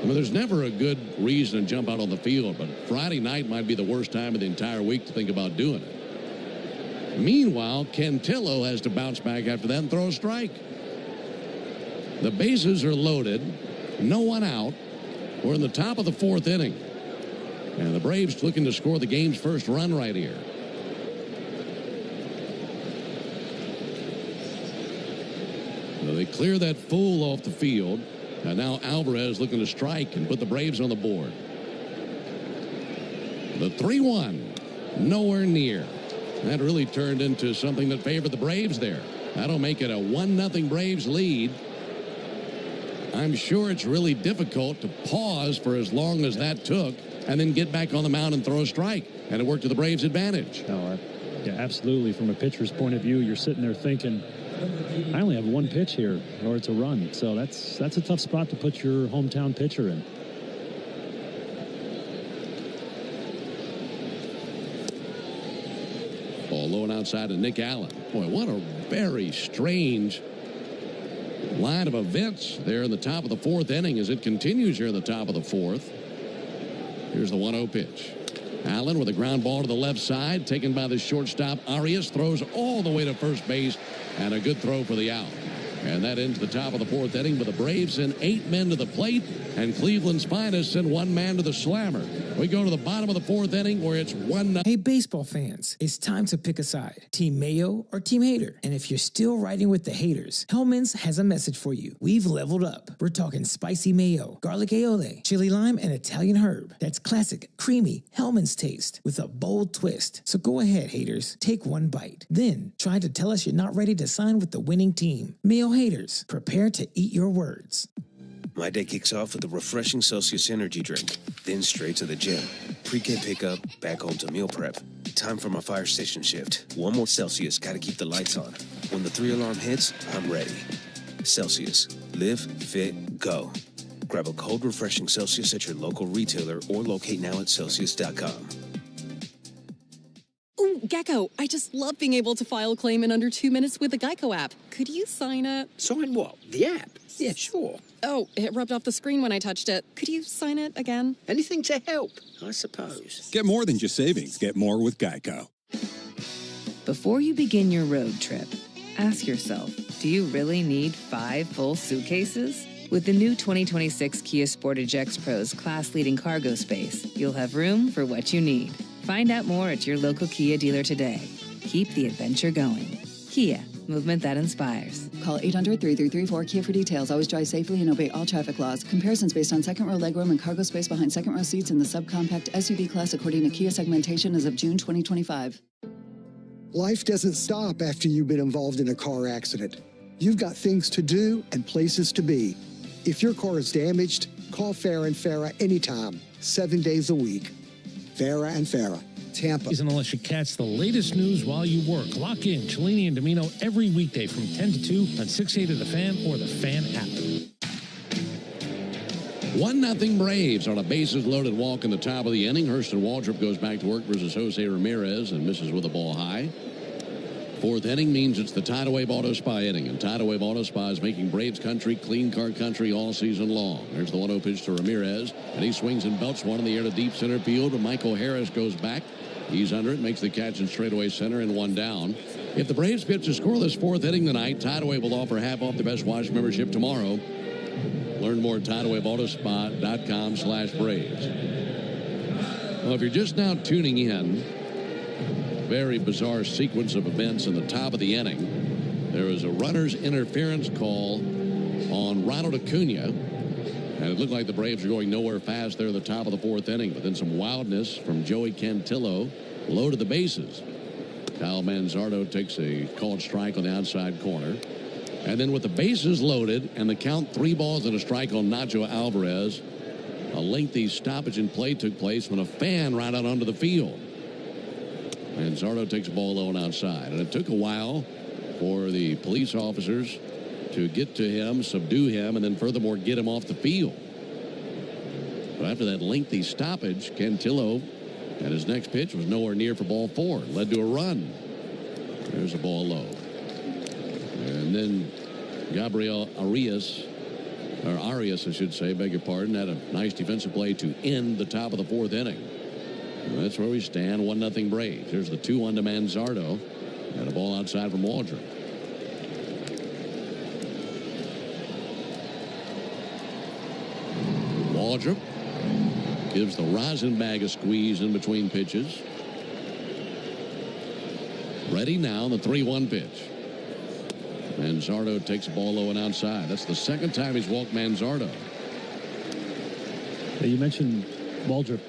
I mean, there's never a good reason to jump out on the field, but Friday night might be the worst time of the entire week to think about doing it. Meanwhile, Cantillo has to bounce back after that and throw a strike. The bases are loaded. No one out. We're in the top of the 4th inning. And the Braves looking to score the game's first run right here. They clear that fool off the field. And now Alvarez looking to strike and put the Braves on the board. The 3-1, nowhere near. That really turned into something that favored the Braves there. That'll make it a 1-0 Braves lead. I'm sure it's really difficult to pause for as long as that took and then get back on the mound and throw a strike. And it worked to the Braves' advantage. Oh, yeah, absolutely. From a pitcher's point of view, you're sitting there thinking, I only have one pitch here, or it's a run. So that's a tough spot to put your hometown pitcher in. Ball low and outside to Nick Allen. Boy, what a very strange line of events there in the top of the fourth inning as it continues here in the top of the fourth. Here's the 1-0 pitch. Allen with a ground ball to the left side, taken by the shortstop. Arias throws all the way to first base, and a good throw for the out. And that ends the top of the fourth inning with the Braves send 8 men to the plate, and Cleveland's finest send 1 man to the slammer. We go to the bottom of the fourth inning where it's 1-0. Hey, baseball fans, it's time to pick a side. Team Mayo or Team Hater. And if you're still riding with the haters, Hellman's has a message for you. We've leveled up. We're talking spicy mayo, garlic aioli, chili lime, and Italian herb. That's classic, creamy Hellman's taste with a bold twist. So go ahead, haters. Take 1 bite. Then try to tell us you're not ready to sign with the winning team. Mayo haters, prepare to eat your words. My day kicks off with a refreshing Celsius energy drink, then straight to the gym. Pre-game pickup, back home to meal prep. Time for my fire station shift. 1 more Celsius, gotta keep the lights on. When the 3-alarm hits, I'm ready. Celsius, live, fit, go. Grab a cold, refreshing Celsius at your local retailer or locate now at Celsius.com. Ooh, Gecko, I just love being able to file a claim in under 2 minutes with the Geico app. Could you sign it? Sign what? The app? Yeah, sure. Oh, it rubbed off the screen when I touched it. Could you sign it again? Anything to help, I suppose. Get more than just savings. Get more with Geico. Before you begin your road trip, ask yourself, do you really need 5 full suitcases? With the new 2026 Kia Sportage X Pro's class-leading cargo space, you'll have room for what you need. Find out more at your local Kia dealer today. Keep the adventure going. Kia, movement that inspires. Call 800-3334-KIA for details. Always drive safely and obey all traffic laws. Comparisons based on second row legroom and cargo space behind second row seats in the subcompact SUV class according to Kia segmentation as of June 2025. Life doesn't stop after you've been involved in a car accident. You've got things to do and places to be. If your car is damaged, call Farah & Farah anytime, 7 days a week. Farah & Farah, Tampa. Unless you catch the latest news while you work. Lock in Cellini and Domino every weekday from 10 to 2 on 680 The Fan or the Fan app. 1-0 Braves on a bases-loaded walk in the top of the inning. Hurston Waldrop goes back to work versus Jose Ramirez and misses with a ball high. Fourth inning means it's the Tidal Wave Auto Spa inning, and Tidal Wave Auto Spa is making Braves country clean car country all season long. There's the 1-0 pitch to Ramirez, and he swings and belts one in the air to deep center field, but Michael Harris goes back. He's under it, makes the catch in straightaway center, and 1 down. If the Braves pitch a scoreless 4th inning tonight, Tidal Wave will offer half off the Best Watch membership tomorrow. Learn more at TidalWaveAutoSpa.com/Braves. Well, if you're just now tuning in, very bizarre sequence of events in the top of the inning. There was a runner's interference call on Ronald Acuna, and it looked like the Braves were going nowhere fast there at the top of the 4th inning, but then some wildness from Joey Cantillo, low to the bases. Kyle Manzardo takes a called strike on the outside corner. And then with the bases loaded and the count 3 balls and a strike on Nacho Alvarez, a lengthy stoppage in play took place when a fan ran out onto the field. Manzardo takes a ball low and outside. And it took a while for the police officers to get to him, subdue him, and then furthermore get him off the field. But after that lengthy stoppage, Cantillo and his next pitch was nowhere near for ball 4. Led to a run. There's a ball low. And then Gabriel Arias, I should say, beg your pardon, had a nice defensive play to end the top of the 4th inning. And that's where we stand, 1-0 Braves. Here's the 2-1 to Manzardo, and a ball outside from Waldrop. Waldrop gives the Rosenbag a squeeze in between pitches. Ready now, the 3-1 pitch. And Manzardo takes the ball low and outside. That's the second time he's walked Manzardo. You mentioned Waldrop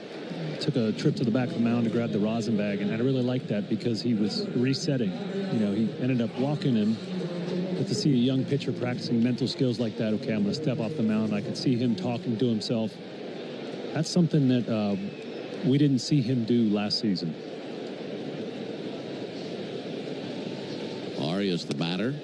took a trip to the back of the mound to grab the rosin bag, and I really liked that because he was resetting. You know, he ended up walking him. But to see a young pitcher practicing mental skills like that, okay, I'm going to step off the mound. I could see him talking to himself. That's something that we didn't see him do last season. Arias, the batter,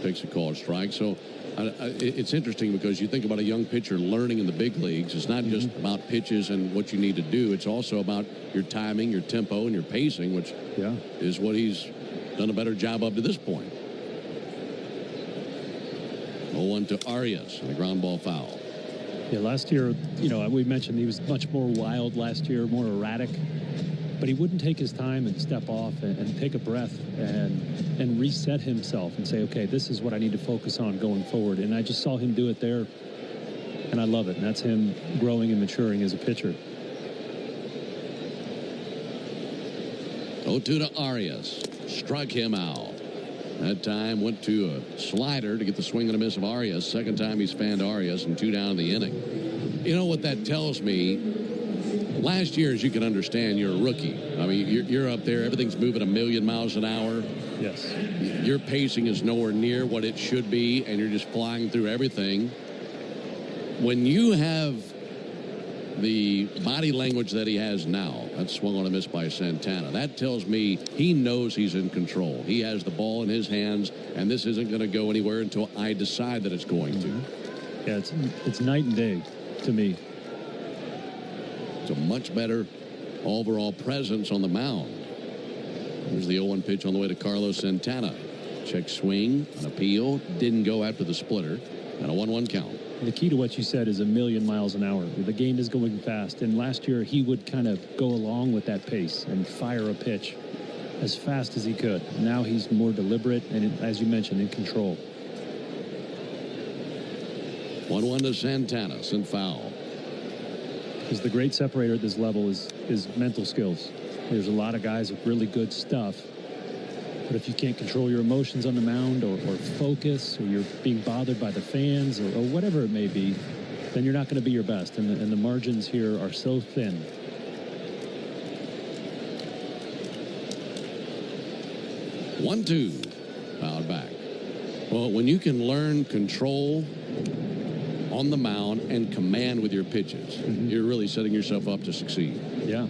takes a called strike. So it's interesting because you think about a young pitcher learning in the big leagues. It's not just about pitches and what you need to do. It's also about your timing, your tempo, and your pacing, which is what he's done a better job of to this point. 0-1 to Arias, and a ground ball foul. Yeah, last year, you know, we mentioned he was much more wild last year, more erratic. But he wouldn't take his time and step off and take a breath and reset himself and say, okay, this is what I need to focus on going forward. And I just saw him do it there, and I love it. And that's him growing and maturing as a pitcher. 0-2 to Arias. Struck him out. That time went to a slider to get the swing and a miss of Arias. Second time he's fanned Arias, and 2 down in the inning. You know what that tells me? Last year, as you can understand, you're a rookie. I mean, you're up there. Everything's moving 1,000,000 miles an hour. Yes. Your pacing is nowhere near what it should be, and you're just flying through everything. When you have the body language that he has now, that swung on a miss by Santana, that tells me he knows he's in control. He has the ball in his hands, and this isn't going to go anywhere until I decide that it's going to. Yeah, it's night and day to me. It's a much better overall presence on the mound. There's the 0-1 pitch on the way to Carlos Santana. Check swing, an appeal, didn't go after the splitter, and a 1-1 count. The key to what you said is 1,000,000 miles an hour. The game is going fast, and last year he would kind of go along with that pace and fire a pitch as fast as he could. Now he's more deliberate and, as you mentioned, in control. 1-1 to Santana, sent foul. Because the great separator at this level is mental skills. There's a lot of guys with really good stuff, but if you can't control your emotions on the mound or focus, or you're being bothered by the fans or whatever it may be, then you're not going to be your best. And the margins here are so thin. One, two, fouled back. Well, when you can learn control on the mound and command with your pitches, you're really setting yourself up to succeed. Yeah.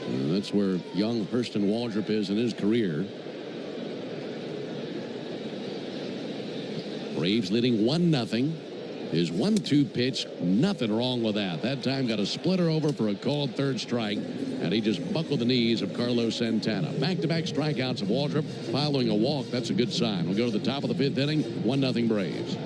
And that's where young Hurston Waldrop is in his career. Braves leading 1-0. His 1-2 pitch, nothing wrong with that. That time got a splitter over for a called third strike, and he just buckled the knees of Carlos Santana. Back-to-back strikeouts of Waldrop, following a walk. That's a good sign. We'll go to the top of the 5th inning, 1-0 Braves.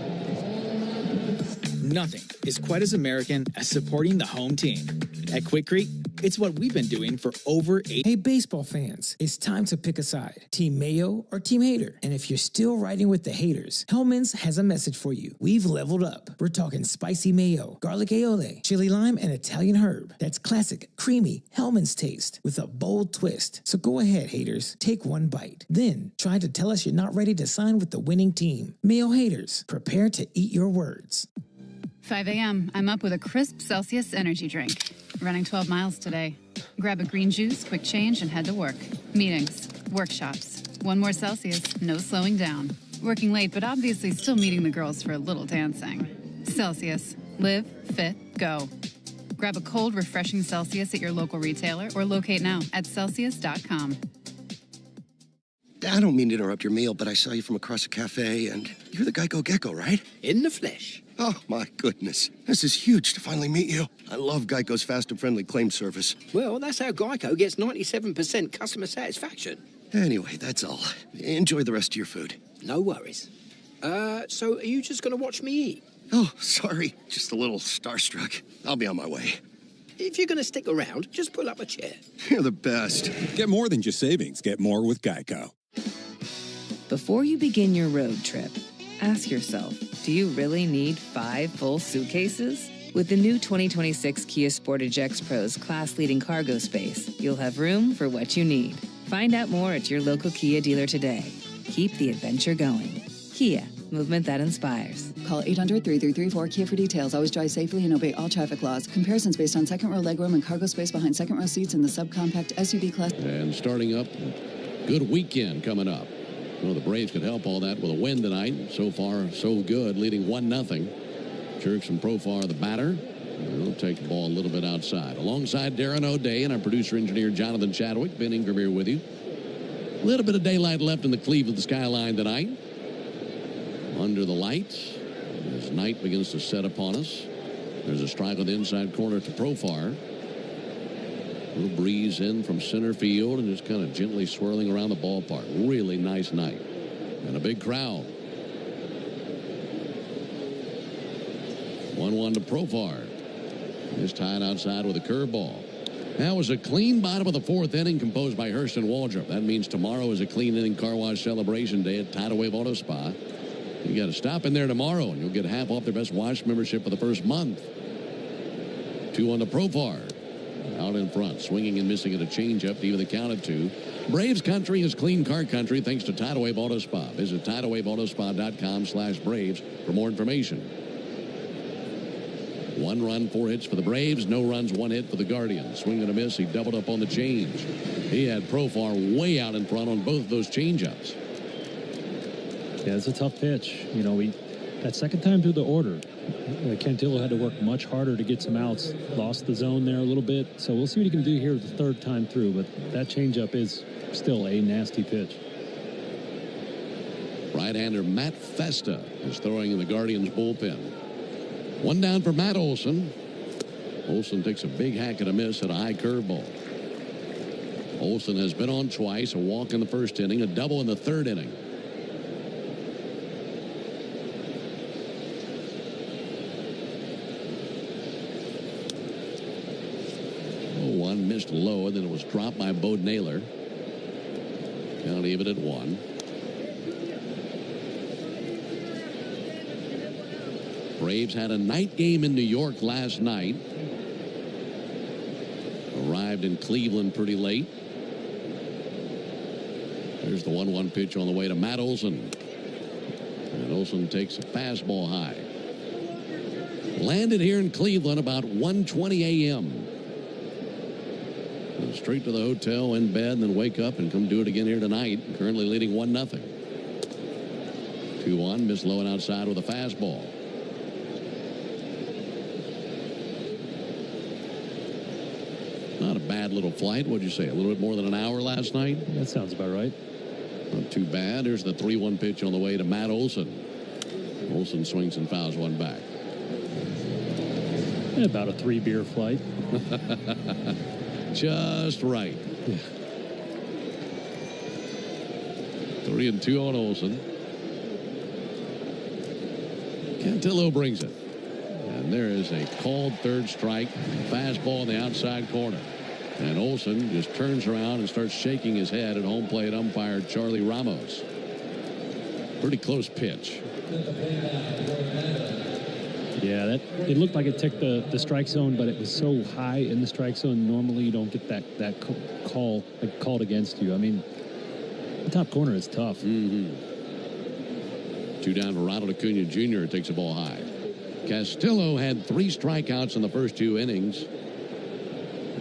Nothing is quite as American as supporting the home team. At Quick Creek, it's what we've been doing for over 8. Hey, baseball fans, it's time to pick a side. Team Mayo or Team Hater. And if you're still riding with the haters, Hellman's has a message for you. We've leveled up. We're talking spicy mayo, garlic aioli, chili lime, and Italian herb. That's classic, creamy Hellman's taste with a bold twist. So go ahead, haters. Take one bite. Then try to tell us you're not ready to sign with the winning team. Mayo haters, prepare to eat your words. 5 a.m. I'm up with a crisp Celsius energy drink. Running 12 miles today. Grab a green juice, quick change, and head to work. Meetings, workshops. One more Celsius, no slowing down. Working late, but obviously still meeting the girls for a little dancing. Celsius. Live, fit, go. Grab a cold, refreshing Celsius at your local retailer or locate now at Celsius.com. I don't mean to interrupt your meal, but I saw you from across a cafe, and you're the Geico Gecko, right? In the flesh. Oh, my goodness. This is huge to finally meet you. I love Geico's fast and friendly claim service. Well, that's how Geico gets 97% customer satisfaction. Anyway, that's all. Enjoy the rest of your food. No worries. So are you just going to watch me eat? Oh, sorry. Just a little starstruck. I'll be on my way. If you're going to stick around, just pull up a chair. You're the best. Get more than just savings. Get more with Geico. Before you begin your road trip, ask yourself, do you really need 5 full suitcases? With the new 2026 Kia Sportage X Pro's class-leading cargo space, you'll have room for what you need. Find out more at your local Kia dealer today. Keep the adventure going. Kia, movement that inspires. Call 800-3334-KIA for details. Always drive safely and obey all traffic laws. Comparisons based on second row legroom and cargo space behind second row seats in the subcompact SUV class. And starting up, good weekend coming up. Well, the Braves could help all that with a win tonight. So far, so good, leading 1-0. Jerks and Profar, the batter. We'll take the ball a little bit outside. Alongside Darren O'Day and our producer-engineer Jonathan Chadwick, Ben Ingram here with you. A little bit of daylight left in the Cleveland skyline tonight. Under the lights, as night begins to set upon us. There's a strike on the inside corner to Profar. A little breeze in from center field and just kind of gently swirling around the ballpark. Really nice night. And a big crowd. 1-1 to Profar. Is tied outside with a curveball. That was a clean bottom of the fourth inning composed by Hurston Waldrop. That means tomorrow is a clean inning car wash celebration day at Tidal Wave Auto Spa. You got to stop in there tomorrow and you'll get half off their best wash membership for the first month. 2-1 to Profar. Out in front, swinging and missing at a changeup to even the count at 2. Braves country is clean car country thanks to Tidal Wave Auto Spa. Visit TidalWaveAutoSpa.com/Braves for more information. 1 run, 4 hits for the Braves. No runs, 1 hit for the Guardians. Swing and a miss. He doubled up on the change. He had Profar way out in front on both of those changeups. Yeah, it's a tough pitch. You know, that second time through the order, Cantillo had to work much harder to get some outs. Lost the zone there a little bit. So we'll see what he can do here the third time through. But that changeup is still a nasty pitch. Right-hander Matt Festa is throwing in the Guardians bullpen. 1 down for Matt Olson. Olson takes a big hack and a miss at a high curveball. Olson has been on twice, a walk in the first inning, a double in the third inning. One missed low, and then it was dropped by Bo Naylor. Count even at 1. Braves had a night game in New York last night. Arrived in Cleveland pretty late. There's the 1-1 pitch on the way to Matt Olson. And Olson takes a fastball high. Landed here in Cleveland about 1:20 a.m. Straight to the hotel, in bed, and then wake up and come do it again here tonight. Currently leading 1-0. 2-1, missed low and outside with a fastball. Not a bad little flight. What'd you say? A little bit more than an hour last night? That sounds about right. Not too bad. There's the 3-1 pitch on the way to Matt Olson. Olson swings and fouls one back. About a 3-beer flight. Just right. Yeah. 3-2 on Olson. Cantillo brings it. And there is a called third strike. Fastball in the outside corner. And Olson just turns around and starts shaking his head at home plate umpire Charlie Ramos. Pretty close pitch. Yeah, it looked like it ticked the strike zone, but it was so high in the strike zone. Normally, you don't get that call called against you. I mean, the top corner is tough. 2 down for Ronald Acuna Jr. Takes the ball high. Castillo had 3 strikeouts in the first 2 innings.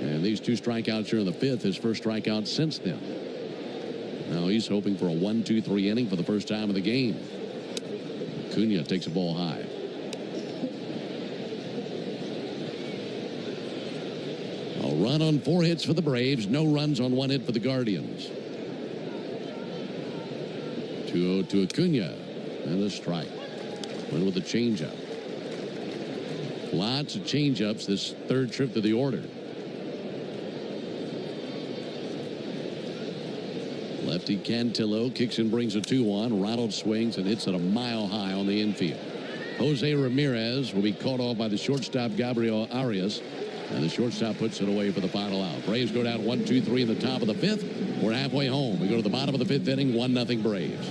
And these 2 strikeouts here in the 5th, his first strikeout since then. Now he's hoping for a 1-2-3 inning for the first time of the game. Acuna takes the ball high. A run on 4 hits for the Braves. No runs on 1 hit for the Guardians. 2-0 to Acuna. And a strike. Went with a changeup. Lots of changeups this third trip to the order. Lefty Cantillo kicks and brings a 2-1. Ronald swings and hits it a mile high on the infield. Jose Ramirez will be caught off by the shortstop Gabriel Arias. And the shortstop puts it away for the final out. Braves go down 1-2-3 in the top of the 5th. We're halfway home. We go to the bottom of the 5th inning, 1-0 Braves.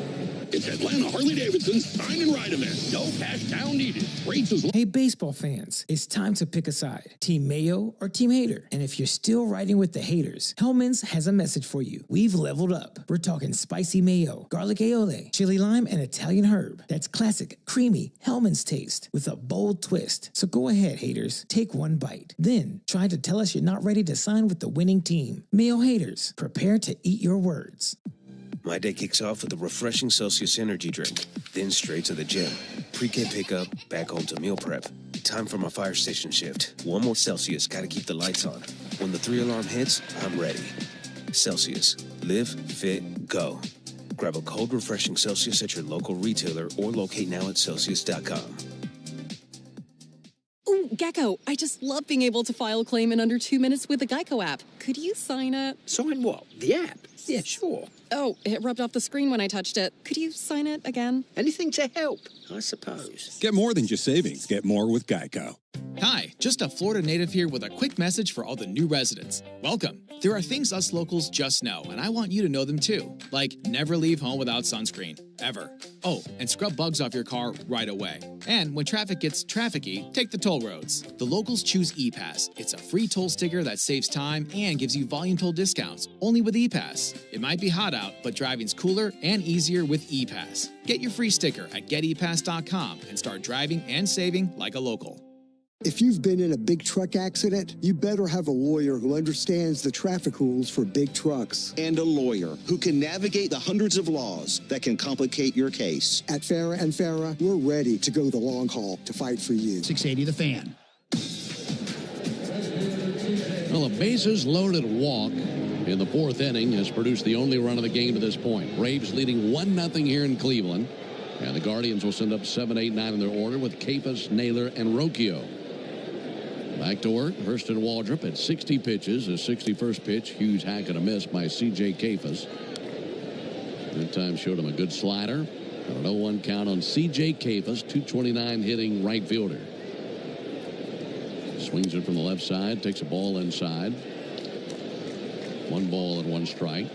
It's Atlanta Harley-Davidson's Sign and Ride event. No cash down needed. Rates as low. Hey, baseball fans, it's time to pick a side. Team Mayo or Team Hater? And if you're still riding with the haters, Hellman's has a message for you. We've leveled up. We're talking spicy mayo, garlic aioli, chili lime, and Italian herb. That's classic, creamy Hellman's taste with a bold twist. So go ahead, haters. Take one bite. Then try to tell us you're not ready to sign with the winning team. Mayo haters, prepare to eat your words. My day kicks off with a refreshing Celsius energy drink, then straight to the gym. Pre-game pickup, back home to meal prep. Time for my fire station shift. One more Celsius, gotta keep the lights on. When the 3-alarm hits, I'm ready. Celsius. Live, fit, go. Grab a cold, refreshing Celsius at your local retailer or locate now at Celsius.com. Ooh, Gecko, I just love being able to file a claim in under 2 minutes with the Geico app. Could you sign it? Sign what? The app? Yeah, sure. Oh, it rubbed off the screen when I touched it. Could you sign it again? Anything to help, I suppose. Get more than just savings. Get more with Geico. Hi, just a Florida native here with a quick message for all the new residents. Welcome. There are things us locals just know, and I want you to know them too. Like never leave home without sunscreen. Ever. Oh, and scrub bugs off your car right away. And when traffic gets trafficky, take the toll roads. The locals choose ePass. It's a free toll sticker that saves time and gives you volume toll discounts, only with ePass. It might be hot out, but driving's cooler and easier with ePass. Get your free sticker at getepass.com and start driving and saving like a local. If you've been in a big truck accident, you better have a lawyer who understands the traffic rules for big trucks. And a lawyer who can navigate the hundreds of laws that can complicate your case. At Farah & Farah, we're ready to go the long haul to fight for you. 680 The Fan. Well, a bases loaded walk in the fourth inning has produced the only run of the game to this point. Braves leading 1-0 here in Cleveland. And the Guardians will send up 7, 8, 9 in their order with Capus, Naylor, and Rocchio. Back to work, Hurston Waldrop at 60 pitches. His 61st pitch, huge hack and a miss by C.J. Capus. That time showed him a good slider. And an 0-1 count on C.J. Capus, 229 hitting right fielder. Swings it from the left side, takes a ball inside. 1 ball and 1 strike.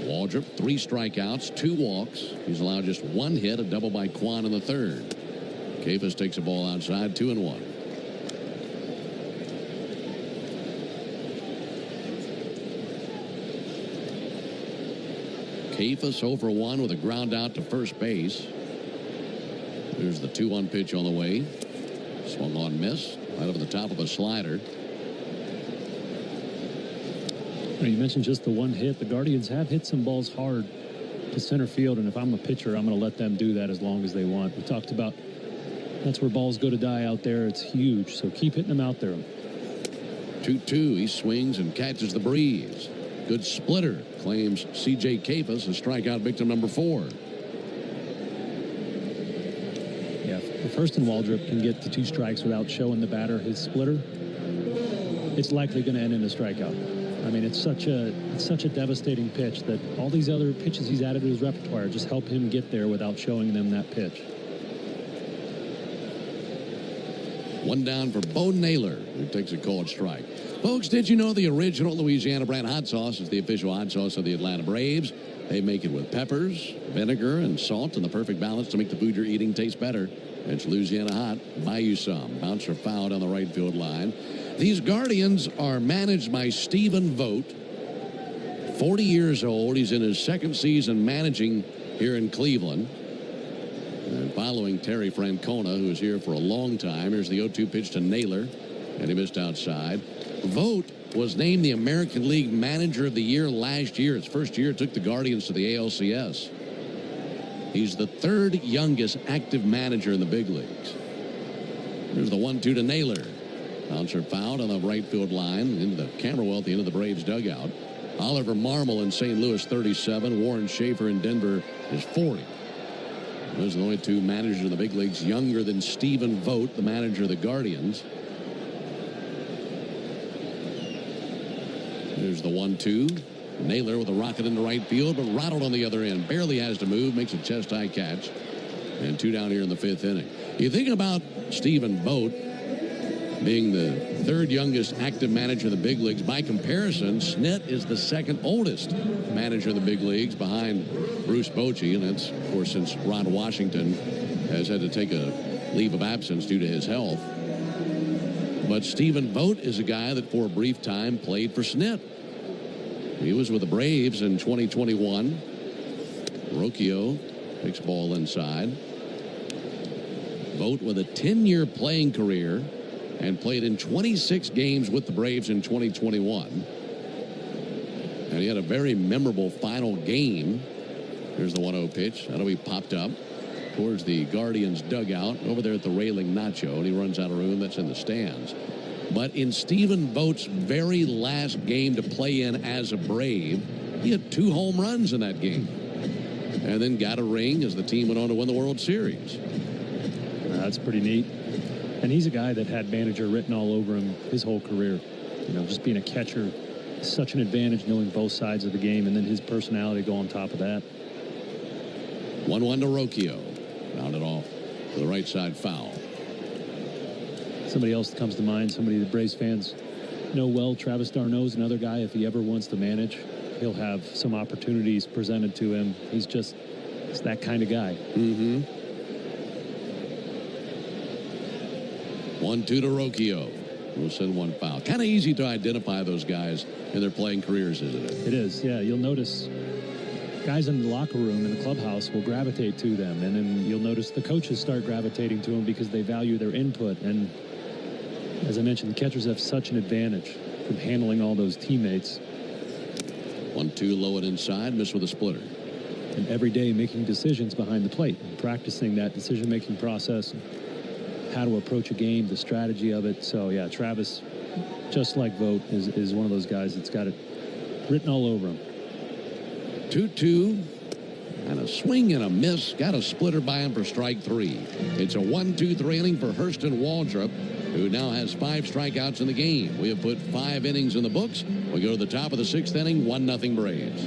Waldrop, 3 strikeouts, 2 walks. He's allowed just 1 hit, a double by Kwan in the third. Capus takes a ball outside, 2-1. Capus 0 for 1 with a ground out to first base. There's the 2-1 pitch on the way. Swung on, miss, right over the top of a slider. You mentioned just the 1 hit. The Guardians have hit some balls hard to center field, and if I'm a pitcher, I'm going to let them do that as long as they want. We talked about that's where balls go to die out there. It's huge, so keep hitting them out there. 2-2. He swings and catches the breeze. Good splitter, claims C.J. Capus, as strikeout victim number 4. Yeah, if Hurston Waldrop can get to 2 strikes without showing the batter his splitter, it's likely going to end in a strikeout. I mean, it's such a devastating pitch that all these other pitches he's added to his repertoire just help him get there without showing them that pitch. 1 down for Bo Naylor, who takes a called strike. Folks, did you know the original Louisiana brand hot sauce is the official hot sauce of the Atlanta Braves? They make it with peppers, vinegar, and salt in the perfect balance to make the food you're eating taste better. It's Louisiana hot. Buy you some. Bouncer foul down the right field line. These Guardians are managed by Stephen Vogt, 40 years old. He's in his 2nd season managing here in Cleveland. And following Terry Francona, who is here for a long time. Here's the 0-2 pitch to Naylor, and he missed outside. Vogt was named the American League Manager of the Year last year. His first year took the Guardians to the ALCS. He's the 3rd youngest active manager in the big leagues. Here's the 1-2 to Naylor. Bouncer fouled on the right field line into the camera well at the end of the Braves dugout. Oliver Marmol in St. Louis, 37. Warren Schaefer in Denver is 40. Those are the only 2 managers in the big leagues younger than Stephen Vogt, the manager of the Guardians. There's the 1-2. Naylor with a rocket into right field, but rattled on the other end. Barely has to move, makes a chest-high catch. And 2 down here in the 5th inning. You think about Stephen Vogt. being the third youngest active manager in the big leagues. By comparison, Snit is the second oldest manager in the big leagues behind Bruce Bochy, and that's, of course, since Ron Washington has had to take a leave of absence due to his health. But Stephen Vogt is a guy that for a brief time played for Snit. He was with the Braves in 2021. Rocchio takes ball inside. Vogt with a 10-year playing career and played in 26 games with the Braves in 2021. And he had a very memorable final game. Here's the 1-0 pitch. That'll be popped up towards the Guardians dugout over there at the railing Nacho, and he runs out of room. That's in the stands. But in Stephen Vogt's very last game to play in as a Brave, he had 2 home runs in that game, and then got a ring as the team went on to win the World Series. That's pretty neat. And he's a guy that had manager written all over him his whole career. You know, just being a catcher, such an advantage knowing both sides of the game, and then his personality go on top of that. 1-1 to Rocchio. Rounded off to the right side foul. Somebody else that comes to mind, somebody that Braves fans know well, Travis d'Arnaud's another guy. If he ever wants to manage, he'll have some opportunities presented to him. He's that kind of guy. 1-2 to Rocchio. We'll send one foul. Kind of easy to identify those guys in their playing careers, isn't it? It is, yeah. You'll notice guys in the locker room, in the clubhouse, will gravitate to them. And then you'll notice the coaches start gravitating to them because they value their input. And as I mentioned, the catchers have such an advantage from handling all those teammates. 1-2 low and inside, missed with a splitter. And every day making decisions behind the plate and practicing that decision-making process, how to approach a game, the strategy of it. So, yeah, Travis, just like Vogt, is one of those guys that's got it written all over him. 2-2, and a swing and a miss. Got a splitter by him for strike 3. It's a 1-2-3 inning for Hurston Waldrop, who now has 5 strikeouts in the game. We have put 5 innings in the books. We go to the top of the 6th inning, 1-0 Braves.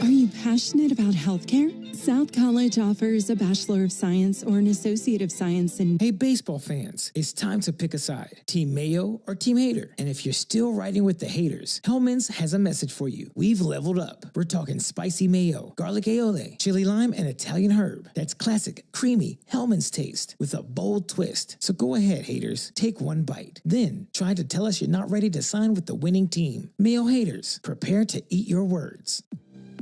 Are you passionate about healthcare? South College offers a Bachelor of Science or an Associate of Science in... Hey, baseball fans, it's time to pick a side. Team Mayo or Team Hater? And if you're still riding with the haters, Hellman's has a message for you. We've leveled up. We're talking spicy mayo, garlic aioli, chili lime, and Italian herb. That's classic, creamy Hellman's taste with a bold twist. So go ahead, haters. Take one bite. Then try to tell us you're not ready to sign with the winning team. Mayo haters, prepare to eat your words.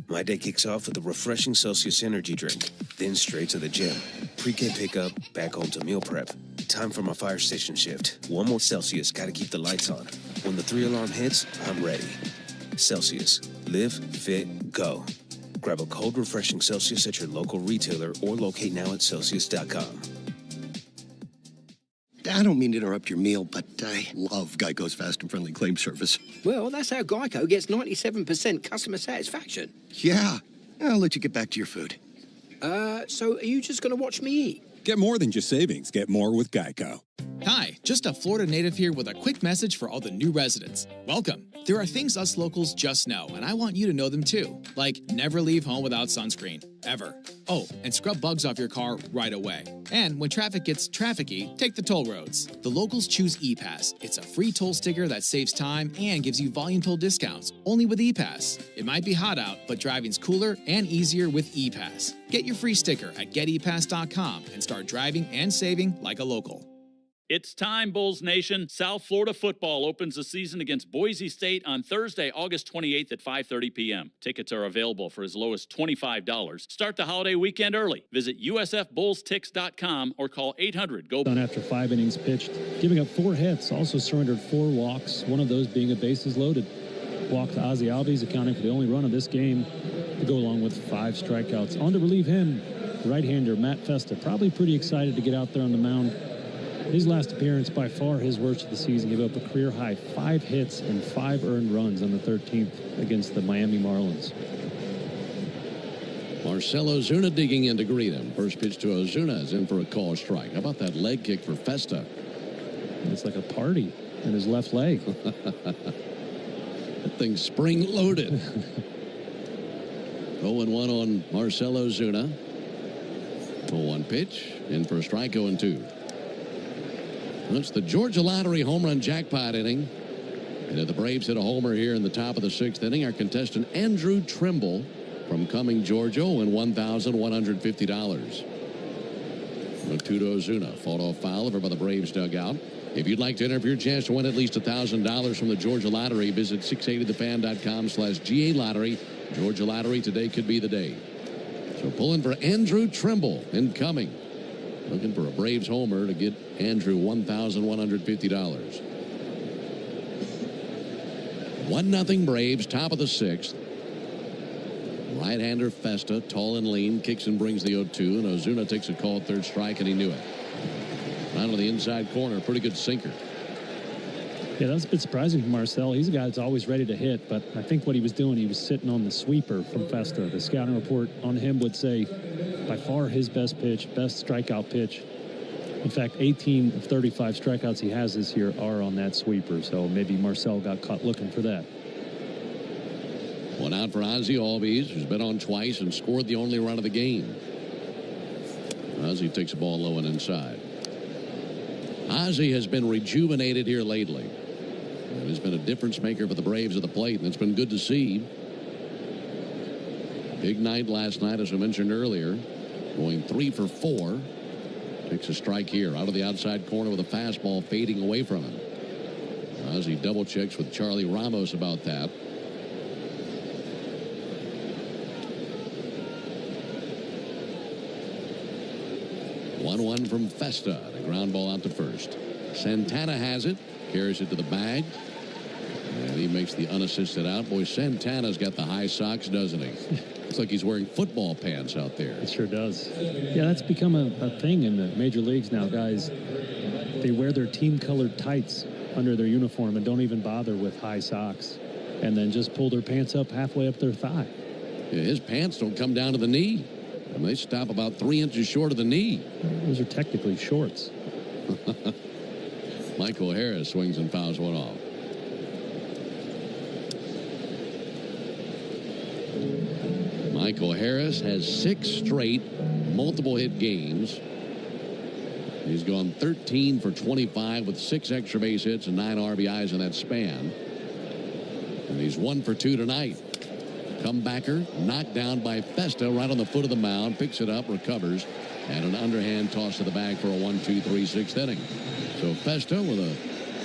My day kicks off with a refreshing Celsius energy drink, then straight to the gym. Pre-game pickup, back home to meal prep. Time for my fire station shift. One more Celsius, gotta keep the lights on. When the 3-alarm hits, I'm ready. Celsius. Live, fit, go. Grab a cold, refreshing Celsius at your local retailer or locate now at Celsius.com. I don't mean to interrupt your meal, but I love Geico's fast and friendly claim service. Well, that's how Geico gets 97% customer satisfaction. Yeah. I'll let you get back to your food. So are you just going to watch me eat? Get more than just savings. Get more with Geico. Hi, just a Florida native here with a quick message for all the new residents. Welcome. There are things us locals just know, and I want you to know them too. Like never leave home without sunscreen, ever. Oh, and scrub bugs off your car right away. And when traffic gets trafficky, take the toll roads. The locals choose ePass. It's a free toll sticker that saves time and gives you volume toll discounts, only with ePass. It might be hot out, but driving's cooler and easier with ePass. Get your free sticker at getepass.com and start driving and saving like a local. It's time, Bulls Nation. South Florida football opens the season against Boise State on Thursday, August 28th at 5:30 p.m. Tickets are available for as low as $25. Start the holiday weekend early. Visit usfbullstix.com or call 800-GO. Done after 5 innings pitched, giving up 4 hits, also surrendered 4 walks, one of those being a bases loaded. Walk to Ozzy Albies, accounting for the only run of this game, to go along with 5 strikeouts. On to relieve him, right-hander Matt Festa, probably pretty excited to get out there on the mound. His last appearance, by far his worst of the season, gave up a career-high 5 hits and 5 earned runs on the 13th against the Miami Marlins. Marcell Ozuna digging in to greet him. First pitch to Ozuna is in for a call strike. How about that leg kick for Festa? It's like a party in his left leg. That thing's spring-loaded. 0-1 on Marcell Ozuna. 0-1 pitch, in for a strike, 0-2. It's the Georgia Lottery home run jackpot inning. And if the Braves hit a homer here in the top of the 6th inning, our contestant Andrew Trimble from Cumming, Georgia, will win $1,150. 2 to Ozuna. Photo foul over by the Braves dugout. If you'd like to enter for your chance to win at least $1,000 from the Georgia Lottery, visit 680thefan.com/GA Lottery. Georgia Lottery, today could be the day. So pulling for Andrew Trimble incoming. Looking for a Braves homer to get Andrew $1,150. 1-0 Braves, top of the 6th. Right-hander Festa, tall and lean, kicks and brings the 0-2, and Ozuna takes a call at third strike, and he knew it. Right on the inside corner, pretty good sinker. Yeah, that's a bit surprising for Marcel. He's a guy that's always ready to hit, but I think what he was doing, he was sitting on the sweeper from Festa. The scouting report on him would say by far his best pitch, best strikeout pitch. In fact, 18 of 35 strikeouts he has this year are on that sweeper, so maybe Marcel got caught looking for that. One out for Ozzie Albies, who's been on twice and scored the only run of the game. Ozzie takes a ball low and inside. Ozzie has been rejuvenated here lately. And has been a difference maker for the Braves at the plate, and it's been good to see. Big night last night, as I mentioned earlier, going 3 for 4. Takes a strike here out of the outside corner with a fastball fading away from him. Ozzie double checks with Charlie Ramos about that. One from Festa. The ground ball out to first. Santana has it. Carries it to the bag. And he makes the unassisted out. Boy, Santana's got the high socks, doesn't he? Looks like he's wearing football pants out there. It sure does. Yeah, that's become a thing in the major leagues now, guys. They wear their team-colored tights under their uniform and don't even bother with high socks. And then just pull their pants up halfway up their thigh. Yeah, his pants don't come down to the knee. And they stop about 3 inches short of the knee. Those are technically shorts. Michael Harris swings and fouls one off. Michael Harris has 6 straight multiple hit games. He's gone 13 for 25 with 6 extra base hits and 9 RBIs in that span. And he's 1 for 2 tonight. Comebacker knocked down by Festa right on the foot of the mound, picks it up, recovers, and an underhand toss to the bag for a 1-2-3 6th inning. So Festa with a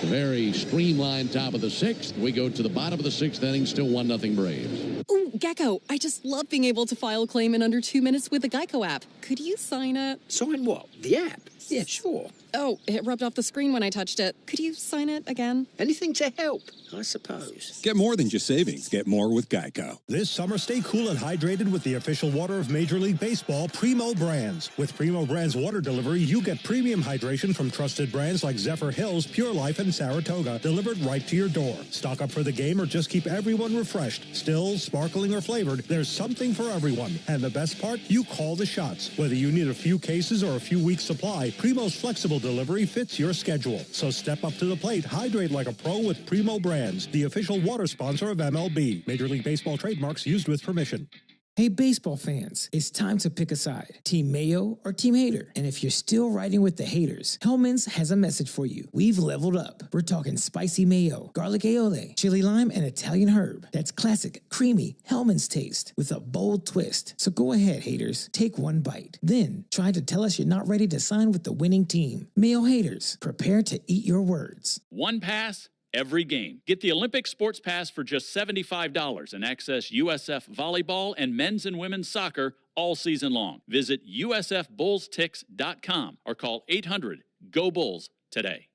very streamlined top of the 6th. We go to the bottom of the 6th inning, still 1-0 Braves. Ooh, Gecko, I just love being able to file a claim in under 2 minutes with the Geico app. Could you sign it? Sign what? The app? Yeah, sure. Oh, it rubbed off the screen when I touched it. Could you sign it again? Anything to help, I suppose. Get more than just savings. Get more with Geico. This summer, stay cool and hydrated with the official water of Major League Baseball, Primo Brands. With Primo Brands water delivery, you get premium hydration from trusted brands like Zephyr Hills, Pure Life, and Saratoga, delivered right to your door. Stock up for the game or just keep everyone refreshed. Stills, sparkling, or flavored, there's something for everyone. And the best part, you call the shots. Whether you need a few cases or a few weeks supply, Primo's flexible delivery fits your schedule. So step up to the plate, hydrate like a pro with Primo Brands, the official water sponsor of MLB. Major League Baseball trademarks used with permission. Hey, baseball fans, it's time to pick a side. Team Mayo or Team Hater. And if you're still riding with the haters, Hellman's has a message for you. We've leveled up. We're talking spicy mayo, garlic aioli, chili lime, and Italian herb. That's classic, creamy Hellman's taste with a bold twist. So go ahead, haters. Take one bite. Then try to tell us you're not ready to sign with the winning team. Mayo haters, prepare to eat your words. One pass, every game. Get the Olympic Sports Pass for just $75 and access USF volleyball and men's and women's soccer all season long. Visit usfbullstix.com or call 800-GO-BULLS today.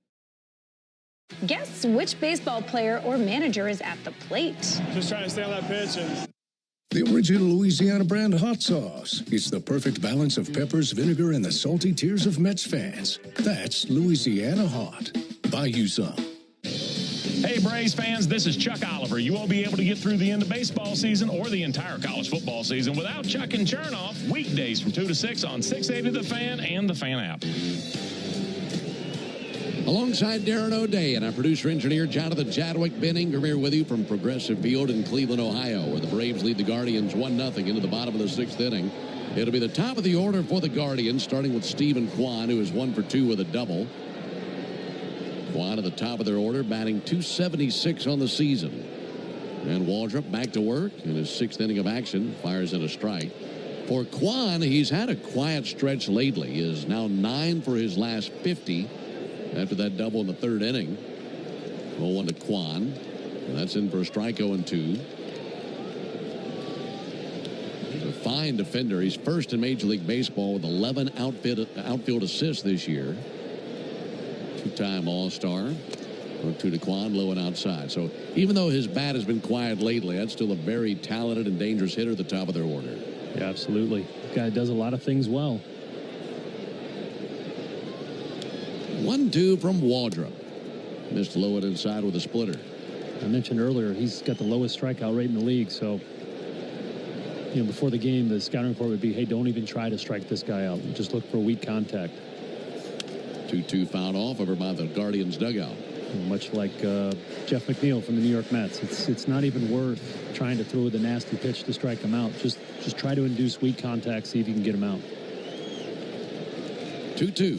Guess which baseball player or manager is at the plate? Just trying to stay on that pitch and... The original Louisiana brand hot sauce. It's the perfect balance of peppers, vinegar, and the salty tears of Mets fans. That's Louisiana Hot. Buy you some. Hey, Braves fans, this is Chuck Oliver. You won't be able to get through the end of baseball season or the entire college football season without Chuck and Chernoff weekdays from 2 to 6 on 680 The Fan and the Fan app. Alongside Darren O'Day and our producer-engineer Jonathan Chadwick, Ben Ingram here with you from Progressive Field in Cleveland, Ohio, where the Braves lead the Guardians 1-0 into the bottom of the 6th inning. It'll be the top of the order for the Guardians, starting with Stephen Kwan, who is 1 for 2 with a double. Kwan at the top of their order, batting .276 on the season. And Waldrop back to work in his 6th inning of action, fires in a strike. For Kwan, he's had a quiet stretch lately. He is now 9 for his last 50 after that double in the 3rd inning. 0-1 to Kwan. And that's in for a strike, 0-2. He's a fine defender. He's first in Major League Baseball with 11 outfield assists this year. 2-time All-Star. 0-2 to Kwan, low and outside. So even though his bat has been quiet lately, that's still a very talented and dangerous hitter at the top of their order. Yeah, absolutely. The guy does a lot of things well. 1-2 from Waldrop. Missed low and inside with a splitter. I mentioned earlier, he's got the lowest strikeout rate in the league. So, before the game, the scouting report would be, hey, don't even try to strike this guy out. Just look for weak contact. 2-2 fouled off over by the Guardians dugout. Much like Jeff McNeil from the New York Mets. It's not even worth trying to throw the nasty pitch to strike him out. Just try to induce weak contact, see if you can get him out. 2-2.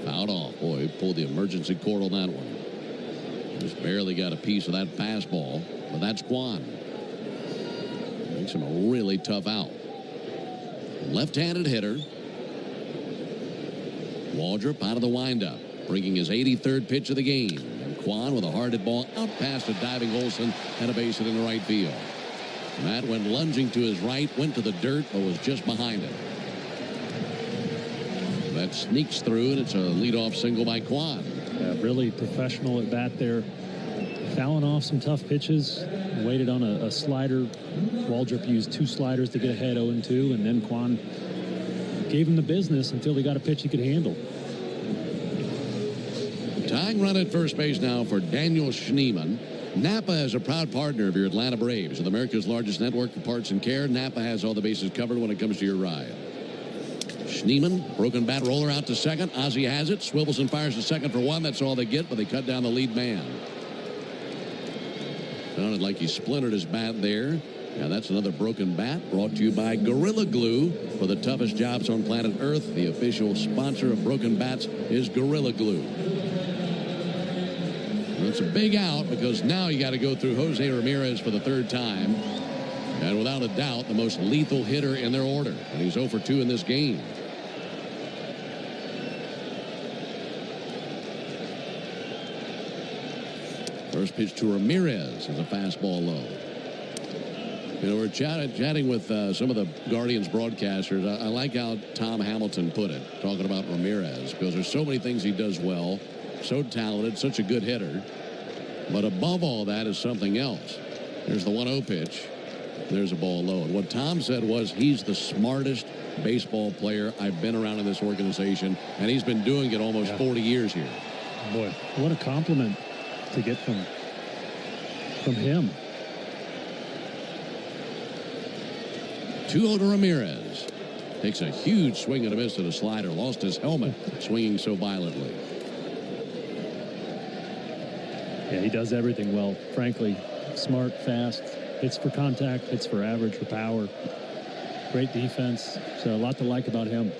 Fouled off. Boy, he pulled the emergency cord on that one. Just barely got a piece of that fastball, but that's Kwan. Makes him a really tough out. Left-handed hitter. Waldrop out of the windup, bringing his 83rd pitch of the game. And Kwan with a hard hit ball out past a diving Olsen and a base hit in the right field. Matt went lunging to his right, went to the dirt, but was just behind it. That sneaks through, and it's a leadoff single by Kwan. Yeah, really professional at bat there. Fouling off some tough pitches. Waited on a slider. Waldrop used 2 sliders to get ahead 0-2, and then Kwan gave him the business until he got a pitch he could handle. Tying run at first base now for Daniel Schneemann. Napa is a proud partner of your Atlanta Braves. With America's largest network for parts and care, Napa has all the bases covered when it comes to your ride. Schneemann, broken bat roller out to second. Ozzie has it, swivels and fires to second for 1. That's all they get, but they cut down the lead man. Sounded like he splintered his bat there. Now that's another broken bat, brought to you by Gorilla Glue. For the toughest jobs on planet Earth, the official sponsor of broken bats is Gorilla Glue. It's a big out because now you got to go through Jose Ramirez for the 3rd time. And without a doubt, the most lethal hitter in their order. And he's 0 for 2 in this game. First pitch to Ramirez is a fastball low. We're chatting with some of the Guardians broadcasters. I like how Tom Hamilton put it, talking about Ramirez, because there's so many things he does well, so talented, such a good hitter. But above all that is something else. There's the 1-0 pitch. There's a ball low. And what Tom said was he's the smartest baseball player I've been around in this organization, and he's been doing it almost 40 years here. Boy, what a compliment to get from him. 2-0 to Ramirez. Takes a huge swing and a miss at a slider. Lost his helmet swinging so violently. Yeah, he does everything well. Frankly, smart, fast, hits for contact, hits for average, for power. Great defense. So a lot to like about him.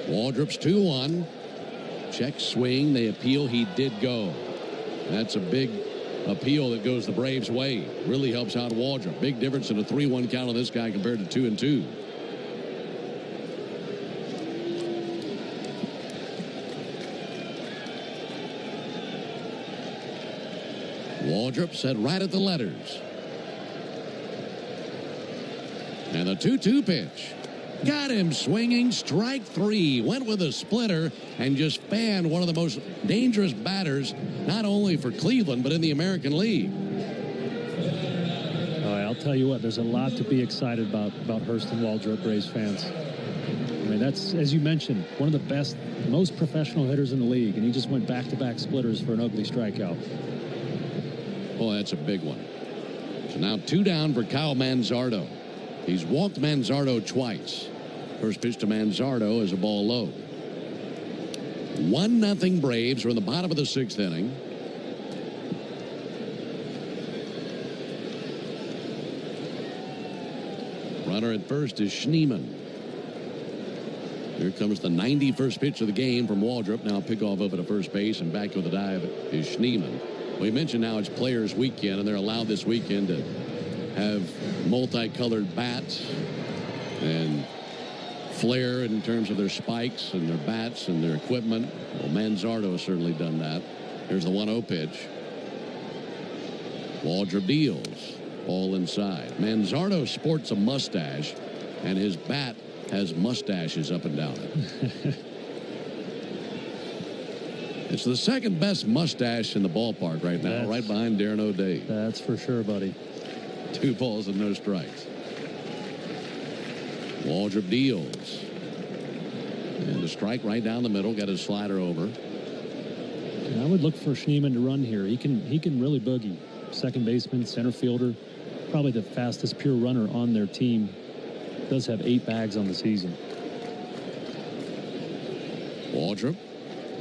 Waldrop's 2-1. Check swing. They appeal. He did go. That's a big appeal that goes the Braves' way. Really helps out Waldrop. Big difference in a 3-1 count on this guy compared to 2-2. Waldrop set right at the letters. And the 2-2 pitch. Got him swinging. Strike 3. Went with a splitter and just fanned one of the most dangerous batters, not only for Cleveland, but in the American League. All right, I'll tell you what, there's a lot to be excited about Hurston Waldrop, Braves fans. I mean, that's, as you mentioned, one of the best, most professional hitters in the league, and he just went back-to-back splitters for an ugly strikeout. Oh, that's a big one. So now 2 down for Kyle Manzardo. He's walked Manzardo twice. First pitch to Manzardo is a ball low. 1-0 Braves are in the bottom of the 6th inning. Runner at first is Schneemann. Here comes the 91st pitch of the game from Waldrop. Now pickoff over to first base, and back with the dive is Schneemann. We mentioned now it's Players Weekend, and they're allowed this weekend to have multicolored bats and flair in terms of their spikes and their bats and their equipment. Well, Manzardo has certainly done that. Here's the 1-0 pitch. Waldrop deals. All inside. Manzardo sports a mustache, and his bat has mustaches up and down it. It's the second best mustache in the ballpark right now, right behind Darren O'Day. That's for sure, buddy. 2 balls and no strikes. Waldrop deals. And a strike right down the middle. Got his slider over. And I would look for Schneemann to run here. He can really boogie. Second baseman, center fielder. Probably the fastest pure runner on their team. Does have 8 bags on the season. Waldrop.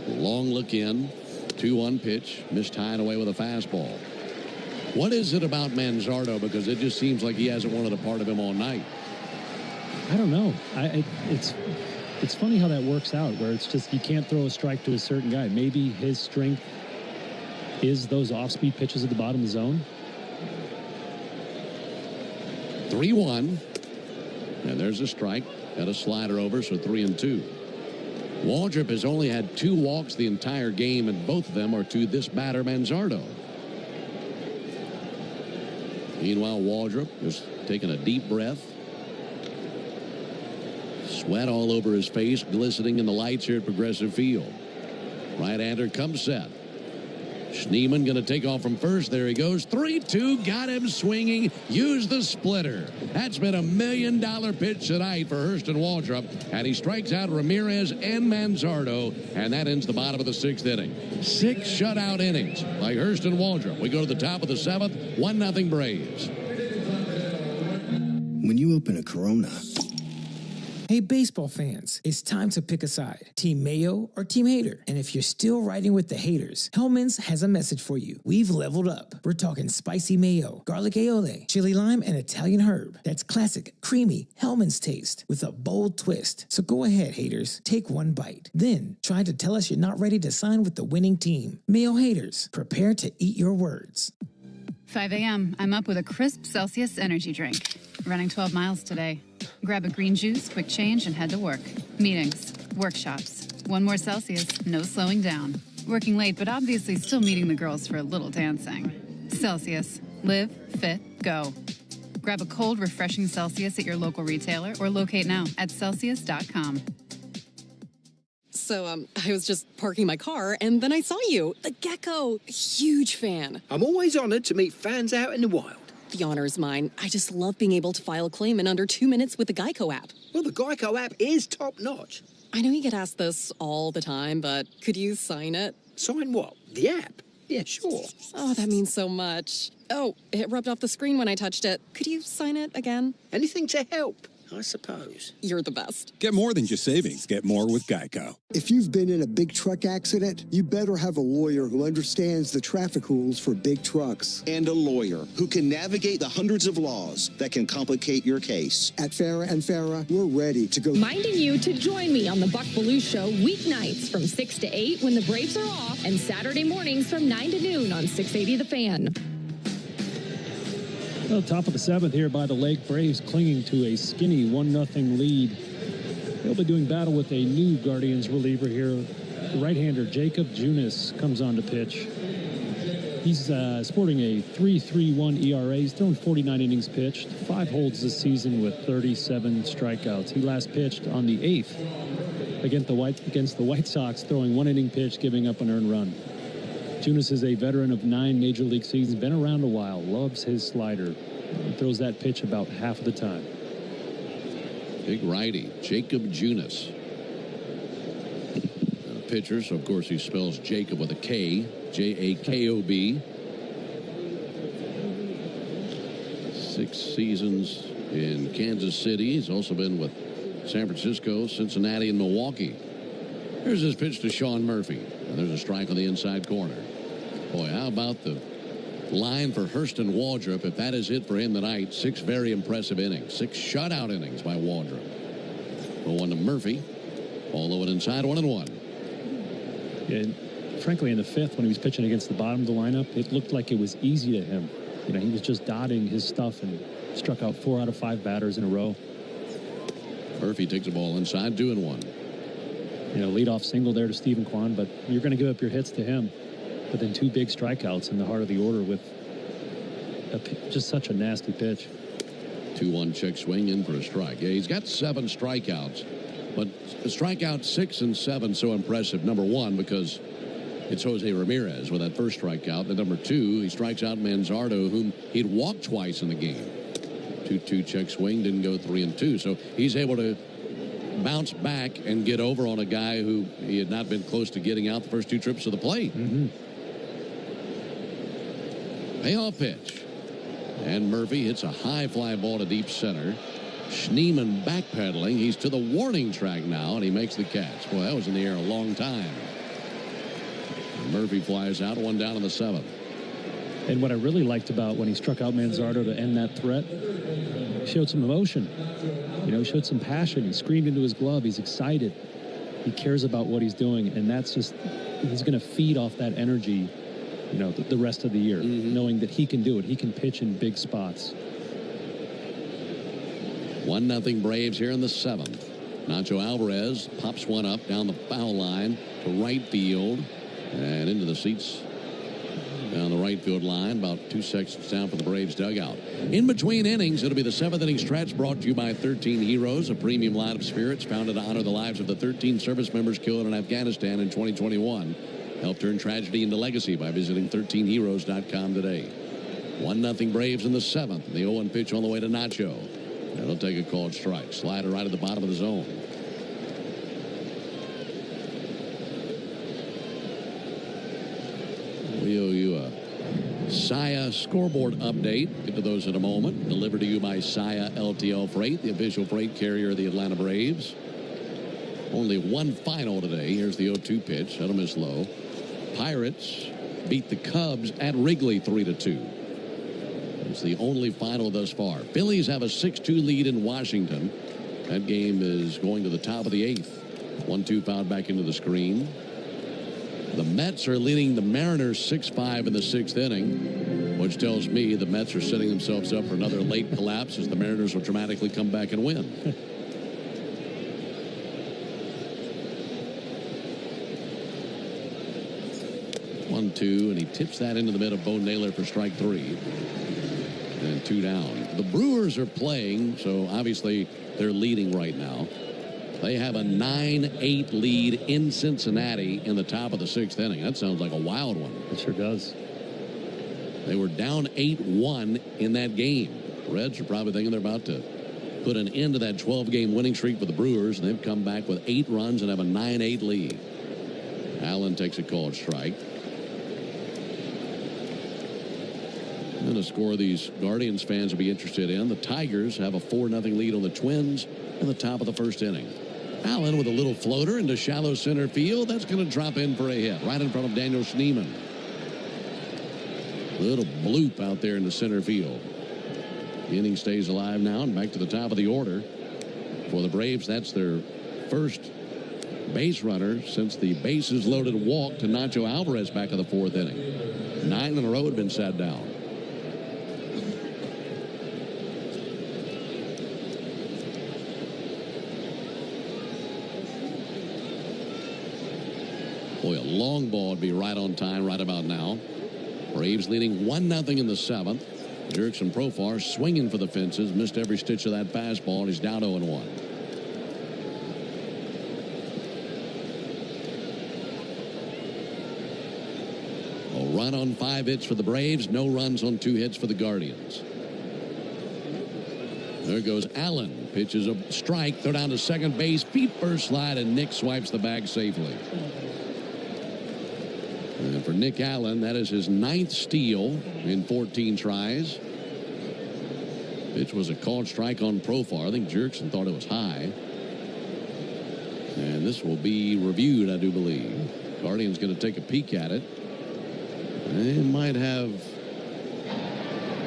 Long look in. 2-1 pitch. Missed high and away with a fastball. What is it about Manzardo? Because it just seems like he hasn't wanted a part of him all night. I don't know. It's funny how that works out, where it's just you can't throw a strike to a certain guy. Maybe his strength is those off-speed pitches at the bottom of the zone. 3-1. And there's a strike. Got a slider over, so 3-2. Waldrop has only had 2 walks the entire game, and both of them are to this batter, Manzardo. Meanwhile, Waldrop is taking a deep breath. Sweat all over his face, glistening in the lights here at Progressive Field. Right-hander comes set. Schneemann going to take off from first. There he goes. 3-2. Got him swinging. Used the splitter. That's been $1 million pitch tonight for Hurston Waldrop. And he strikes out Ramirez and Manzardo. And that ends the bottom of the 6th inning. 6 shutout innings by Hurston Waldrop. We go to the top of the 7th. 1-0 Braves. When you open a Corona. Hey, baseball fans, it's time to pick a side. Team Mayo or Team Hater. And if you're still riding with the haters, Hellman's has a message for you. We've leveled up. We're talking spicy mayo, garlic aioli, chili lime, and Italian herb. That's classic, creamy Hellman's taste with a bold twist. So go ahead, haters. Take one bite. Then try to tell us you're not ready to sign with the winning team. Mayo haters, prepare to eat your words. 5 a.m. I'm up with a crisp Celsius energy drink. Running 12 miles today. Grab a green juice, quick change, and head to work. Meetings, workshops. 1 more Celsius, no slowing down. Working late, but obviously still meeting the girls for a little dancing. Celsius. Live, fit, go. Grab a cold, refreshing Celsius at your local retailer or locate now at Celsius.com. So, I was just parking my car, and then I saw you. The gecko. Huge fan. I'm always honored to meet fans out in the wild. The honor is mine. I just love being able to file a claim in under 2 minutes with the Geico app. Well, the Geico app is top-notch. I know you get asked this all the time, but could you sign it? Sign what? The app? Yeah, sure. Oh, that means so much. Oh, it rubbed off the screen when I touched it. Could you sign it again? Anything to help, I suppose. You're the best. Get more than just savings. Get more with Geico. If you've been in a big truck accident, you better have a lawyer who understands the traffic rules for big trucks. And a lawyer who can navigate the hundreds of laws that can complicate your case. At Farah & Farah, we're ready to go. Reminding you to join me on the Buck Belue Show weeknights from 6 to 8 when the Braves are off, and Saturday mornings from 9 to noon on 680 The Fan. Well, top of the 7th here by the Lake. Braves clinging to a skinny 1-0 lead. They'll be doing battle with a new Guardians reliever here. The right-hander Jacob Junis comes on to pitch. He's sporting a 3.31 ERA. He's thrown 49 innings pitched, 5 holds this season with 37 strikeouts. He last pitched on the 8th against the White Sox, throwing 1 inning pitch, giving up an earned run. Junis is a veteran of 9 major league seasons, been around a while, loves his slider. He throws that pitch about half of the time. Big righty, Jacob Junis. Pitcher, so of course he spells Jacob with a K, J-A-K-O-B. 6 seasons in Kansas City. He's also been with San Francisco, Cincinnati, and Milwaukee. Here's his pitch to Sean Murphy. And there's a strike on the inside corner. Boy, how about the line for Hurston Waldrop? If that is it for him tonight, 6 very impressive innings. 6 shutout innings by Waldrop. 0-1 to Murphy. Ball low and inside, 1-1. And frankly, in the fifth, when he was pitching against the bottom of the lineup, it looked like it was easy to him. You know, he was just dotting his stuff and struck out 4 out of 5 batters in a row. Murphy takes the ball inside, 2-1. You know, leadoff single there to Stephen Kwan, but you're going to give up your hits to him. But then 2 big strikeouts in the heart of the order with just such a nasty pitch. 2-1 check swing in for a strike. Yeah, he's got 7 strikeouts, but strikeout 6 and 7 so impressive. Number 1, because it's Jose Ramirez with that first strikeout. And number 2, he strikes out Manzardo, whom he'd walked twice in the game. 2-2 check swing, didn't go 3-2. So he's able to bounce back and get over on a guy who he had not been close to getting out the first 2 trips to the plate. Payoff pitch. And Murphy hits a high fly ball to deep center. Schneemann backpedaling. He's to the warning track now, and he makes the catch. Boy, that was in the air a long time. And Murphy flies out, 1 down in the 7th. And what I really liked about when he struck out Manzardo to end that threat, he showed some emotion. You know, he showed some passion. He screamed into his glove. He's excited. He cares about what he's doing, and that's just, he's going to feed off that energy, you know, the rest of the year, knowing that he can do it. He can pitch in big spots. 1-0 Braves here in the 7th. Nacho Alvarez pops one up down the foul line to right field and into the seats down the right field line, about 2 seconds down for the Braves dugout. In between innings, it'll be the 7th inning stretch, brought to you by 13 Heroes, a premium line of spirits founded to honor the lives of the 13 service members killed in Afghanistan in 2021. Help turn tragedy into legacy by visiting 13heroes.com today. 1-0 Braves in the 7th. The 0-1 pitch on the way to Nacho. That'll take a called strike. Slider right at the bottom of the zone. We owe you a Saya scoreboard update. Get to those in a moment. Delivered to you by Saya LTL Freight, the official freight carrier of the Atlanta Braves. Only 1 final today. Here's the 0-2 pitch. That'll miss low. Pirates beat the Cubs at Wrigley 3-2. It's the only final thus far. Phillies have a 6-2 lead in Washington. That game is going to the top of the 8th. 1-2 fouled back into the screen. The Mets are leading the Mariners 6-5 in the 6th inning, which tells me the Mets are setting themselves up for another late collapse as the Mariners will dramatically come back and win. 1-2, and he tips that into the mid of Bo Naylor for strike 3. And 2 down. The Brewers are playing, so obviously they're leading right now. They have a 9-8 lead in Cincinnati in the top of the 6th inning. That sounds like a wild one. It sure does. They were down 8-1 in that game. The Reds are probably thinking they're about to put an end to that 12-game winning streak for the Brewers, and they've come back with 8 runs and have a 9-8 lead. Allen takes a called strike. And a score these Guardians fans will be interested in. The Tigers have a 4-0 lead on the Twins in the top of the 1st inning. Allen with a little floater into shallow center field. That's going to drop in for a hit right in front of Daniel Schneemann. Little bloop out there in the center field. The inning stays alive now and back to the top of the order. For the Braves, that's their first base runner since the bases loaded walk to Nacho Alvarez back in the 4th inning. 9 in a row had been sat down. Boy, a long ball would be right on time right about now. Braves leading 1-0 in the 7th. Jerks and Profar swinging for the fences. Missed every stitch of that fastball, and he's down 0-1. A run on 5 hits for the Braves. No runs on 2 hits for the Guardians. There goes Allen. Pitches a strike. Throw down to second base. Feet first slide, and Nick swipes the bag safely. And for Nick Allen, that is his 9th steal in 14 tries. Pitch was a called strike on Profar. I think Jerkson thought it was high. And this will be reviewed, I do believe. Guardian's going to take a peek at it. They might have...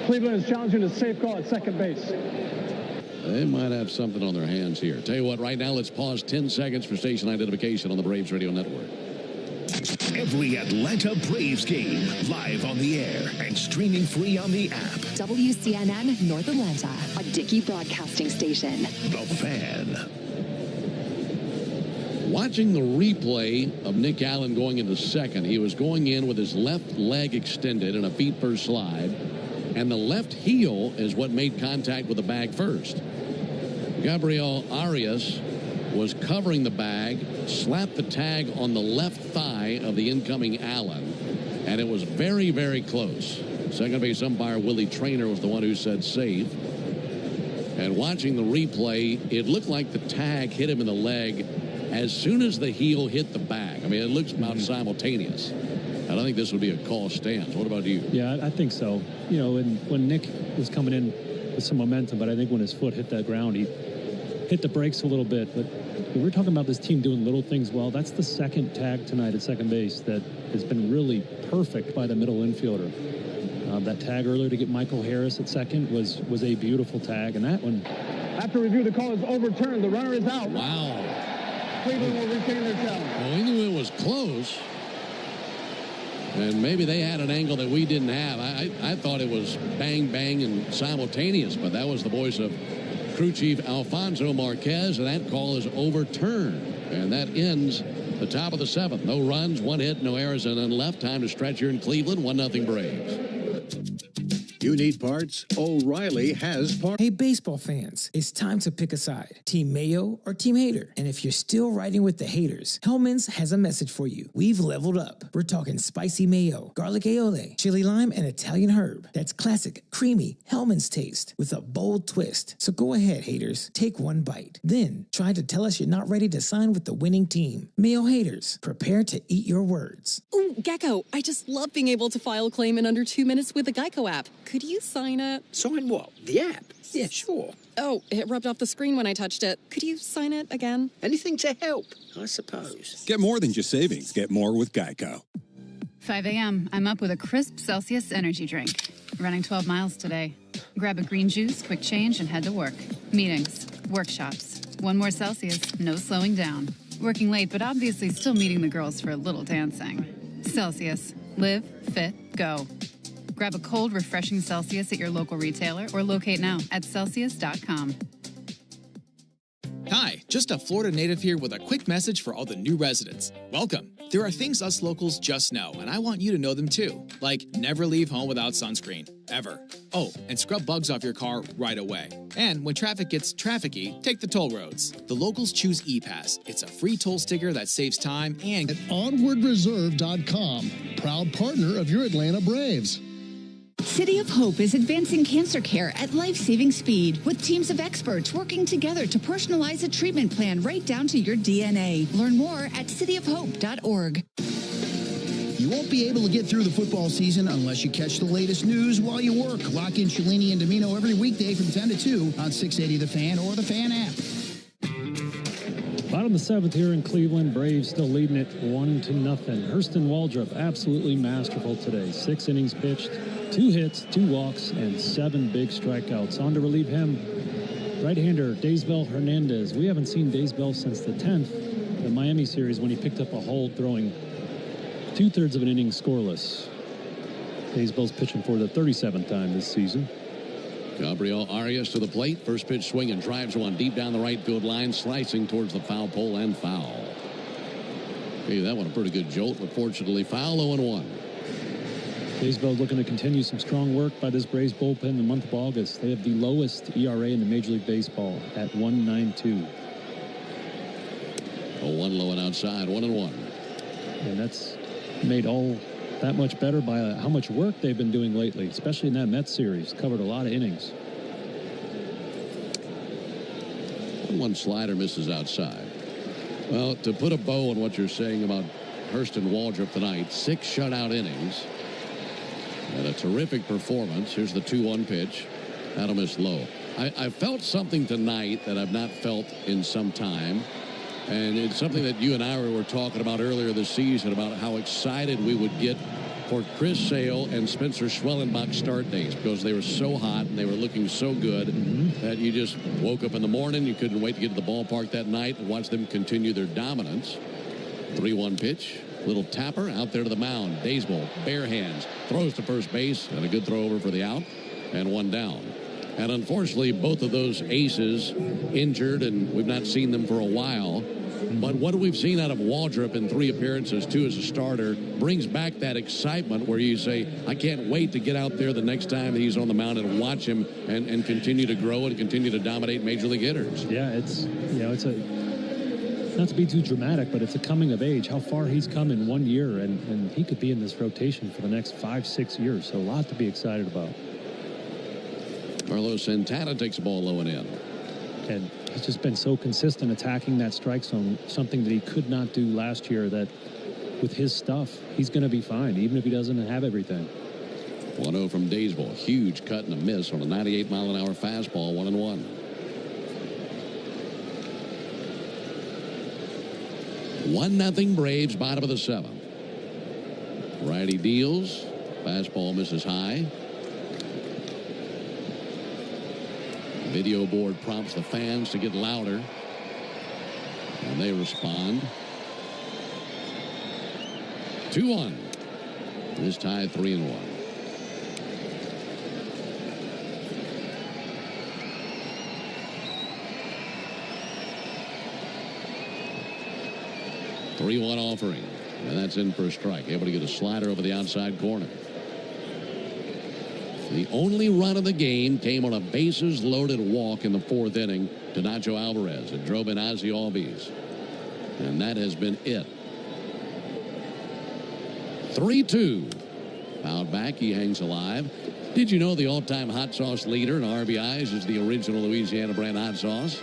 Cleveland is challenging a safe call at second base. They might have something on their hands here. Tell you what, right now, let's pause 10 seconds for station identification on the Braves Radio Network. Every Atlanta Braves game, live on the air and streaming free on the app. WCNN North Atlanta, a Dickey broadcasting station. The Fan. Watching the replay of Nick Allen going into second, he was going in with his left leg extended in a feet-first slide, and the left heel is what made contact with the bag first. Gabriel Arias was covering the bag, slapped the tag on the left thigh of the incoming Allen, and it was very, very close. Second base umpire Willie Traynor was the one who said safe. And watching the replay, it looked like the tag hit him in the leg as soon as the heel hit the bag. I mean, it looks about simultaneous. I don't think this would be a call stance. What about you? Yeah, I think so. You know, when Nick was coming in with some momentum, but I think when his foot hit that ground, he hit the brakes a little bit. But we're talking about this team doing little things well. That's the second tag tonight at second base that has been really perfect by the middle infielder. That tag earlier to get Michael Harris at second was a beautiful tag, and that one. After review, the call is overturned. The runner is out. Wow. Cleveland will retain their challenge. Well, we knew it was close. And maybe they had an angle that we didn't have. I thought it was bang, bang, and simultaneous, but that was the voice of crew chief Alfonso Marquez, and that call is overturned. And that ends the top of the seventh. No runs, one hit, no errors, and then left. Time to stretch here in Cleveland. 1-0 Braves. You need parts? O'Reilly has parts. Hey, baseball fans, it's time to pick a side. Team Mayo or Team Hater. And if you're still riding with the haters, Hellman's has a message for you. We've leveled up. We're talking spicy mayo, garlic aioli, chili lime, and Italian herb. That's classic, creamy Hellman's taste with a bold twist. So go ahead, haters. Take one bite. Then try to tell us you're not ready to sign with the winning team. Mayo haters, prepare to eat your words. Ooh, Gecko, I just love being able to file a claim in under 2 minutes with the Geico app. Could you sign it? Sign what? The app? Yeah, sure. Oh, it rubbed off the screen when I touched it. Could you sign it again? Anything to help, I suppose. Get more than just savings. Get more with Geico. 5 a.m. I'm up with a crisp Celsius energy drink. Running 12 miles today. Grab a green juice, quick change, and head to work. Meetings, workshops. One more Celsius, no slowing down. Working late, but obviously still meeting the girls for a little dancing. Celsius. Live, fit, go. Grab a cold, refreshing Celsius at your local retailer or locate now at Celsius.com. Hi, just a Florida native here with a quick message for all the new residents. Welcome. There are things us locals just know, and I want you to know them too. Like never leave home without sunscreen, ever. Oh, and scrub bugs off your car right away. And when traffic gets trafficky, take the toll roads. The locals choose ePass. It's a free toll sticker that saves time and... At OnwardReserve.com, proud partner of your Atlanta Braves. City of Hope is advancing cancer care at life-saving speed with teams of experts working together to personalize a treatment plan right down to your DNA. Learn more at cityofhope.org. You won't be able to get through the football season unless you catch the latest news while you work. Lock in Shalini and Domino every weekday from 10 to 2 on 680 The Fan or the Fan app. Bottom of the seventh here in Cleveland. Braves still leading it 1-0. Hurston Waldrop absolutely masterful today. 6 innings pitched, 2 hits, 2 walks, and 7 big strikeouts. On to relieve him, right-hander Daysbel Hernandez. We haven't seen Daysbel since the 10th, the Miami series, when he picked up a hold throwing 2/3 of an inning scoreless. Daysbel's pitching for the 37th time this season. Gabriel Arias to the plate. First pitch swing and drives one deep down the right field line, slicing towards the foul pole and foul. Hey, that one a pretty good jolt, but fortunately foul. 0-1. Daysbel looking to continue some strong work by this Braves bullpen in the month of August. They have the lowest ERA in the Major League Baseball at 1.92. 0-1 low and outside. 1-1. And that's made all that much better by how much work they've been doing lately, especially in that Mets series. Covered a lot of innings. 1 slider misses outside. Well, to put a bow on what you're saying about Hurston Waldrop tonight, 6 shutout innings and a terrific performance. Here's the 2-1 pitch. That'll miss low. I felt something tonight that I've not felt in some time. And it's something that you and I were talking about earlier this season, about how excited we would get for Chris Sale and Spencer Schwellenbach start dates because they were so hot and they were looking so good that you just woke up in the morning. You couldn't wait to get to the ballpark that night and watch them continue their dominance. 3-1 pitch. Little tapper out there to the mound. Daysbel, bare hands, throws to first base, and a good throw over for the out, and one down. And unfortunately, both of those aces injured, and we've not seen them for a while. But what we've seen out of Waldrop in 3 appearances, 2 as a starter, brings back that excitement where you say, I can't wait to get out there the next time he's on the mound and watch him and continue to grow and continue to dominate major league hitters. Yeah, it's not to be too dramatic, but it's a coming of age. How far he's come in 1 year, and he could be in this rotation for the next 5-6 years. So a lot to be excited about. Carlos Santana takes the ball low and in. And he's just been so consistent attacking that strike zone, something that he could not do last year, that with his stuff, he's going to be fine, even if he doesn't have everything. 1-0 from Daysbel. Huge cut and a miss on a 98-mile-an-hour fastball, 1-1. 1-0 Braves, bottom of the 7th. Righty deals. Fastball misses high. Video board prompts the fans to get louder. And they respond. 2-1. This tie 3-1. Three-one offering, and that's in for a strike. Able to get a slider over the outside corner. The only run of the game came on a bases-loaded walk in the 4th inning to Nacho Alvarez. It drove in Ozzie Albies, and that has been it. 3-2. Fouled back. He hangs alive. Did you know the all-time hot sauce leader in RBIs is the original Louisiana brand hot sauce?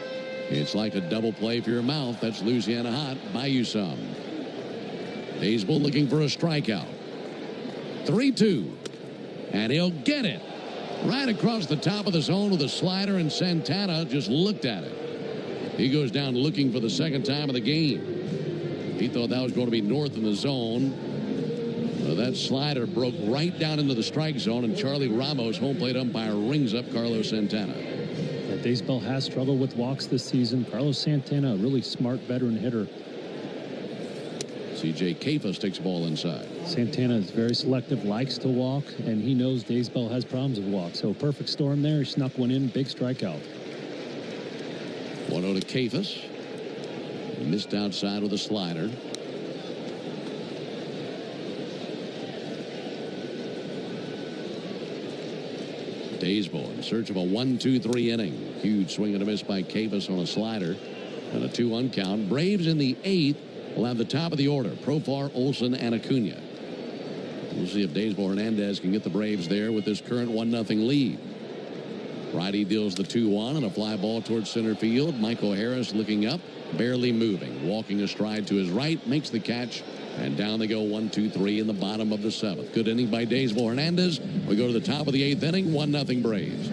It's like a double play for your mouth. That's Louisiana Hot. Buy you some. Daysbel looking for a strikeout. 3-2. And he'll get it. Right across the top of the zone with a slider, and Santana just looked at it. He goes down looking for the second time of the game. He thought that was going to be north in the zone. That slider broke right down into the strike zone, and Charlie Ramos, home plate umpire, rings up Carlos Santana. Daysbel has struggled with walks this season. Carlos Santana, a really smart veteran hitter. C.J. Kafas takes the ball inside. Santana is very selective, likes to walk, and he knows Daysbel has problems with walk. So perfect storm there. He snuck one in, big strikeout. 1-0 to Kafas. He missed outside with a slider. Daysbel in search of a 1-2-3 inning. Huge swing and a miss by Kafas on a slider. And a 2-1 count. Braves in the 8th will have the top of the order. Profar, Olsen, and Acuna. We'll see if Daysbel Hernandez can get the Braves there with this current 1-0 lead. Righty deals the 2-1 and a fly ball towards center field. Michael Harris looking up, barely moving. Walking a stride to his right, makes the catch. And down they go 1-2-3 in the bottom of the 7th. Good inning by Daysbel Hernandez. We go to the top of the 8th inning, 1-0 Braves.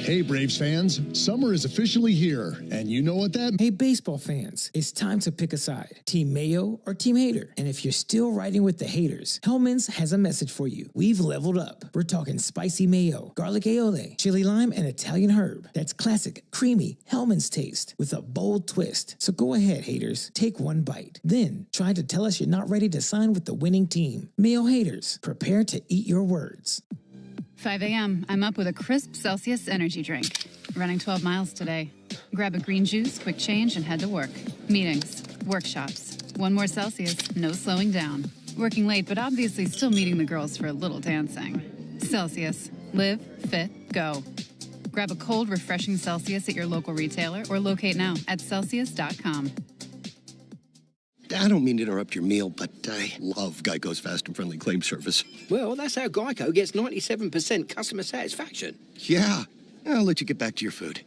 Hey, Braves fans, summer is officially here, and you know what that means. Hey, baseball fans, it's time to pick a side, Team Mayo or Team Hater. And if you're still riding with the haters, Hellman's has a message for you. We've leveled up. We're talking spicy mayo, garlic aioli, chili lime, and Italian herb. That's classic, creamy Hellman's taste with a bold twist. So go ahead, haters, take one bite. Then try to tell us you're not ready to sign with the winning team. Mayo haters, prepare to eat your words. 5 a.m. I'm up with a crisp Celsius energy drink. Running 12 miles today. Grab a green juice, quick change, and head to work. Meetings, workshops. One more Celsius, no slowing down. Working late, but obviously still meeting the girls for a little dancing. Celsius. Live, fit, go. Grab a cold, refreshing Celsius at your local retailer or locate now at Celsius.com. I don't mean to interrupt your meal, but I love Geico's fast and friendly claim service. Well, that's how Geico gets 97% customer satisfaction. Yeah. I'll let you get back to your food.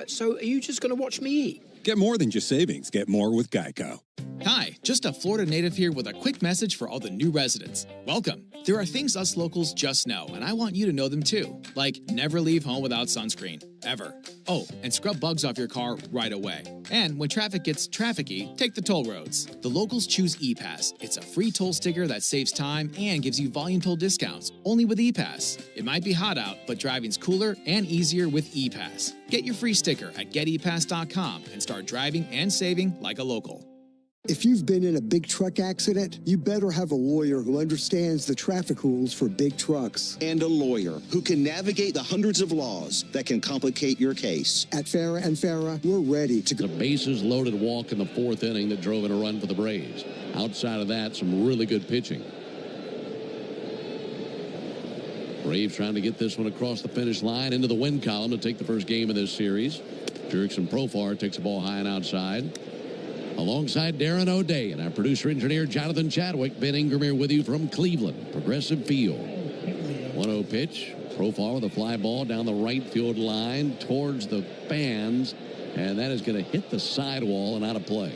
So are you just going to watch me eat? Get more than just savings. Get more with Geico. Hi, Just a Florida native here with a quick message for all the new residents. Welcome. There are things us locals just know, and I want you to know them too. Like never leave home without sunscreen. Ever. Oh, and scrub bugs off your car right away. And when traffic gets trafficky, take the toll roads. The locals choose ePass. It's a free toll sticker that saves time and gives you volume toll discounts, only with ePass. It might be hot out, but driving's cooler and easier with ePass. Get your free sticker at getepass.com and start driving and saving like a local. If you've been in a big truck accident, you better have a lawyer who understands the traffic rules for big trucks. And a lawyer who can navigate the hundreds of laws that can complicate your case. At Farah and Farah, we're ready to go. The bases loaded walk in the fourth inning that drove in a run for the Braves. Outside of that, some really good pitching. Braves trying to get this one across the finish line into the win column to take the first game of this series. Jurickson Profar takes the ball high and outside. Alongside Darren O'Day and our producer-engineer Jonathan Chadwick, Ben Ingram here with you from Cleveland, Progressive Field. 1-0 pitch. Profar with a fly ball down the right field line towards the fans, and that is going to hit the sidewall and out of play.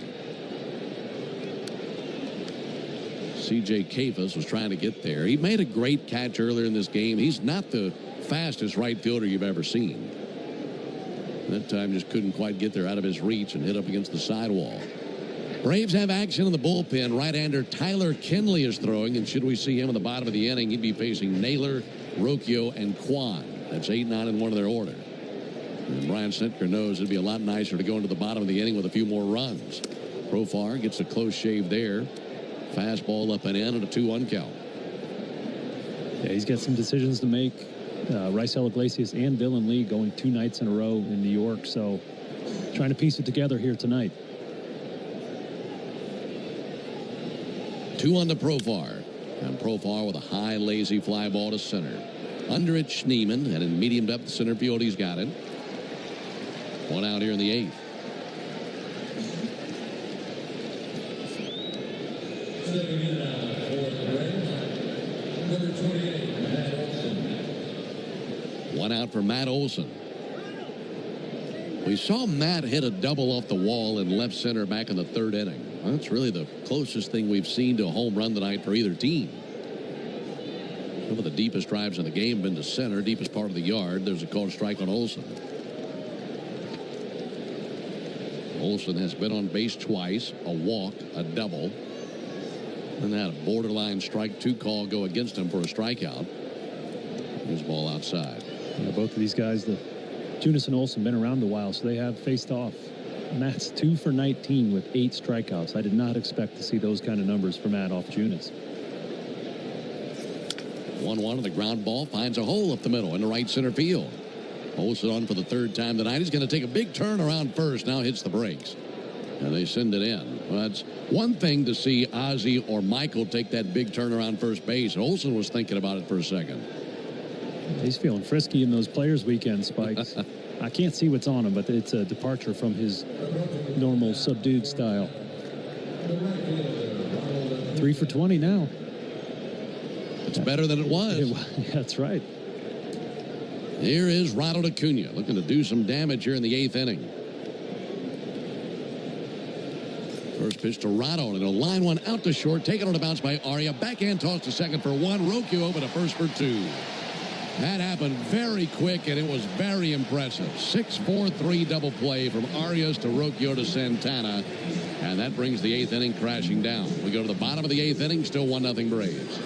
C.J. Kafas was trying to get there. He made a great catch earlier in this game. He's not the fastest right fielder you've ever seen. That time just couldn't quite get there out of his reach and hit up against the sidewall. Braves have action in the bullpen. Right-hander Tyler Kinley is throwing, and should we see him in the bottom of the inning, he'd be facing Naylor, Rocchio, and Kwan. That's 8, 9 in one of their order. And Brian Snitker knows it'd be a lot nicer to go into the bottom of the inning with a few more runs. Profar gets a close shave there. Fastball up and in at a 2-1 count. Yeah, he's got some decisions to make. Raisel Iglesias and Dylan Lee going 2 nights in a row in New York, so trying to piece it together here tonight. 2 on to Profar. And Profar with a high, lazy fly ball to center. Under it, Schneemann, and in medium depth center field, he's got it. 1 out here in the 8th. One out for Matt Olson. We saw Matt hit a double off the wall in left center back in the 3rd inning. That's really the closest thing we've seen to a home run tonight for either team. Some of the deepest drives in the game have been to center, deepest part of the yard. There's a called strike on Olson. Olson has been on base twice, a walk, a double, and had a borderline strike 2 call go against him for a strikeout. Here's the ball outside. Yeah, both of these guys, Junis and Olson, been around a while, so they have faced off. Matt's 2 for 19 with 8 strikeouts. I did not expect to see those kind of numbers for Matt off Junis. 1-1 and the ground ball finds a hole up the middle in the right center field. Olson on for the 3rd time tonight. He's going to take a big turn around first. Now hits the brakes. And they send it in. Well, it's one thing to see Ozzie or Michael take that big turn around first base. Olson was thinking about it for a second. He's feeling frisky in those Players Weekend spikes. I can't see what's on him, but it's a departure from his normal subdued style. 3 for 20 now. It's better than it was. That's right. Here is Ronald Acuna looking to do some damage here in the 8th inning. First pitch to Ronald, and a line one out to short, taken on a bounce by Aria. Backhand toss to second for 1. Rocchio over to first for 2. That happened very quick, and it was very impressive. 6-4-3 double play from Arias to Rocchio to Santana, and that brings the 8th inning crashing down. We go to the bottom of the 8th inning, still 1-0 Braves.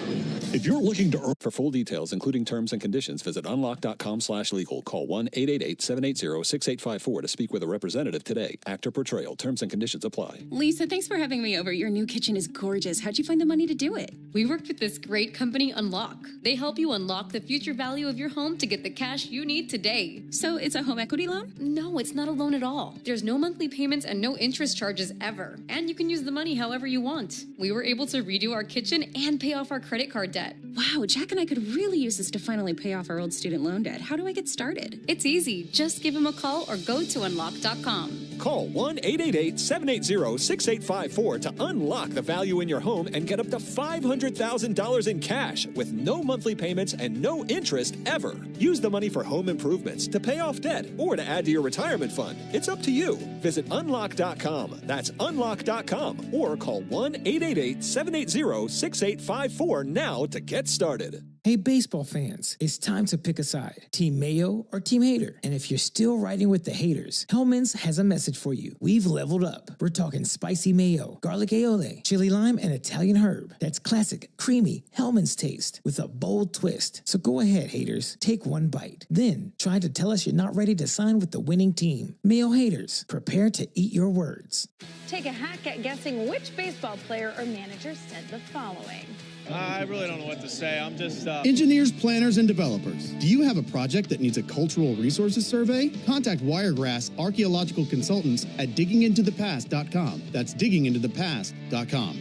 If you're looking to earn... For full details, including terms and conditions, visit unlock.com/legal. Call 1-888-780-6854 to speak with a representative today. Actor portrayal. Terms and conditions apply. Lisa, thanks for having me over. Your new kitchen is gorgeous. How'd you find the money to do it? We worked with this great company, Unlock. They help you unlock the future value of your home to get the cash you need today. So it's a home equity loan? No, it's not a loan at all. There's no monthly payments and no interest charges ever. And you can use the money however you want. We were able to redo our kitchen and pay off our credit card debt. Wow, Jack and I could really use this to finally pay off our old student loan debt. How do I get started? It's easy. Just give him a call or go to unlock.com. Call 1-888-780-6854 to unlock the value in your home and get up to $500,000 in cash with no monthly payments and no interest ever. Use the money for home improvements, to pay off debt, or to add to your retirement fund. It's up to you. Visit unlock.com. That's unlock.com. Or call 1-888-780-6854 now to get started. Hey, baseball fans, it's time to pick a side. Team Mayo or Team Hater? And if you're still riding with the haters, Hellman's has a message for you. We've leveled up. We're talking spicy mayo, garlic aioli, chili lime, and Italian herb. That's classic, creamy Hellman's taste with a bold twist. So go ahead, haters. Take one bite. Then try to tell us you're not ready to sign with the winning team. Mayo haters, prepare to eat your words. Take a hack at guessing which baseball player or manager said the following. I really don't know what to say. I'm just... Engineers, planners, and developers. Do you have a project that needs a cultural resources survey? Contact Wiregrass Archaeological Consultants at diggingintothepast.com. That's diggingintothepast.com.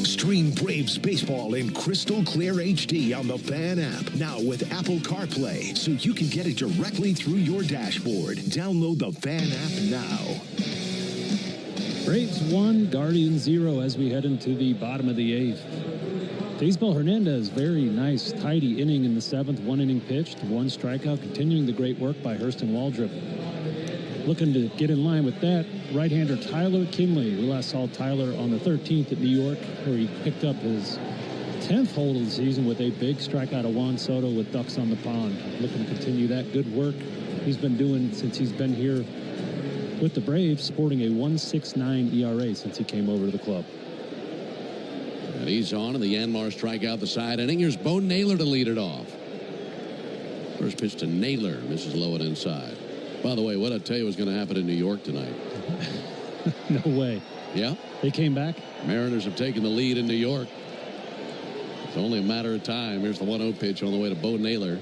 Stream Braves baseball in crystal clear HD on the Fan app. Now with Apple CarPlay, so you can get it directly through your dashboard. Download the Fan app now. Braves 1, Guardians 0 as we head into the bottom of the 8th. Baseball Hernandez, very nice, tidy inning in the 7th, 1 inning pitched, 1 strikeout, continuing the great work by Hurston Waldrop. Looking to get in line with that, right-hander Tyler Kinley. We last saw Tyler on the 13th at New York, where he picked up his 10th hold of the season with a big strikeout of Juan Soto with ducks on the pond. Looking to continue that good work he's been doing since he's been here with the Braves, sporting a 1.69 ERA since he came over to the club. And he's on, and the Yanmar strikeout the side inning. Here's Bo Naylor to lead it off. First pitch to Naylor, misses low and inside. By the way, what I tell you was going to happen in New York tonight. No way. Yeah? They came back? Mariners have taken the lead in New York. It's only a matter of time. Here's the 1-0 pitch on the way to Bo Naylor.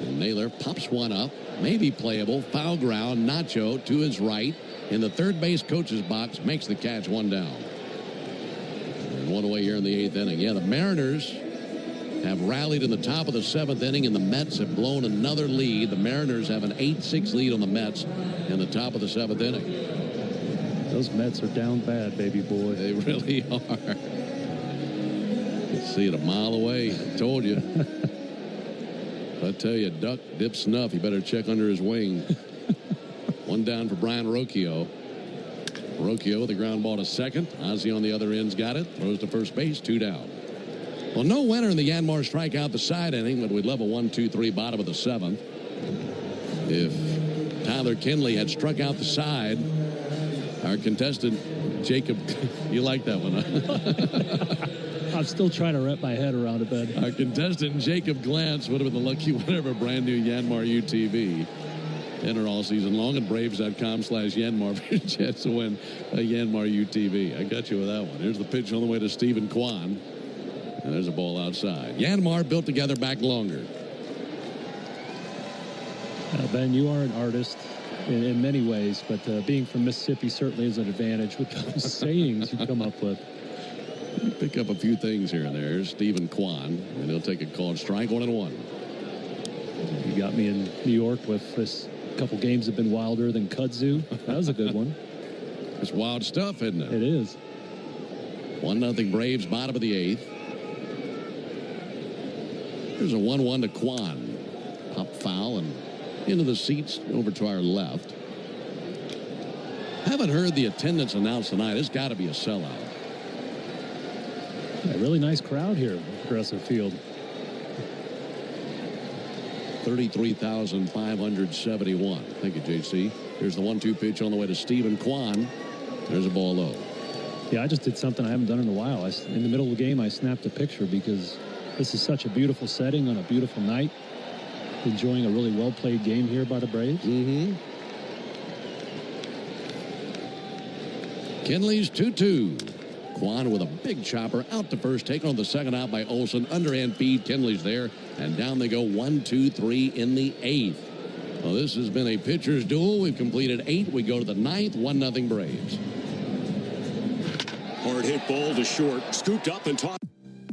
And Naylor pops one up. Maybe playable. Foul ground. Nacho to his right. In the third base coach's box. Makes the catch. 1 down. And 1 away here in the 8th inning. Yeah, the Mariners have rallied in the top of the 7th inning, and the Mets have blown another lead. The Mariners have an 8-6 lead on the Mets in the top of the 7th inning. Those Mets are down bad, baby boy. They really are. You can see it a mile away. Told you. I tell you, duck, dip, snuff. You better check under his wing. 1 down for Brian Rocchio. Rocchio with a ground ball to second. Ozzie on the other end's got it. Throws to first base. 2 down. Well, no winner in the Yanmar strikeout the side inning, but we'd level 1-2-3 bottom of the 7th. If Tyler Kinley had struck out the side, our contestant, Jacob, you like that one, huh? I'm still trying to wrap my head around it, Ben. Our contestant, Jacob Glantz, would have been the lucky winner of a brand new Yanmar UTV. Enter all season long at Braves.com/Yanmar for your chance to win a Yanmar UTV. I got you with that one. Here's the pitch on the way to Stephen Kwan. And there's a ball outside. Yanmar built together back longer. Ben, you are an artist in many ways, but being from Mississippi certainly is an advantage with those sayings you come up with. Let me pick up a few things here and there. Here's Stephen Kwan, and he'll take a called strike. 1-1. You got me in New York with this. Couple games have been wilder than kudzu. That was a good one. It's wild stuff, isn't it? It is. 1-0 Braves, bottom of the 8th. There's a 1-1 to Kwan. Pop foul and into the seats over to our left. Haven't heard the attendance announced tonight. It's got to be a sellout. A really nice crowd here at Progressive Field. 33,571. Thank you, JC. Here's the 1-2 pitch on the way to Stephen Kwan. There's a ball low. Yeah, I just did something I haven't done in a while. In the middle of the game, I snapped a picture because this is such a beautiful setting on a beautiful night. Enjoying a really well-played game here by the Braves. Mm-hmm. Kinley's 2-2. Kwan with a big chopper out to first, taken on the second out by Olsen. Underhand feed. Kinley's there, and down they go 1-2-3 in the 8th. Well, this has been a pitcher's duel. We've completed 8. We go to the 9th. 1-0 Braves. Hard hit ball to short, scooped up and tossed.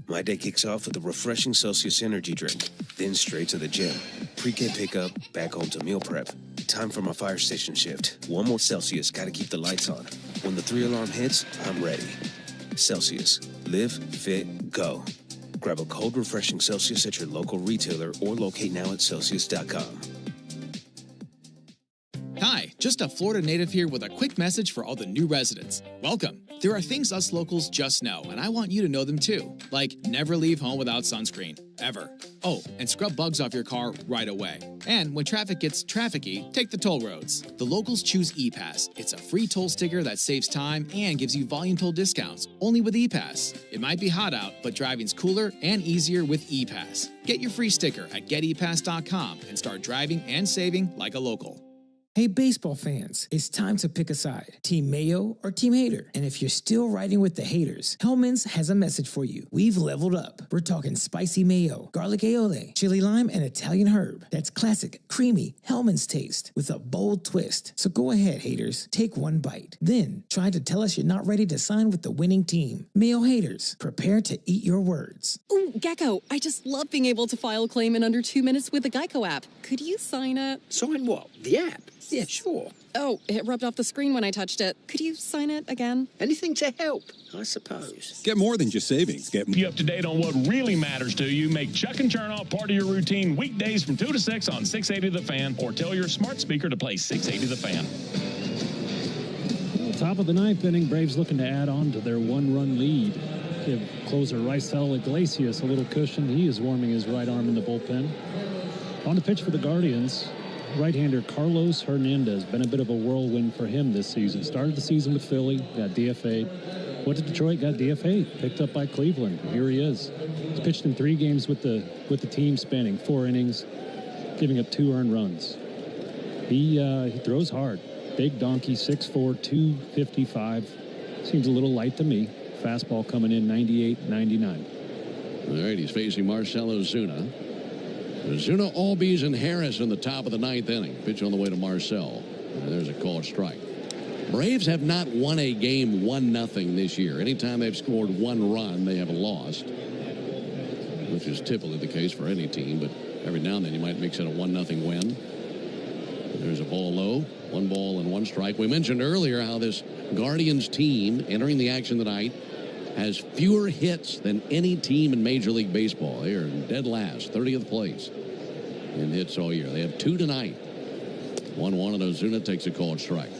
My day kicks off with a refreshing Celsius energy drink, then straight to the gym. Pre-K pickup, back home to meal prep. time for my fire station shift. 1 more Celsius, gotta keep the lights on. When the 3-alarm hits, I'm ready. Celsius. Live, fit, go. Grab a cold, refreshing Celsius at your local retailer or locate now at Celsius.com. Hi, just a Florida native here with a quick message for all the new residents. Welcome. There are things us locals just know, and I want you to know them too. Like never leave home without sunscreen. Ever. Oh, and scrub bugs off your car right away. And when traffic gets trafficky, take the toll roads. The locals choose ePass. It's a free toll sticker that saves time and gives you volume toll discounts, only with ePass. It might be hot out, but driving's cooler and easier with ePass. Get your free sticker at getepass.com and start driving and saving like a local. Hey, baseball fans, it's time to pick a side. Team Mayo or Team Hater. And if you're still riding with the haters, Hellman's has a message for you. We've leveled up. We're talking spicy mayo, garlic aioli, chili lime, and Italian herb. That's classic, creamy Hellman's taste with a bold twist. So go ahead, haters, take one bite. Then try to tell us you're not ready to sign with the winning team. Mayo haters, prepare to eat your words. Ooh, Gecko, I just love being able to file a claim in under 2 minutes with the Geico app. Could you sign it? Sign what? The app? Yeah, sure. Oh, it rubbed off the screen when I touched it. Could you sign it again? Anything to help, I suppose. Get more than just savings. Get you up to date on what really matters to you. Make Chuck and Chernoff part of your routine weekdays from 2 to 6 on 680 The Fan, or tell your smart speaker to play 680 The Fan. Well, top of the 9th inning, Braves looking to add on to their 1-run lead. Give closer Rysel Iglesias a little cushion. He is warming his right arm in the bullpen. On the pitch for the Guardians, right-hander Carlos Hernandez. Been a bit of a whirlwind for him this season. Started the season with Philly, got DFA'd. Went to Detroit, got DFA'd. Picked up by Cleveland. Here he is. He's pitched in 3 games with the team, spanning 4 innings, giving up 2 earned runs. He throws hard. Big donkey, 6'4", 255. Seems a little light to me. Fastball coming in 98, 99. All right, he's facing Marcell Ozuna. Ozuna, Albies, and Harris in the top of the 9th inning. Pitch on the way to Marcell. There's a called strike. Braves have not won a game 1-0 this year. Anytime they've scored 1 run, they have lost, which is typically the case for any team, but every now and then you might mix in a 1-0 win. There's a ball low. 1 ball and 1 strike. We mentioned earlier how this Guardians team entering the action tonight has fewer hits than any team in Major League Baseball. They are in dead last, 30th place in hits all year. They have 2 tonight. 1-1, and Ozuna takes a called strike.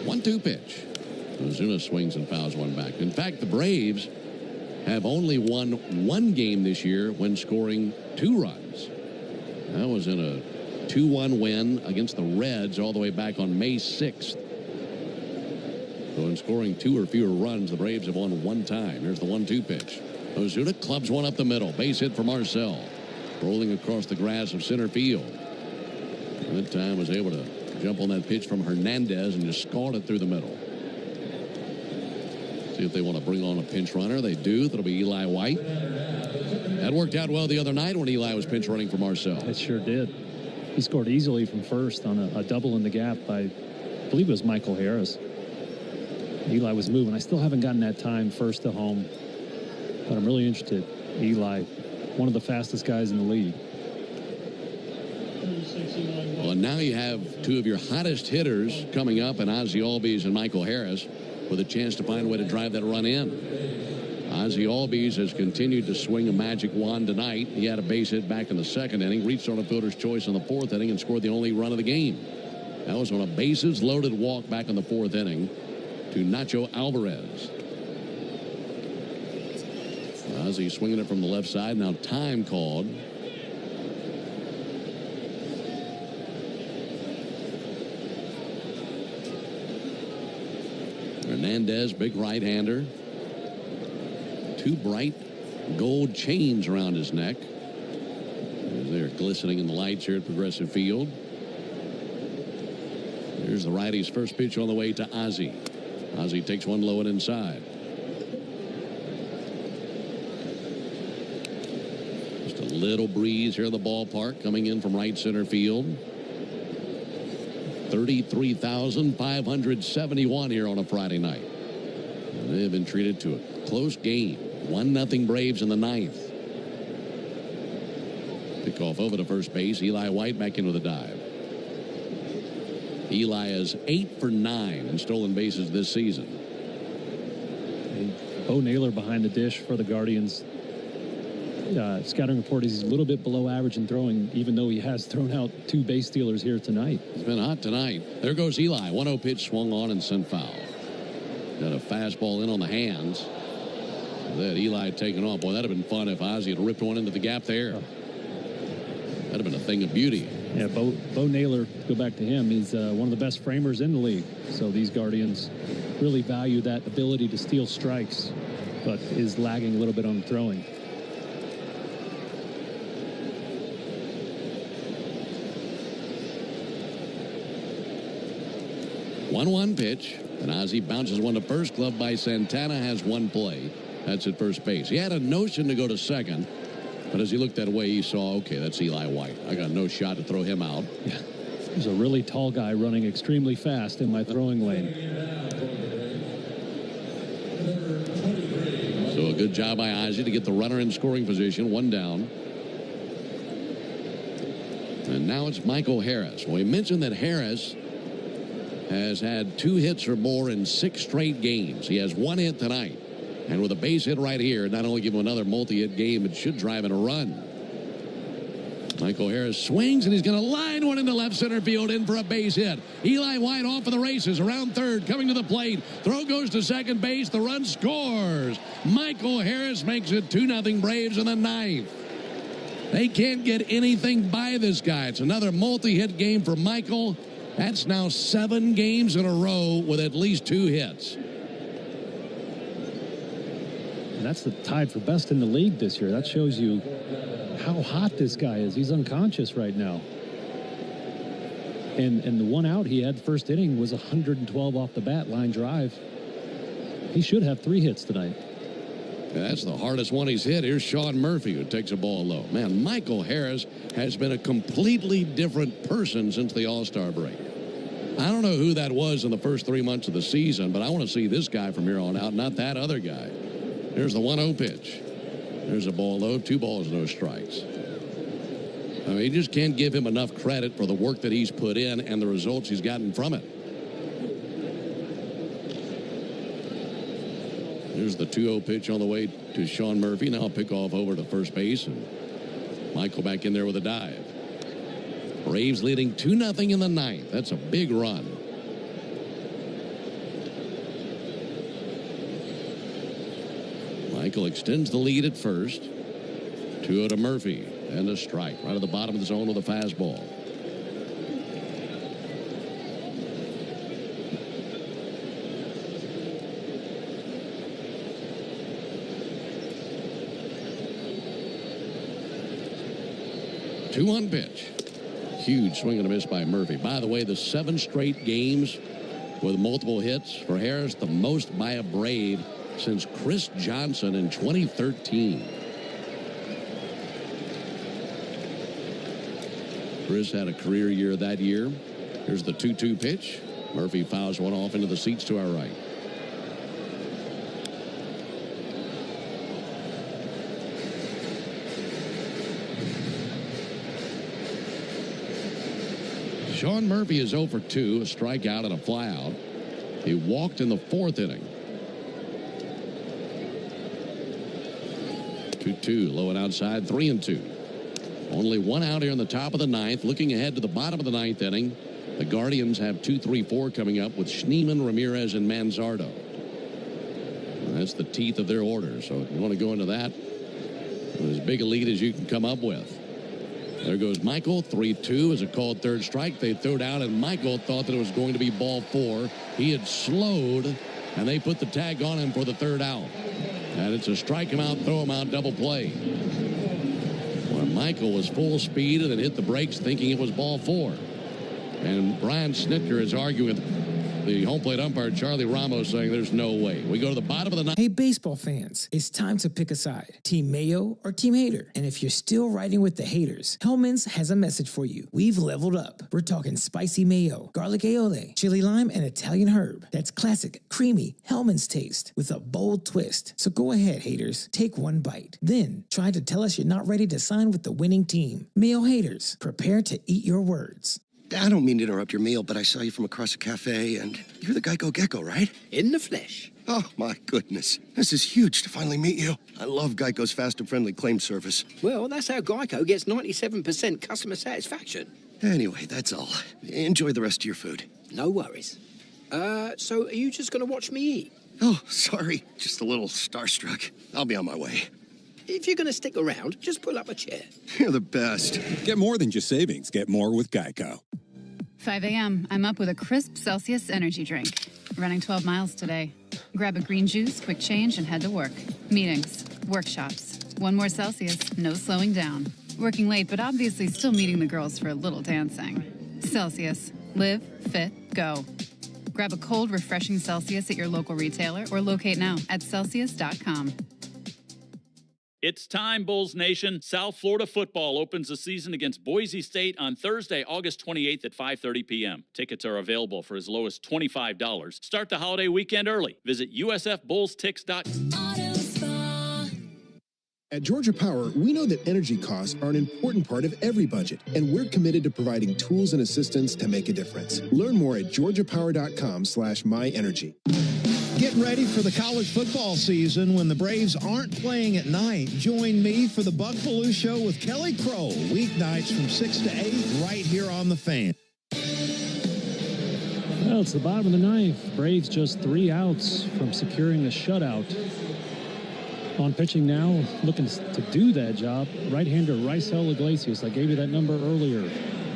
One-two pitch. Ozuna swings and fouls one back. In fact, the Braves have only won 1 game this year when scoring 2 runs. That was in a 2-1 win against the Reds all the way back on May 6th. So in scoring 2 or fewer runs, the Braves have won 1 time. Here's the 1-2 pitch. Ozuna clubs one up the middle. Base hit for Marcell. Rolling across the grass of center field. That time was able to jump on that pitch from Hernandez and just scald it through the middle. See if they want to bring on a pinch runner. They do. That'll be Eli White. That worked out well the other night when Eli was pinch running for Marcell. It sure did. He scored easily from first on a double in the gap by, I believe it was Michael Harris. Eli was moving. I still haven't gotten that time first to home, but I'm really interested. Eli, one of the fastest guys in the league. Well, now you have 2 of your hottest hitters coming up in Ozzie Albies and Michael Harris with a chance to find a way to drive that run in. Ozzie Albies has continued to swing a magic wand tonight. He had a base hit back in the 2nd inning, reached on a fielder's choice in the 4th inning, and scored the only run of the game. That was on a bases-loaded walk back in the 4th inning to Nacho Alvarez. Ozzie swinging it from the left side. Now time called. Hernandez, big right-hander. 2 bright gold chains around his neck. They're glistening in the lights here at Progressive Field. Here's the righty's first pitch on the way to Ozzie. Ozzie takes one low and inside. Just a little breeze here in the ballpark coming in from right center field. 33,571 here on a Friday night. And they have been treated to a close game. 1-0 Braves in the ninth. Pickoff over to first base. Eli White back into the dive. Eli is 8 for 9 in stolen bases this season. And Bo Naylor behind the dish for the Guardians. Scouting report is he's a little bit below average in throwing, even though he has thrown out 2 base stealers here tonight. It's been hot tonight. There goes Eli. 1-0 pitch swung on and sent foul. Got a fastball in on the hands. That Eli taking off. Boy, that'd have been fun if Ozzie had ripped one into the gap there. That'd have been a thing of beauty. Yeah, Bo Naylor, go back to him, he's one of the best framers in the league. So these Guardians really value that ability to steal strikes, but is lagging a little bit on throwing. One pitch, and Ozzie bounces one to first. Glove by Santana, has one play. That's at first base. He had a notion to go to second, but as he looked that way, he saw, okay, that's Eli White. I got no shot to throw him out. Yeah, there's a really tall guy running extremely fast in my throwing lane. So a good job by Ozzie to get the runner in scoring position. One down. And now it's Michael Harris. Well, we mentioned that Harris has had 2 hits or more in 6 straight games. He has 1 hit tonight. And with a base hit right here, not only give him another multi-hit game, it should drive in a run. Michael Harris swings, and he's going to line one into left center field in for a base hit. Eli White off of the races, around third, coming to the plate. Throw goes to second base. The run scores. Michael Harris makes it 2-0 Braves in the ninth. They can't get anything by this guy. It's another multi-hit game for Michael. That's now 7 games in a row with at least 2 hits. And that's the tied for best in the league this year. That shows you how hot this guy is. He's unconscious right now. And the one out he had first inning was 112 off the bat, line drive. He should have 3 hits tonight. That's the hardest one he's hit. Here's Sean Murphy, who takes a ball low. Man, Michael Harris has been a completely different person since the All-Star break. I don't know who that was in the first 3 months of the season, but I want to see this guy from here on out, not that other guy. Here's the 1-0 pitch. There's a ball low, 2 balls, no strikes. I mean, you just can't give him enough credit for the work that he's put in and the results he's gotten from it. There's the 2-0 pitch on the way to Sean Murphy. Now a pickoff over to first base, and Michael back in there with a dive. Braves leading 2-0 in the ninth. That's a big run. Michael extends the lead at first. 2-0 to Murphy, and a strike right at the bottom of the zone with a fastball. Two-one pitch. Huge swing and a miss by Murphy. By the way, the 7 straight games with multiple hits for Harris, the most by a Brave since Chris Johnson in 2013. Chris had a career year that year. Here's the 2-2 pitch. Murphy fouls one off into the seats to our right. Sean Murphy is 0 for 2, a strikeout and a flyout. He walked in the 4th inning. 2-2, low and outside, 3-2. Only 1 out here in the top of the 9th. Looking ahead to the bottom of the 9th inning, the Guardians have 2, 3, 4 coming up with Schneemann, Ramirez, and Manzardo. And that's the teeth of their order. So if you want to go into that with as big a lead as you can come up with. There goes Michael. 3-2 is a called third strike. They threw it out, and Michael thought that it was going to be ball 4. He had slowed, and they put the tag on him for the 3rd out. And it's a strike him out, throw him out, double play. Well, Michael was full speed and then hit the brakes thinking it was ball 4. And Brian Snitker is arguing The home plate umpire, Charlie Ramos, saying there's no way. We go to the bottom of the ninth. Hey, baseball fans, it's time to pick a side. Team Mayo or Team Hater. And if you're still riding with the haters, Hellman's has a message for you. We've leveled up. We're talking spicy mayo, garlic aioli, chili lime, and Italian herb. That's classic, creamy Hellman's taste with a bold twist. So go ahead, haters. Take one bite. Then try to tell us you're not ready to sign with the winning team. Mayo haters, prepare to eat your words. I don't mean to interrupt your meal, but I saw you from across a cafe, and you're the Geico Gecko, right? In the flesh. Oh, my goodness. This is huge to finally meet you. I love Geico's fast and friendly claim service. Well, that's how Geico gets 97% customer satisfaction. Anyway, that's all. Enjoy the rest of your food. No worries. So are you just going to watch me eat? Oh, sorry. Just a little starstruck. I'll be on my way. If you're going to stick around, just pull up a chair. You're the best. Get more than just savings. Get more with Geico. 5 a.m. I'm up with a crisp Celsius energy drink. Running 12 miles today. Grab a green juice, quick change, and head to work. Meetings, workshops. One more Celsius, no slowing down. Working late, but obviously still meeting the girls for a little dancing. Celsius. Live, fit, go. Grab a cold, refreshing Celsius at your local retailer or locate now at Celsius.com. It's time, Bulls Nation. South Florida football opens the season against Boise State on Thursday, August 28th at 5:30 p.m. Tickets are available for as low as $25. Start the holiday weekend early. Visit usfbullstix.com. At Georgia Power, we know that energy costs are an important part of every budget, and we're committed to providing tools and assistance to make a difference. Learn more at georgiapower.com/myenergy. Getting ready for the college football season when the Braves aren't playing at night. Join me for the Buck Belue Show with Kelly Crow, weeknights from 6 to 8, right here on The Fan. Well, it's the bottom of the ninth. Braves just 3 outs from securing a shutout. On pitching now, looking to do that job, right-hander Raisel Iglesias. I gave you that number earlier.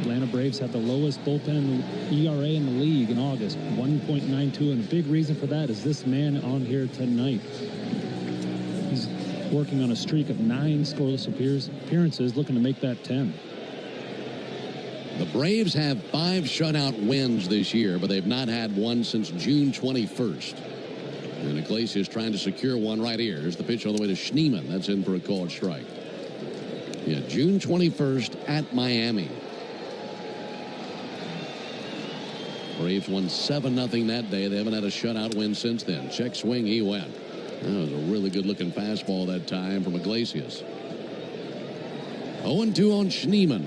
Atlanta Braves had the lowest bullpen ERA in the league in August, 1.92, and the big reason for that is this man on here tonight. He's working on a streak of 9 scoreless appearances, looking to make that 10. The Braves have 5 shutout wins this year, but they've not had one since June 21st. And Iglesias trying to secure one right here. Here's the pitch all the way to Schneemann. That's in for a called strike. Yeah, June 21st at Miami. Braves won 7-0 that day. They haven't had a shutout win since then. Check swing, he went. That was a really good-looking fastball that time from Iglesias. 0-2 on Schneemann.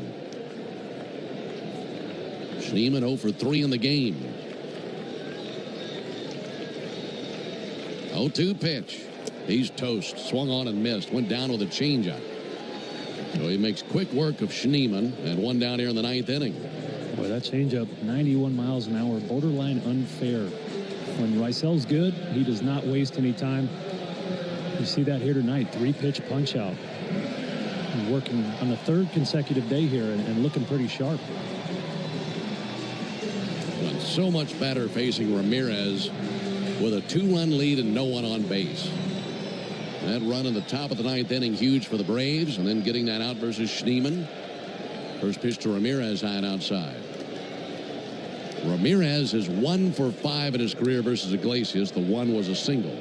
Schneemann 0 for 3 in the game. 0-2 pitch. He's toast. Swung on and missed. Went down with a changeup. So he makes quick work of Schneemann and one down here in the 9th inning. Boy, that changeup, 91 miles an hour, borderline unfair. When Raisel's good, he does not waste any time. You see that here tonight, 3-pitch punch out. He's working on the 3rd consecutive day here and looking pretty sharp. Done so much better facing Ramirez with a 2-run lead and no one on base. That run in the top of the 9th inning, huge for the Braves, and then getting that out versus Schneemann. First pitch to Ramirez, high and outside. Ramirez is 1 for 5 in his career versus Iglesias. The one was a single.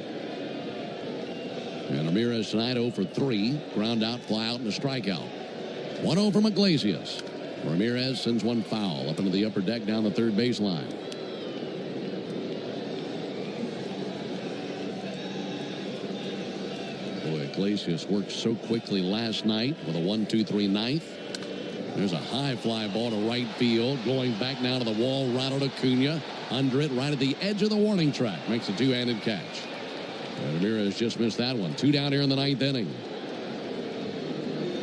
And Ramirez tonight 0 for 3. Ground out, fly out, and a strikeout. 1-0 from Iglesias. Ramirez sends one foul up into the upper deck down the 3rd baseline. Boy, Iglesias worked so quickly last night with a 1-2-3 ninth. There's a high fly ball to right field. Going back now to the wall. Ronald Acuna under it right at the edge of the warning track. Makes a 2-handed catch. Ramirez just missed that one. 2 down here in the 9th inning.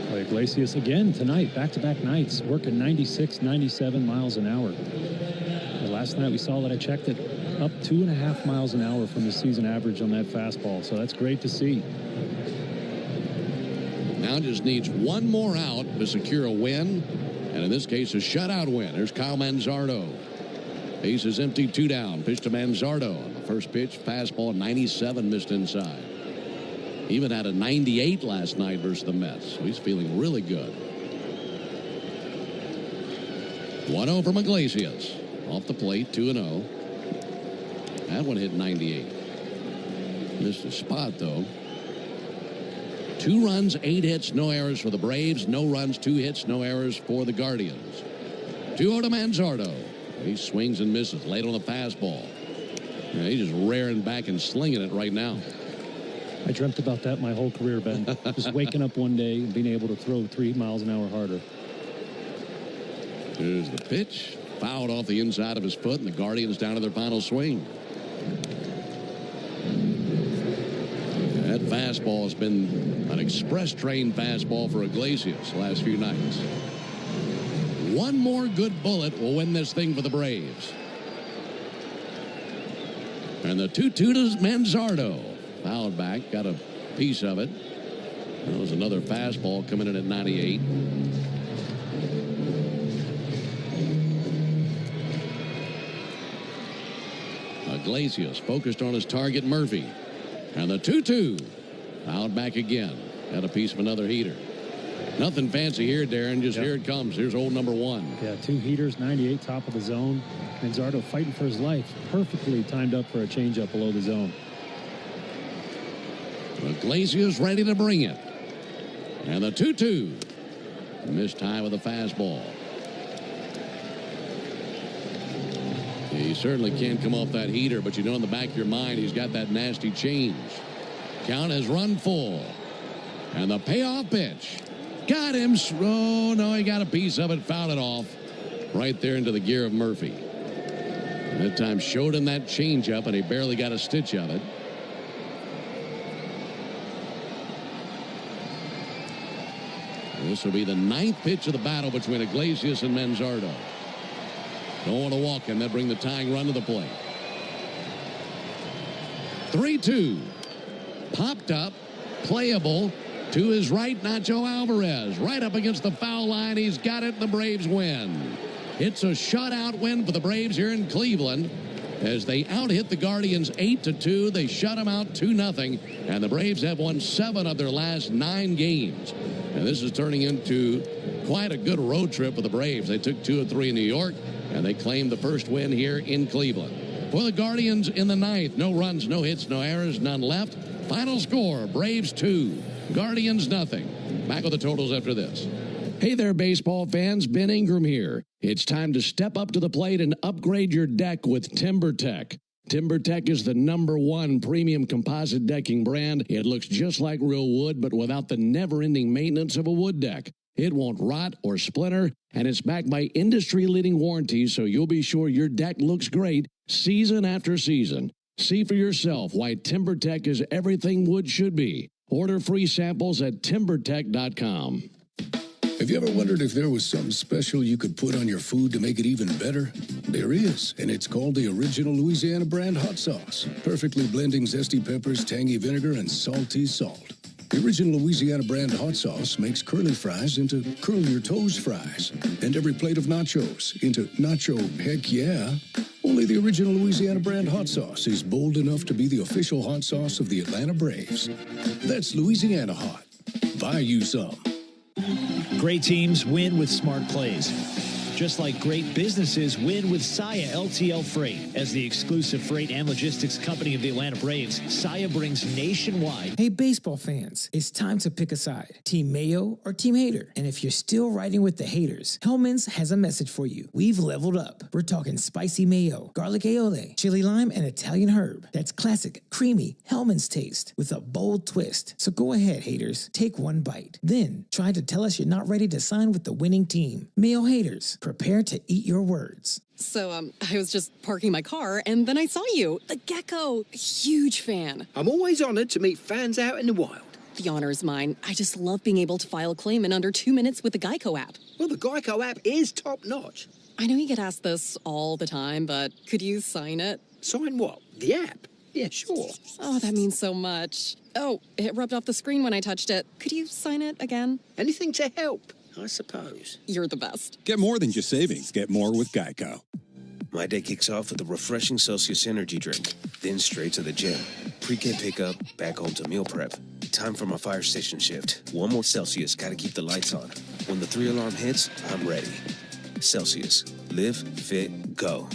Well, Iglesias again tonight. Back-to-back nights. Working 96, 97 miles an hour. And last night we saw that I checked it up 2.5 miles an hour from the season average on that fastball. So that's great to see. Now just needs one more out to secure a win, and in this case a shutout win. There's Kyle Manzardo. Base is empty, 2 down. Pitch to Manzardo. On the first pitch, fastball 97, missed inside. Even had a 98 last night versus the Mets, so he's feeling really good. 1-0 from Iglesias. Off the plate, 2-0. That one hit 98. Missed a spot, though. 2 runs, 8 hits, no errors for the Braves. No runs, 2 hits, no errors for the Guardians. 2-0 to Manzardo. He swings and misses. Late on the fastball. Yeah, he's just rearing back and slinging it right now. I dreamt about that my whole career, Ben. Just waking up one day and being able to throw 3 miles an hour harder. Here's the pitch. Fouled off the inside of his foot, and the Guardians down to their final swing. That fastball has been an express train fastball for Iglesias the last few nights. One more good bullet will win this thing for the Braves. And the 2-2 to Manzardo. Fouled back, got a piece of it. That was another fastball coming in at 98. Iglesias focused on his target, Murphy. And the 2-2. Fouled back again. Got a piece of another heater. Nothing fancy here, Darren. Just here it comes. Here's hole number 1. Yeah, 2 heaters, 98, top of the zone. Manzardo fighting for his life. Perfectly timed up for a changeup below the zone. Iglesias ready to bring it. And the 2-2. Missed high with a fastball. He certainly can't come off that heater, but you know in the back of your mind he's got that nasty change. Count has run full. And the payoff pitch. Got him. Oh, no, he got a piece of it. Fouled it off. Right there into the gear of Murphy. That time showed him that changeup, and he barely got a stitch of it. This will be the 9th pitch of the battle between Iglesias and Manzardo. Don't want to walk him. They'll bring the tying run to the plate. 3-2. Popped up. Playable. To his right, Nacho Alvarez. Right up against the foul line. He's got it. The Braves win. It's a shutout win for the Braves here in Cleveland. As they out-hit the Guardians 8-2. They shut them out 2-0. And the Braves have won 7 of their last 9 games. And this is turning into quite a good road trip for the Braves. They took 2 of 3 in New York. And they claimed the first win here in Cleveland. For the Guardians in the 9th, no runs, no hits, no errors, none left. Final score, Braves 2, Guardians nothing. Back with the totals after this. Hey there, baseball fans. Ben Ingram here. It's time to step up to the plate and upgrade your deck with TimberTech. TimberTech is the #1 premium composite decking brand. It looks just like real wood, but without the never-ending maintenance of a wood deck. It won't rot or splinter, and it's backed by industry-leading warranties, so you'll be sure your deck looks great season after season. See for yourself why TimberTech is everything wood should be. Order free samples at timbertech.com. Have you ever wondered if there was something special you could put on your food to make it even better? There is, and it's called the Original Louisiana Brand Hot Sauce. Perfectly blending zesty peppers, tangy vinegar, and salty salt. The Original Louisiana Brand Hot Sauce makes curly fries into curl your toes fries, and every plate of nachos into nacho heck yeah. Only the Original Louisiana Brand Hot Sauce is bold enough to be the official hot sauce of the Atlanta Braves. That's Louisiana Hot. Buy you some. Great teams win with smart plays. Just like great businesses win with Saia LTL Freight. As the exclusive freight and logistics company of the Atlanta Braves, Saia brings nationwide. Hey, baseball fans, it's time to pick a side. Team Mayo or Team Hater. And if you're still riding with the haters, Hellman's has a message for you. We've leveled up. We're talking spicy mayo, garlic aioli, chili lime, and Italian herb. That's classic, creamy Hellman's taste with a bold twist. So go ahead, haters. Take one bite. Then try to tell us you're not ready to sign with the winning team. Mayo haters, prepare to eat your words. So, I was just parking my car, and then I saw you. The gecko. Huge fan. I'm always honored to meet fans out in the wild. The honor is mine. I just love being able to file a claim in under 2 minutes with the Geico app. Well, the Geico app is top-notch. I know you get asked this all the time, but could you sign it? Sign what? The app? Yeah, sure. Oh, that means so much. Oh, it rubbed off the screen when I touched it. Could you sign it again? Anything to help, I suppose. You're the best. Get more than just savings. Get more with Geico. My day kicks off with a refreshing Celsius energy drink, then straight to the gym. Pre-game pickup, back home to meal prep. Time for my fire station shift. One more Celsius, gotta keep the lights on. When the 3-alarm hits, I'm ready. Celsius. Live, fit, go.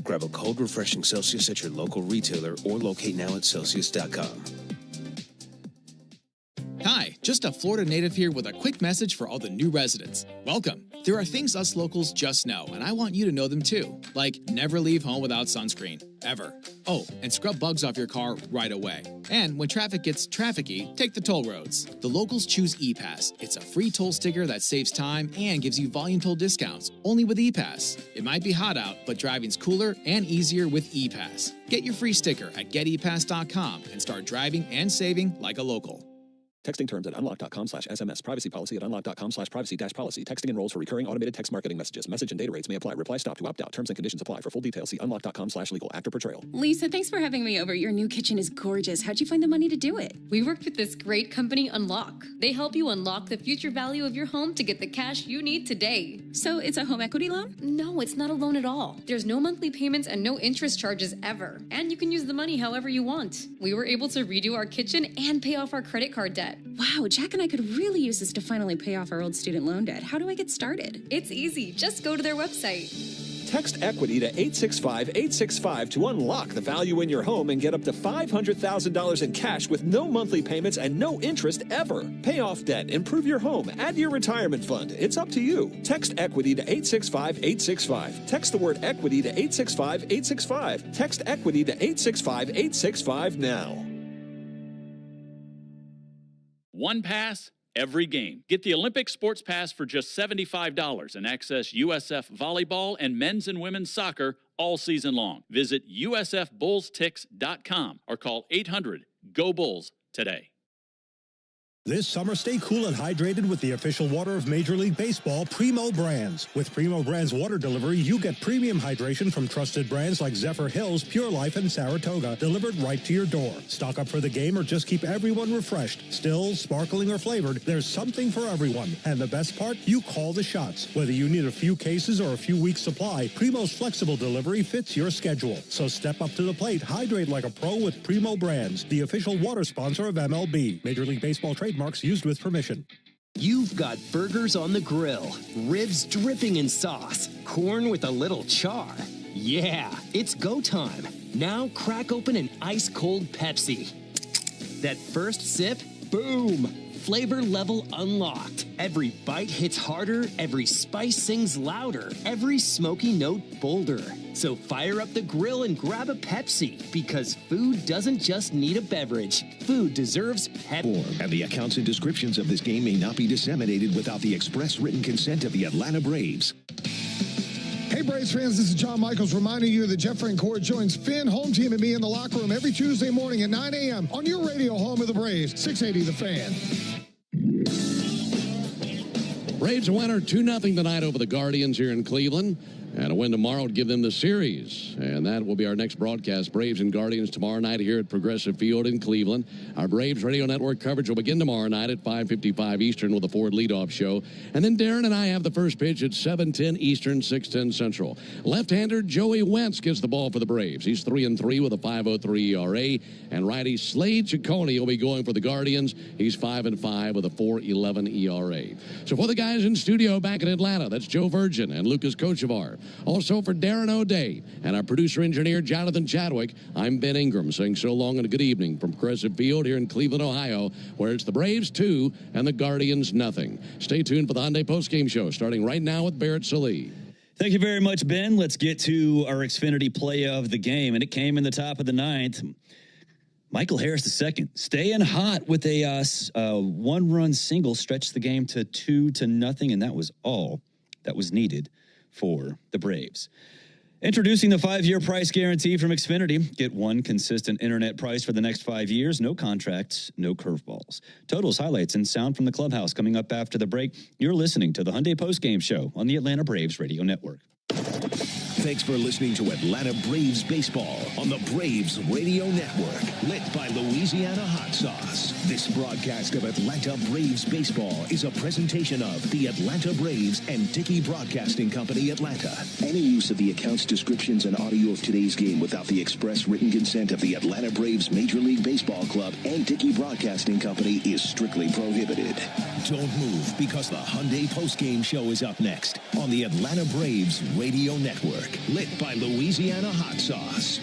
Grab a cold, refreshing Celsius at your local retailer or locate now at Celsius.com. Hi, just a Florida native here with a quick message for all the new residents. Welcome. There are things us locals just know, and I want you to know them too. Like never leave home without sunscreen, ever. Oh, and scrub bugs off your car right away. And when traffic gets trafficky, take the toll roads. The locals choose ePass. It's a free toll sticker that saves time and gives you volume toll discounts, only with ePass. It might be hot out, but driving's cooler and easier with ePass. Get your free sticker at getepass.com and start driving and saving like a local. Texting terms at unlock.com/SMS. Privacy policy at unlock.com/privacy-policy. Texting enrolls for recurring automated text marketing messages. Message and data rates may apply. Reply stop to opt out. Terms and conditions apply. For full details, see unlock.com/legal. Actor portrayal. Lisa, thanks for having me over. Your new kitchen is gorgeous. How'd you find the money to do it? We worked with this great company, Unlock. They help you unlock the future value of your home to get the cash you need today. So it's a home equity loan? No, it's not a loan at all. There's no monthly payments and no interest charges ever. And you can use the money however you want. We were able to redo our kitchen and pay off our credit card debt. Wow, Jack and I could really use this to finally pay off our old student loan debt. How do I get started? It's easy. Just go to their website. Text EQUITY to 865-865 to unlock the value in your home and get up to $500,000 in cash with no monthly payments and no interest ever. Pay off debt, improve your home, add to your retirement fund. It's up to you. Text EQUITY to 865-865. Text the word EQUITY to 865-865. Text EQUITY to 865-865 now. One pass, every game. Get the Olympic Sports Pass for just $75 and access USF volleyball and men's and women's soccer all season long. Visit usfbullstix.com or call 800-GO-BULLS today. This summer, stay cool and hydrated with the official water of Major League Baseball, Primo Brands. With Primo Brands water delivery, you get premium hydration from trusted brands like Zephyr Hills, Pure Life, and Saratoga, delivered right to your door. Stock up for the game or just keep everyone refreshed. Still, sparkling or flavored, there's something for everyone. And the best part, you call the shots. Whether you need a few cases or a few weeks supply, Primo's flexible delivery fits your schedule. So step up to the plate, hydrate like a pro with Primo Brands, the official water sponsor of MLB. Major League Baseball trademarks used with permission. You've got burgers on the grill, ribs dripping in sauce, corn with a little char. Yeah, it's go time. Now crack open an ice-cold Pepsi. That first sip, boom! Flavor level unlocked. Every bite hits harder, every spice sings louder, every smoky note bolder. So fire up the grill and grab a Pepsi, because food doesn't just need a beverage. Food deserves pep. And the accounts and descriptions of this game may not be disseminated without the express written consent of the Atlanta Braves. Hey, Braves fans, this is John Michaels reminding you that Jeff Francoeur joins Finn, home team, and me in the locker room every Tuesday morning at 9 a.m. on your radio home of the Braves, 680 The Fan. Braves a winner 2-0 tonight over the Guardians here in Cleveland. And a win tomorrow would give them the series. And that will be our next broadcast. Braves and Guardians tomorrow night here at Progressive Field in Cleveland. Our Braves Radio Network coverage will begin tomorrow night at 5:55 Eastern with a Ford leadoff show. And then Darren and I have the first pitch at 7:10 Eastern, 6:10 Central. Left-hander Joey Wentz gets the ball for the Braves. He's 3-3 with a 5.03 ERA. And righty Slade Ciccone will be going for the Guardians. He's 5-5 with a 4.11 ERA. So for the guys in studio back in Atlanta, that's Joe Virgin and Lucas Kochevar. Also for Darren O'Day and our producer-engineer Jonathan Chadwick, I'm Ben Ingram saying so long and a good evening from Progressive Field here in Cleveland, Ohio, where it's the Braves 2 and the Guardians 0. Stay tuned for the Hyundai Postgame Show, starting right now with Barrett Sallee. Thank you very much, Ben. Let's get to our Xfinity play of the game, and it came in the top of the ninth. Michael Harris II staying hot with a one-run single, stretched the game to 2-0, and that was all that was needed for the Braves. Introducing the 5-year price guarantee from Xfinity. Get one consistent internet price for the next 5 years. No contracts, no curveballs. Totals, highlights, and sound from the clubhouse coming up after the break. You're listening to the Hyundai Postgame Show on the Atlanta Braves Radio Network. Thanks for listening to Atlanta Braves Baseball on the Braves Radio Network, lit by Louisiana Hot Sauce. This broadcast of Atlanta Braves Baseball is a presentation of the Atlanta Braves and Dickey Broadcasting Company, Atlanta. Any use of the accounts, descriptions, and audio of today's game without the express written consent of the Atlanta Braves Major League Baseball Club and Dickey Broadcasting Company is strictly prohibited. Don't move, because the Hyundai Postgame Show is up next on the Atlanta Braves Radio Network. lit by Louisiana hot sauce.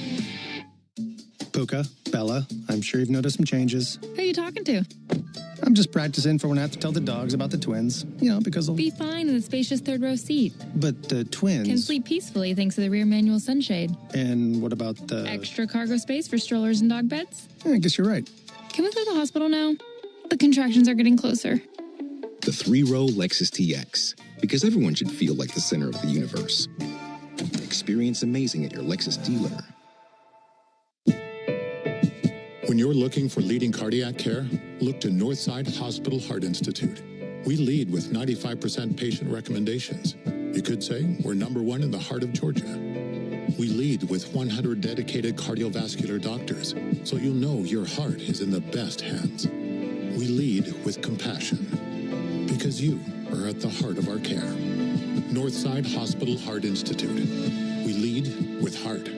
Puka, Bella, I'm sure you've noticed some changes. Who are you talking to? I'm just practicing for when I have to tell the dogs about the twins. You know, because they'll... Be fine in the spacious third row seat. But the twins... Can sleep peacefully thanks to the rear manual sunshade. And what about the... Extra cargo space for strollers and dog beds? I guess you're right. Can we go to the hospital now? The contractions are getting closer. The three-row Lexus TX, because everyone should feel like the center of the universe. Experience amazing at your Lexus dealer. When you're looking for leading cardiac care, look to Northside Hospital Heart Institute. We lead with 95% patient recommendations. You could say we're #1 in the heart of Georgia. We lead with 100 dedicated cardiovascular doctors, so you'll know your heart is in the best hands. We lead with compassion, because you are at the heart of our care. Northside Hospital Heart Institute. We lead with heart.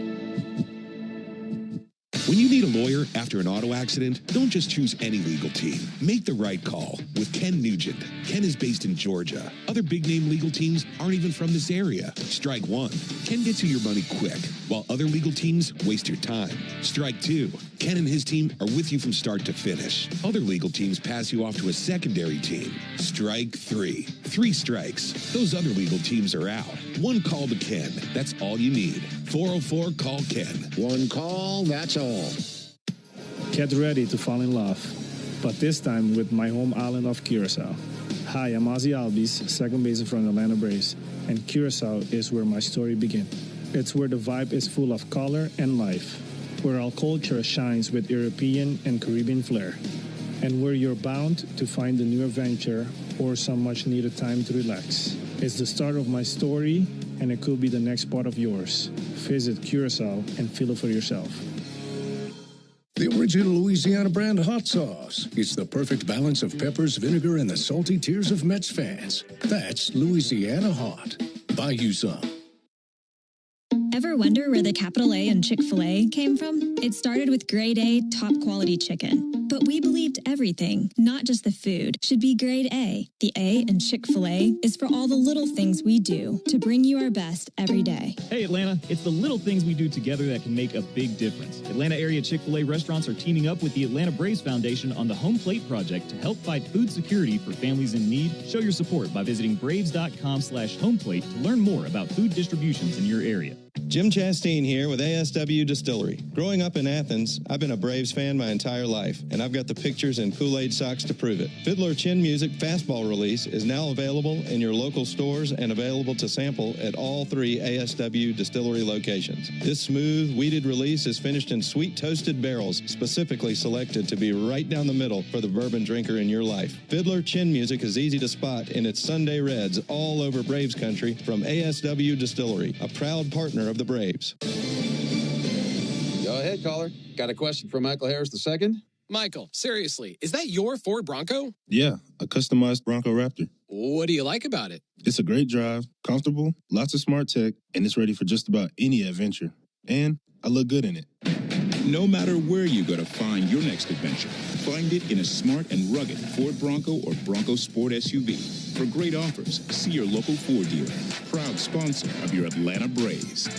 When you need a lawyer after an auto accident, don't just choose any legal team. Make the right call with Ken Nugent. Ken is based in Georgia. Other big-name legal teams aren't even from this area. Strike one. Ken gets you your money quick, while other legal teams waste your time. Strike two. Ken and his team are with you from start to finish. Other legal teams pass you off to a secondary team. Strike three. 3 strikes. Those other legal teams are out. One call to Ken. That's all you need. 404-CALL-KEN. One call, that's all. Get ready to fall in love, but this time with my home island of Curacao. Hi, I'm Ozzy Albies, second baseman from the Atlanta Braves, and Curacao is where my story begins. It's where the vibe is full of color and life, where our culture shines with European and Caribbean flair, and where you're bound to find a new adventure or some much-needed time to relax. It's the start of my story, and it could be the next part of yours. Visit Curacao and feel it for yourself. The original Louisiana brand hot sauce. It's the perfect balance of peppers, vinegar, and the salty tears of Mets fans. That's Louisiana hot. Buy you some. Ever wonder where the capital A in Chick-fil-A came from? It started with grade A, top quality chicken. But we believed everything, not just the food, should be grade A. The A in Chick-fil-A is for all the little things we do to bring you our best every day. Hey Atlanta, it's the little things we do together that can make a big difference. Atlanta area Chick-fil-A restaurants are teaming up with the Atlanta Braves Foundation on the Home Plate Project to help fight food security for families in need. Show your support by visiting braves.com/homeplate to learn more about food distributions in your area. Jim Chastain here with ASW Distillery. Growing up in Athens, I've been a Braves fan my entire life, and I've got the pictures and Kool-Aid socks to prove it. Fiddler Chin Music Fastball Release is now available in your local stores and available to sample at all 3 ASW Distillery locations. This smooth, weeded release is finished in sweet toasted barrels, specifically selected to be right down the middle for the bourbon drinker in your life. Fiddler Chin Music is easy to spot in its Sunday Reds all over Braves country from ASW Distillery, a proud partner of the Braves. Go ahead, caller. Got a question for Michael Harris II? Michael, seriously, is that your Ford Bronco? Yeah, a customized Bronco Raptor. What do you like about it? It's a great drive, comfortable, lots of smart tech, and it's ready for just about any adventure. And I look good in it. No matter where you go to find your next adventure, find it in a smart and rugged Ford Bronco or Bronco Sport SUV. For great offers, see your local Ford dealer. Proud sponsor of your Atlanta Braves.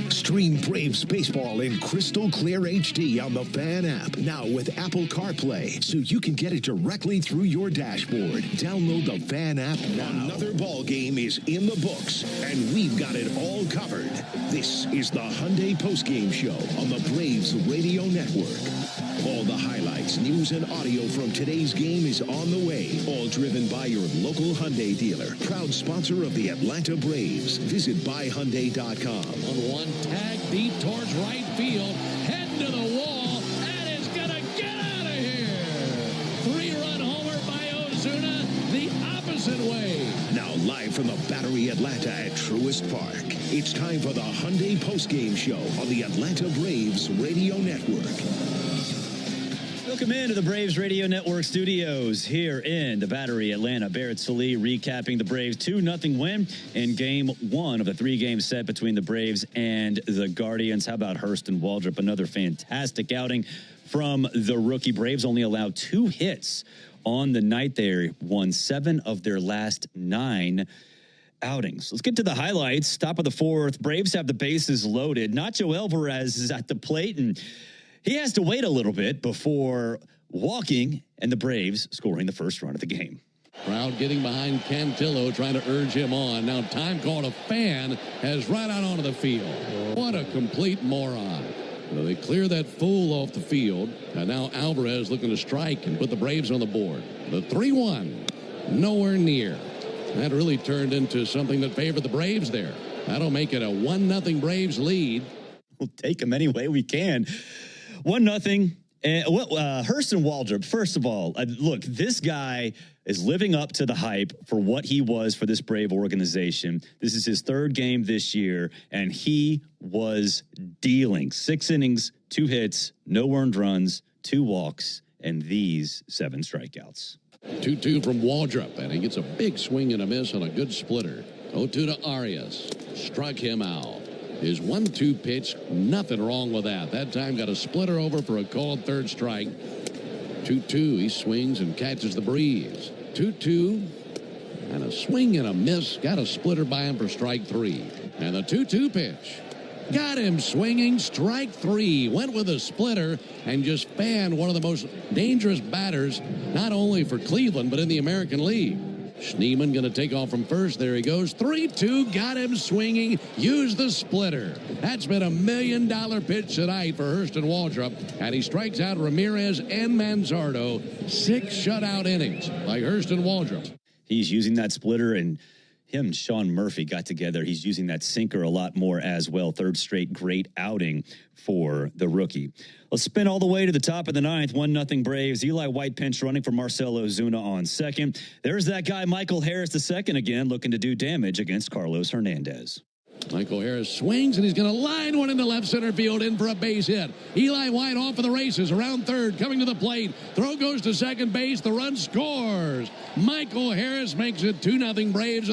Stream Braves baseball in crystal clear HD on the Fan app. Now with Apple CarPlay, so you can get it directly through your dashboard. Download the Fan app now. Another ball game is in the books, and we've got it all covered. This is the Hyundai Postgame Show on the Braves Radio Network. All the highlights, news, and audio from today's game is on the way. All driven by your local Hyundai dealer. Proud sponsor of the Atlanta Braves. Visit buyhyundai.com. On one tag deep towards right field, heading to the wall, and it's gonna get out of here. 3-run homer by Ozuna, the opposite way. Now live from the Battery Atlanta at Truist Park. It's time for the Hyundai Postgame Show on the Atlanta Braves Radio Network. Welcome into the Braves Radio Network studios here in the Battery Atlanta. Barrett Sallee recapping the Braves 2-0 win in Game 1 of the 3-game set between the Braves and the Guardians. How about Hurston Waldrop? Another fantastic outing from the rookie. Braves only allowed 2 hits on the night. They won 7 of their last 9. outings. Let's get to the highlights. Top of the fourth, Braves have the bases loaded. Nacho Alvarez is at the plate, and he has to wait a little bit before walking, and the Braves scoring the first run of the game. Crowd getting behind Cantillo, trying to urge him on. Now time called. A fan has run out onto the field. What a complete moron. Well, they clear that fool off the field. And now Alvarez looking to strike and put the Braves on the board. The 3-1, nowhere near. That really turned into something that favored the Braves there. That'll make it a 1-0 Braves lead. We'll take them any way we can. 1-0. Hurston Waldrop, first of all, look, this guy is living up to the hype for what he was for this Brave organization. This is his third game this year, and he was dealing. 6 innings, 2 hits, no earned runs, 2 walks, and these 7 strikeouts. 2-2 from Waldrop, and he gets a big swing and a miss on a good splitter. 0-2 to Arias. Struck him out. His 1-2 pitch, nothing wrong with that. That time got a splitter over for a called third strike. 2-2, he swings and catches the breeze. 2-2, and a swing and a miss. Got a splitter by him for strike 3. And the 2-2 pitch. Got him swinging, strike 3. Went with a splitter and just fanned one of the most dangerous batters, not only for Cleveland, but in the American League. Schneemann going to take off from first. There he goes. 3-2. Got him swinging. Used the splitter. That's been $1 million pitch tonight for Hurston Waldrop. And he strikes out Ramirez and Manzardo. 6 shutout innings by Hurston Waldrop. He's using that splitter, and him and Sean Murphy got together. He's using that sinker a lot more as well. Third straight great outing for the rookie. Let's spin all the way to the top of the 9th. 1-0 Braves. Eli White pinch running for Marcell Ozuna on second. There's that guy, Michael Harris II, again, looking to do damage against Carlos Hernandez. Michael Harris swings, and he's going to line one into left center field in for a base hit. Eli White off of the races, around third, coming to the plate. Throw goes to second base. The run scores. Michael Harris makes it 2-0 Braves.